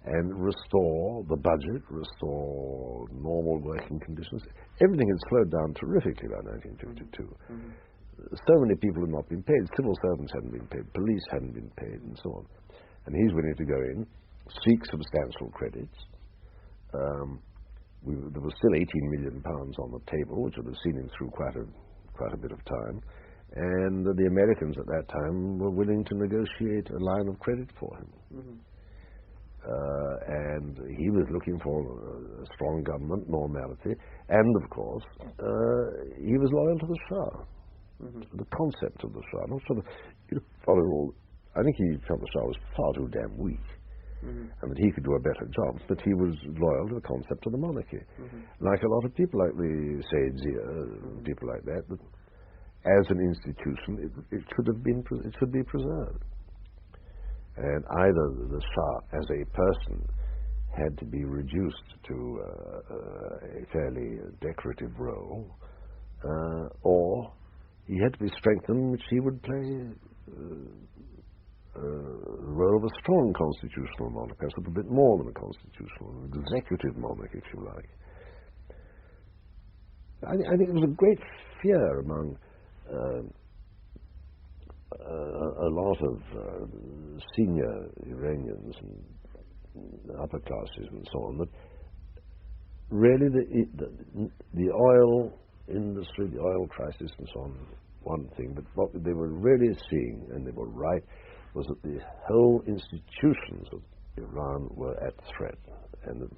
and restore the budget, restore normal working conditions. Everything had slowed down terrifically by 1952. So many people had not been paid. Civil servants hadn't been paid. Police hadn't been paid, and so on. And he's willing to go in, seek substantial credits. There was still £18 million on the table, which would have seen him through quite a bit of time. And the Americans at that time were willing to negotiate a line of credit for him. And he was looking for a strong government, normality, and of course, he was loyal to the Shah. The concept of the Shah, not sort of, I think he felt the Shah was far too damn weak, and that he could do a better job, but he was loyal to the concept of the monarchy. Like a lot of people like the Said Zia, people like that, but as an institution, it should be preserved. And either the Shah as a person had to be reduced to a fairly decorative role, or he had to be strengthened, which he would play the role of a strong constitutional monarch, perhaps a little bit more than a constitutional, an executive monarch, if you like. I think there was a great fear among a lot of senior Iranians and upper classes and so on, that really the oil industry, the oil crisis and so on, one thing, but what they were really seeing, and they were right, was that the whole institutions of Iran were at threat, and that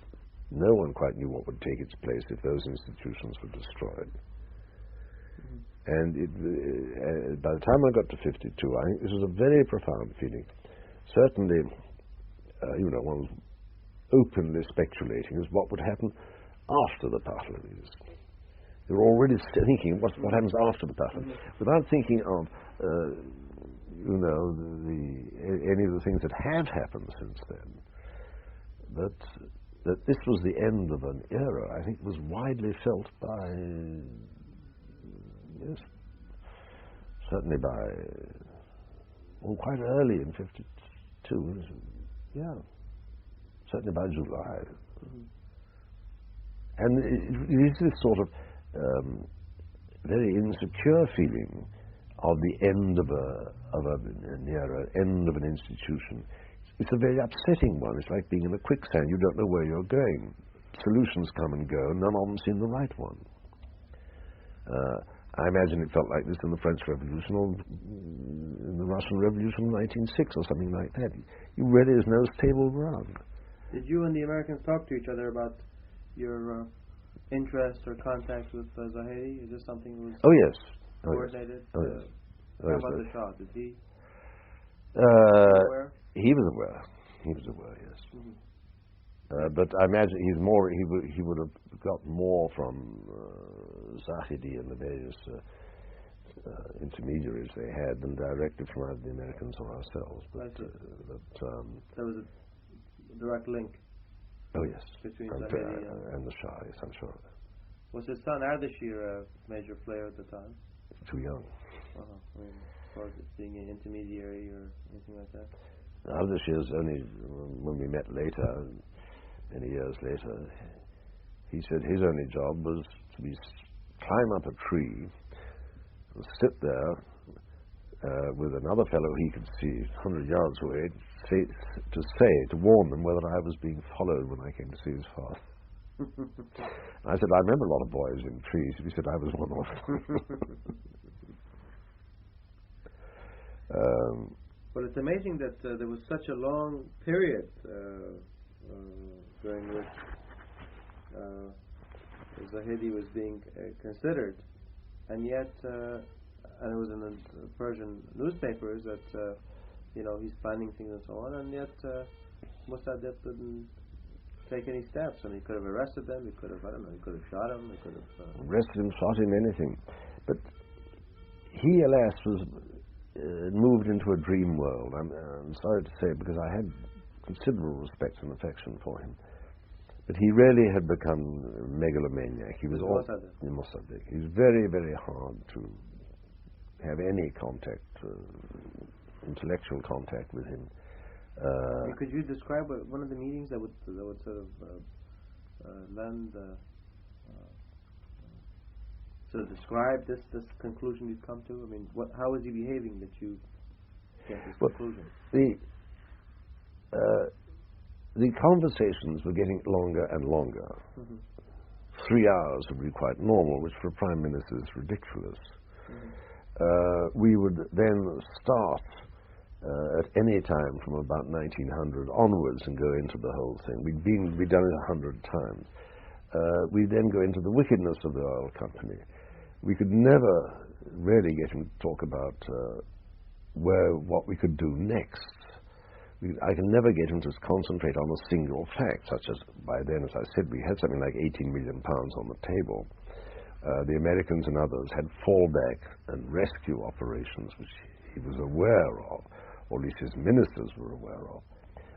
no one quite knew what would take its place if those institutions were destroyed. And by the time I got to 52, I think this was a very profound feeling. Certainly, one was openly speculating as what would happen after the Pahlavis. They were already thinking what happens after the Pahlavis, without thinking of any of the things that have happened since then. That this was the end of an era, I think, was widely felt by. Yes, certainly quite early in 52. Yeah, certainly by July. And it is this sort of very insecure feeling of the end of an era, end of an institution. It's a very upsetting one. It's like being in a quicksand. You don't know where you're going. Solutions come and go. None of them seem the right one. I imagine it felt like this in the French Revolution or in the Russian Revolution of 1906 or something like that. You really is no stable ground. Did you and the Americans talk to each other about your interests or contacts with Zahedi? Is this something that was coordinated? Oh, yes. How about the Shah? Did he? Aware? He was aware. He was aware, yes. Mm-hmm. But I imagine he's more. He would have got more from Zahedi and the various intermediaries they had than directly from either the Americans or ourselves. But there was a direct link. Oh yes, between Zahedi and the Shah. Yes, I'm sure. Was his son Ardashir a major player at the time? Too young. I mean, as far as being an intermediary or anything like that. Ardashir's only when we met later, many years later, he said his only job was to climb up a tree and sit there with another fellow he could see 100 yards away to warn them whether I was being followed when I came to see his father. I said, I remember a lot of boys in trees. He said, I was one of them. Well, it's amazing that there was such a long period during which Zahedi was being considered, and yet, and it was in the Persian newspapers that he's planning things and so on, and yet Mossadegh didn't take any steps. I mean, he could have arrested them. He could have, he could have shot him. He could have arrested him, shot him, anything. But he, alas, was moved into a dream world. I'm sorry to say, because I had considerable respect and affection for him. But he really had become a megalomaniac. He was Mossadegh. He was very, very hard to have any contact, intellectual contact with him. Could you describe one of the meetings that would sort of sort of describe this conclusion you'd come to? I mean, how was he behaving that you get this conclusion? The conversations were getting longer and longer. Mm-hmm. 3 hours would be quite normal, which for a prime minister is ridiculous. Mm-hmm. We would then start at any time from about 1900 onwards and go into the whole thing. We'd done it 100 times. We'd then go into the wickedness of the oil company. We could never really get him to talk about what we could do next. I can never get him to concentrate on a single fact, such as, by then, as I said, we had something like 18 million pounds on the table. The Americans and others had fallback and rescue operations, which he was aware of, or at least his ministers were aware of.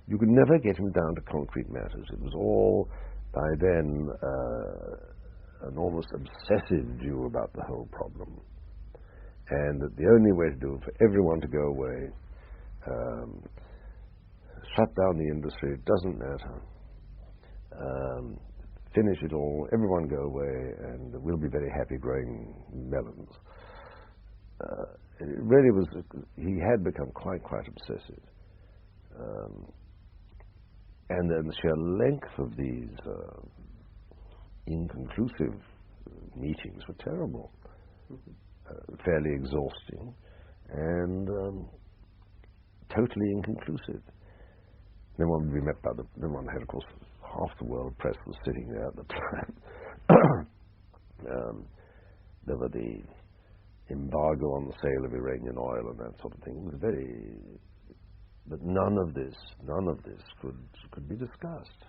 You could never get him down to concrete matters. It was all, by then, an almost obsessive view about the whole problem. And that the only way to do it for everyone to go away, shut down the industry, it doesn't matter. Finish it all, everyone go away, and we'll be very happy growing melons. It really was, he had become quite obsessive. And then the sheer length of these inconclusive meetings were terrible, fairly exhausting, and totally inconclusive. No one would be met by no one had, of course, half the world press was sitting there at the time. There were the embargo on the sale of Iranian oil and that sort of thing. It was but none of this could be discussed.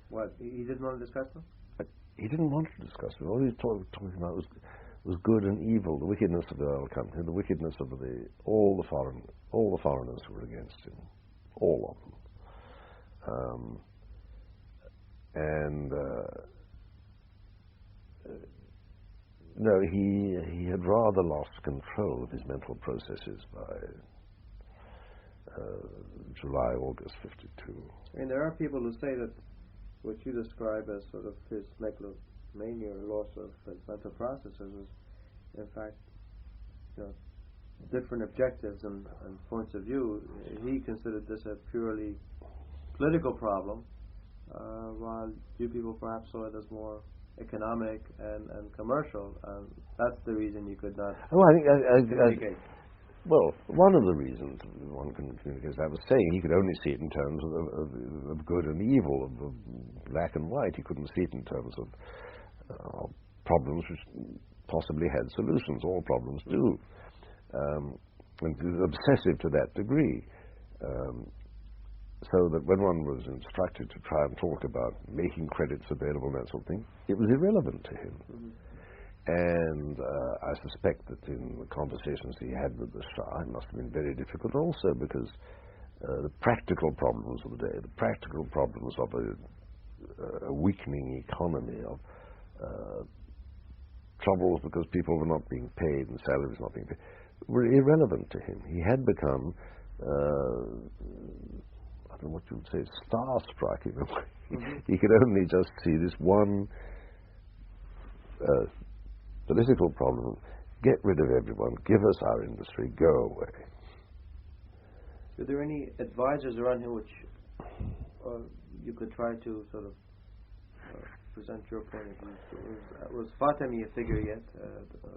What, he didn't want to discuss them? He didn't want to discuss it. All he was talking about was good and evil, the wickedness of the oil company, the wickedness of all the foreigners who were against him, all of them. No, he had rather lost control of his mental processes by July, August 52. I mean, there are people who say that what you describe as sort of his mania or loss of mental processes was, in fact, different objectives and points of view. He considered this a purely political problem, while you people perhaps saw it as more economic and commercial, and that's the reason you could not communicate. Well, one of the reasons one can communicate, as I was saying, he could only see it in terms of good and evil, of black and white. He couldn't see it in terms of problems which possibly had solutions. All problems do. And he was obsessive to that degree. So that when one was instructed to try and talk about making credits available and that sort of thing, it was irrelevant to him. And I suspect that in the conversations he had with the Shah, it must have been very difficult also, because the practical problems of the day, the practical problems of a weakening economy, of troubles because people were not being paid and salaries not being paid, were irrelevant to him. He had become I don't know what you would say, starstruck in a way. He could only just see this one political problem. Get rid of everyone, give us our industry, go away. Were there any advisors around him which you could try to sort of present your point of view? Was Fatemi a figure yet?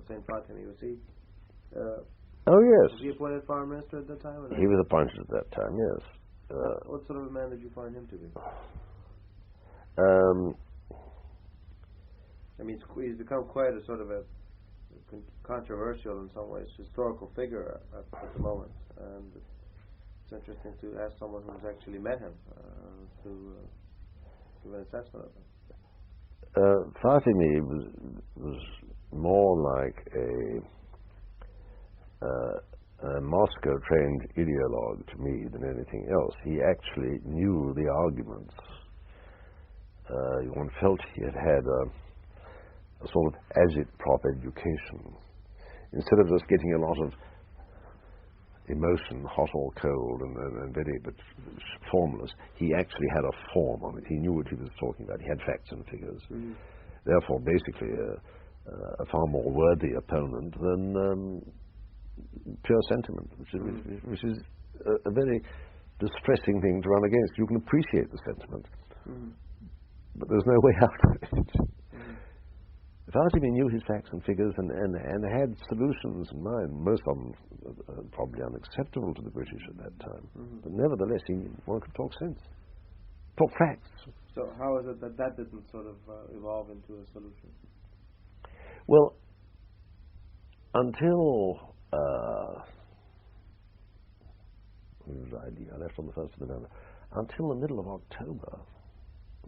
Saint Fatemi, was he? Oh yes. Was he appointed foreign minister at that time? He was appointed at that time, yes. What sort of a man did you find him to be? I mean, he's become quite a sort of a controversial, in some ways, historical figure at the moment, and it's interesting to ask someone who's actually met him to give an assessment of him. Fatemi was more like a Moscow-trained ideologue to me than anything else. He actually knew the arguments. One felt he had had a sort of agitprop education. Instead of just getting a lot of emotion, hot or cold, and very but formless, he actually had a form on it. He knew what he was talking about. He had facts and figures. Therefore, basically, a far more worthy opponent than pure sentiment, which is a very distressing thing to run against. You can appreciate the sentiment, but there's no way out of it. Fatemi knew his facts and figures and had solutions in mind, most of them probably unacceptable to the British at that time. But nevertheless, one could talk sense, talk facts. So how is it that didn't sort of evolve into a solution? Well, until I left on the 1st of November. Until the middle of October,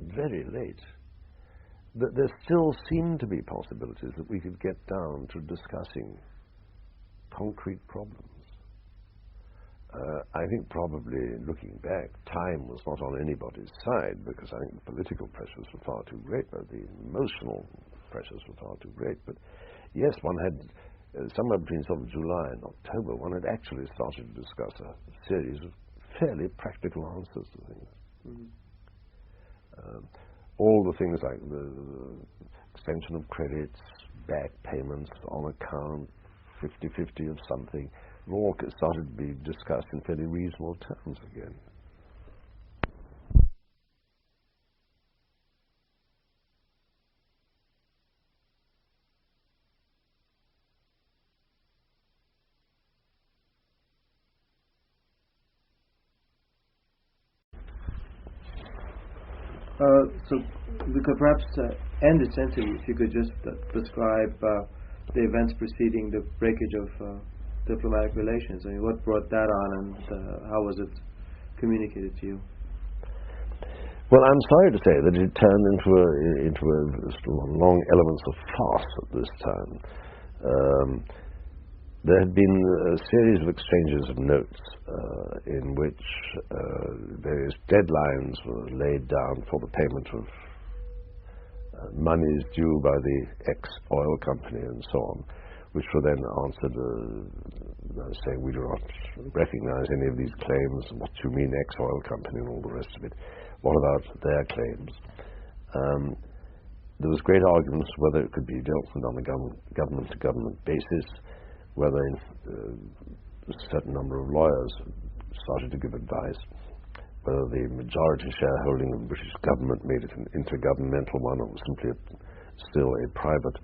very late, there still seemed to be possibilities that we could get down to discussing concrete problems. I think probably, looking back, time was not on anybody's side, because I think the political pressures were far too great, but the emotional pressures were far too great. But yes, one had somewhere between sort of July and October, one had actually started to discuss a series of fairly practical answers to things. All the things like the extension of credits, back payments on account, 50-50 of something, all started to be discussed in fairly reasonable terms again. So we could perhaps end this interview if you could just describe the events preceding the breakage of diplomatic relations. I mean, what brought that on, and how was it communicated to you? Well, I'm sorry to say that it turned into a long elements of farce at this time. There had been a series of exchanges of notes in which various deadlines were laid down for the payment of monies due by the ex-oil company and so on, which were then answered saying, we do not recognize any of these claims. What do you mean ex-oil company, and all the rest of it? What about their claims? there was great arguments whether it could be dealt with on a government-to-government basis, whether a certain number of lawyers started to give advice, whether the majority shareholding of the British government made it an intergovernmental one, or was simply still a private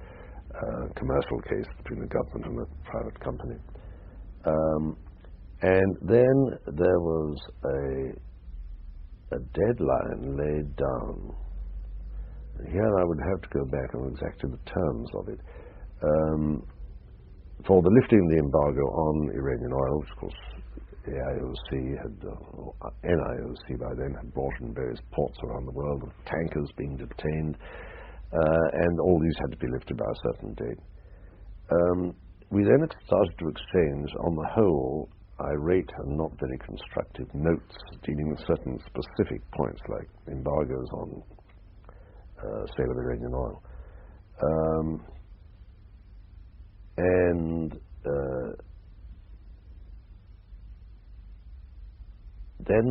commercial case between the government and a private company. And then there was a deadline laid down. Here I would have to go back on exactly the terms of it. For the lifting of the embargo on Iranian oil, which of course the IOC NIOC by then had brought in various ports around the world, with tankers being detained, and all these had to be lifted by a certain date. We then started to exchange, on the whole, irate and not very constructive notes dealing with certain specific points like embargoes on sale of Iranian oil. Then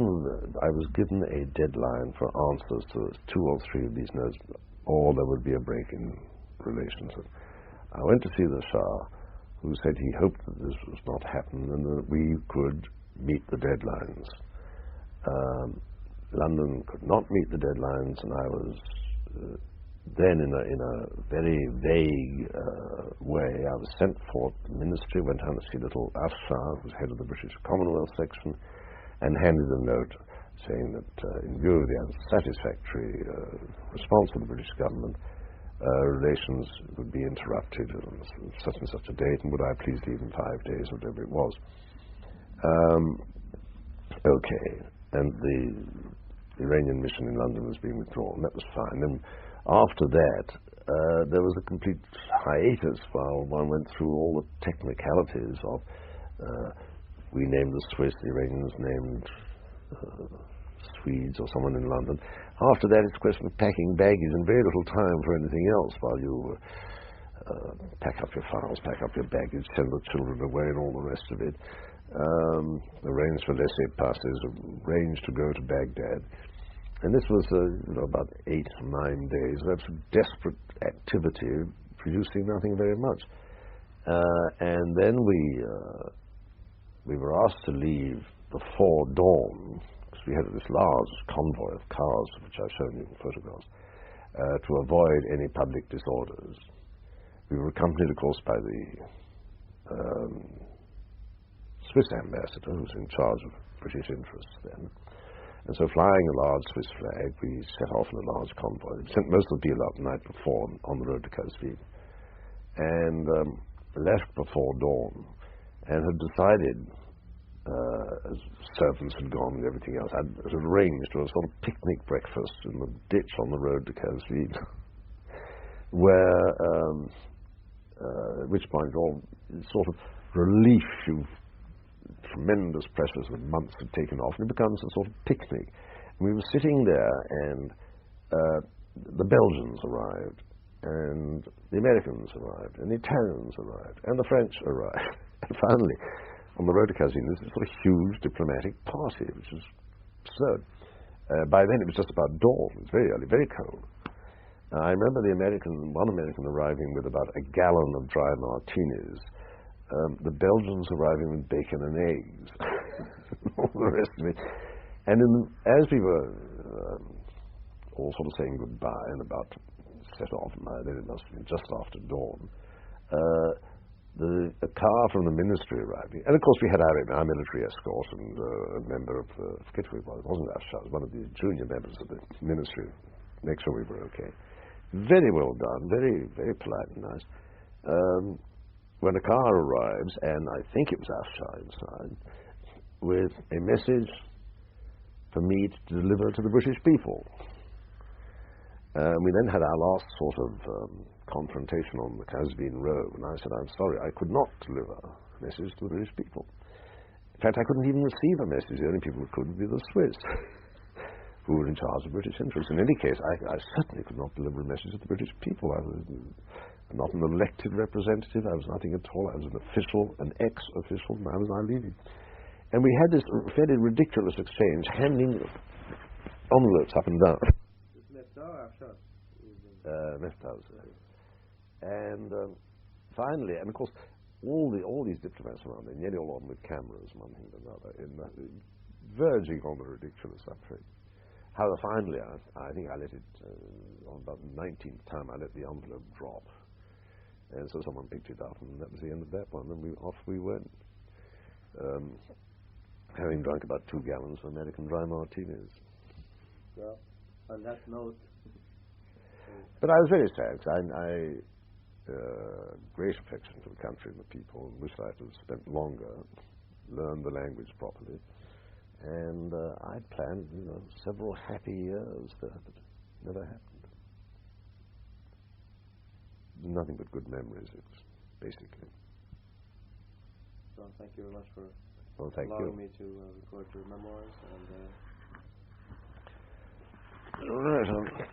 I was given a deadline for answers to 2 or 3 of these notes, or there would be a break in relations. I went to see the Shah, who said he hoped that this was not happening and that we could meet the deadlines. London could not meet the deadlines, and I was then in a very vague way. I was sent for the ministry, went down to see little Afshar, who was head of the British Commonwealth section, and handed a note saying that in view of the unsatisfactory response of the British government, relations would be interrupted on such and such a date, and would I please leave in 5 days, whatever it was. Okay, and the Iranian mission in London was being withdrawn. That was fine. And after that, there was a complete hiatus while one went through all the technicalities of, we named the Swiss, the Iranians named Swedes or someone in London. After that, it's a question of packing baggage and very little time for anything else while you pack up your files, pack up your baggage, send the children away and all the rest of it. Arrange for laissez-passes, arrange to go to Baghdad. And this was about 8 or 9 days of desperate activity, producing nothing very much. And then we were asked to leave before dawn, because we had this large convoy of cars, which I've shown you in photographs, to avoid any public disorders. We were accompanied, of course, by the Swiss ambassador, who was in charge of British interests then. And so, flying a large Swiss flag, we set off in a large convoy. We sent most of the people out the night before on the road to Khazvin, and left before dawn, and had decided, as servants had gone and everything else, had arranged for a sort of picnic breakfast in the ditch on the road to Khazvin, where, at which point all sort of relief, tremendous pressures of months had taken off, and it becomes a sort of picnic. And we were sitting there, and the Belgians arrived, and the Americans arrived, and the Italians arrived, and the French arrived. And finally, on the road to Khazvin, there's a sort of huge diplomatic party, which was absurd. By then, it was just about dawn. It was very early, very cold. I remember one American arriving with about a gallon of dry martinis, the Belgians arriving with bacon and eggs, all the rest of it. And as we were all sort of saying goodbye and about to set off, then it must have been just after dawn, a car from the ministry arriving, and of course we had our military escort and a member of the, I forget who it was, it wasn't Afshar, it was one of the junior members of the ministry, make sure we were okay. Very well done, very, very polite and nice. When a car arrives, and I think it was Afshar inside, with a message for me to deliver to the British people. We then had our last sort of confrontation on the Khazvin Road, and I said, I'm sorry, I could not deliver a message to the British people. In fact, I couldn't even receive a message. The only people who could would be the Swiss, who were in charge of British interests. In any case, I certainly could not deliver a message to the British people. I was not an elected representative. I was nothing at all. I was an official, an ex-official, and I was now leaving. And we had this fairly ridiculous exchange, handing envelopes up and down. And finally, and of course, all these diplomats around there, nearly all of them with cameras, one thing or another, verging on the ridiculous, I'm afraid. However, finally, I think I let it, on about the 19th time, I let the envelope drop. And so someone picked it up, and that was the end of that one, and off we went. Having drunk about 2 gallons of American dry martinis. Well, on that note... But I was very sad, because I great affection for the country and the people, and wish I had spent longer, learned the language properly. And I planned, several happy years that never happened. Nothing but good memories, basically. So thank you very much for allowing me to record your memoirs. And right.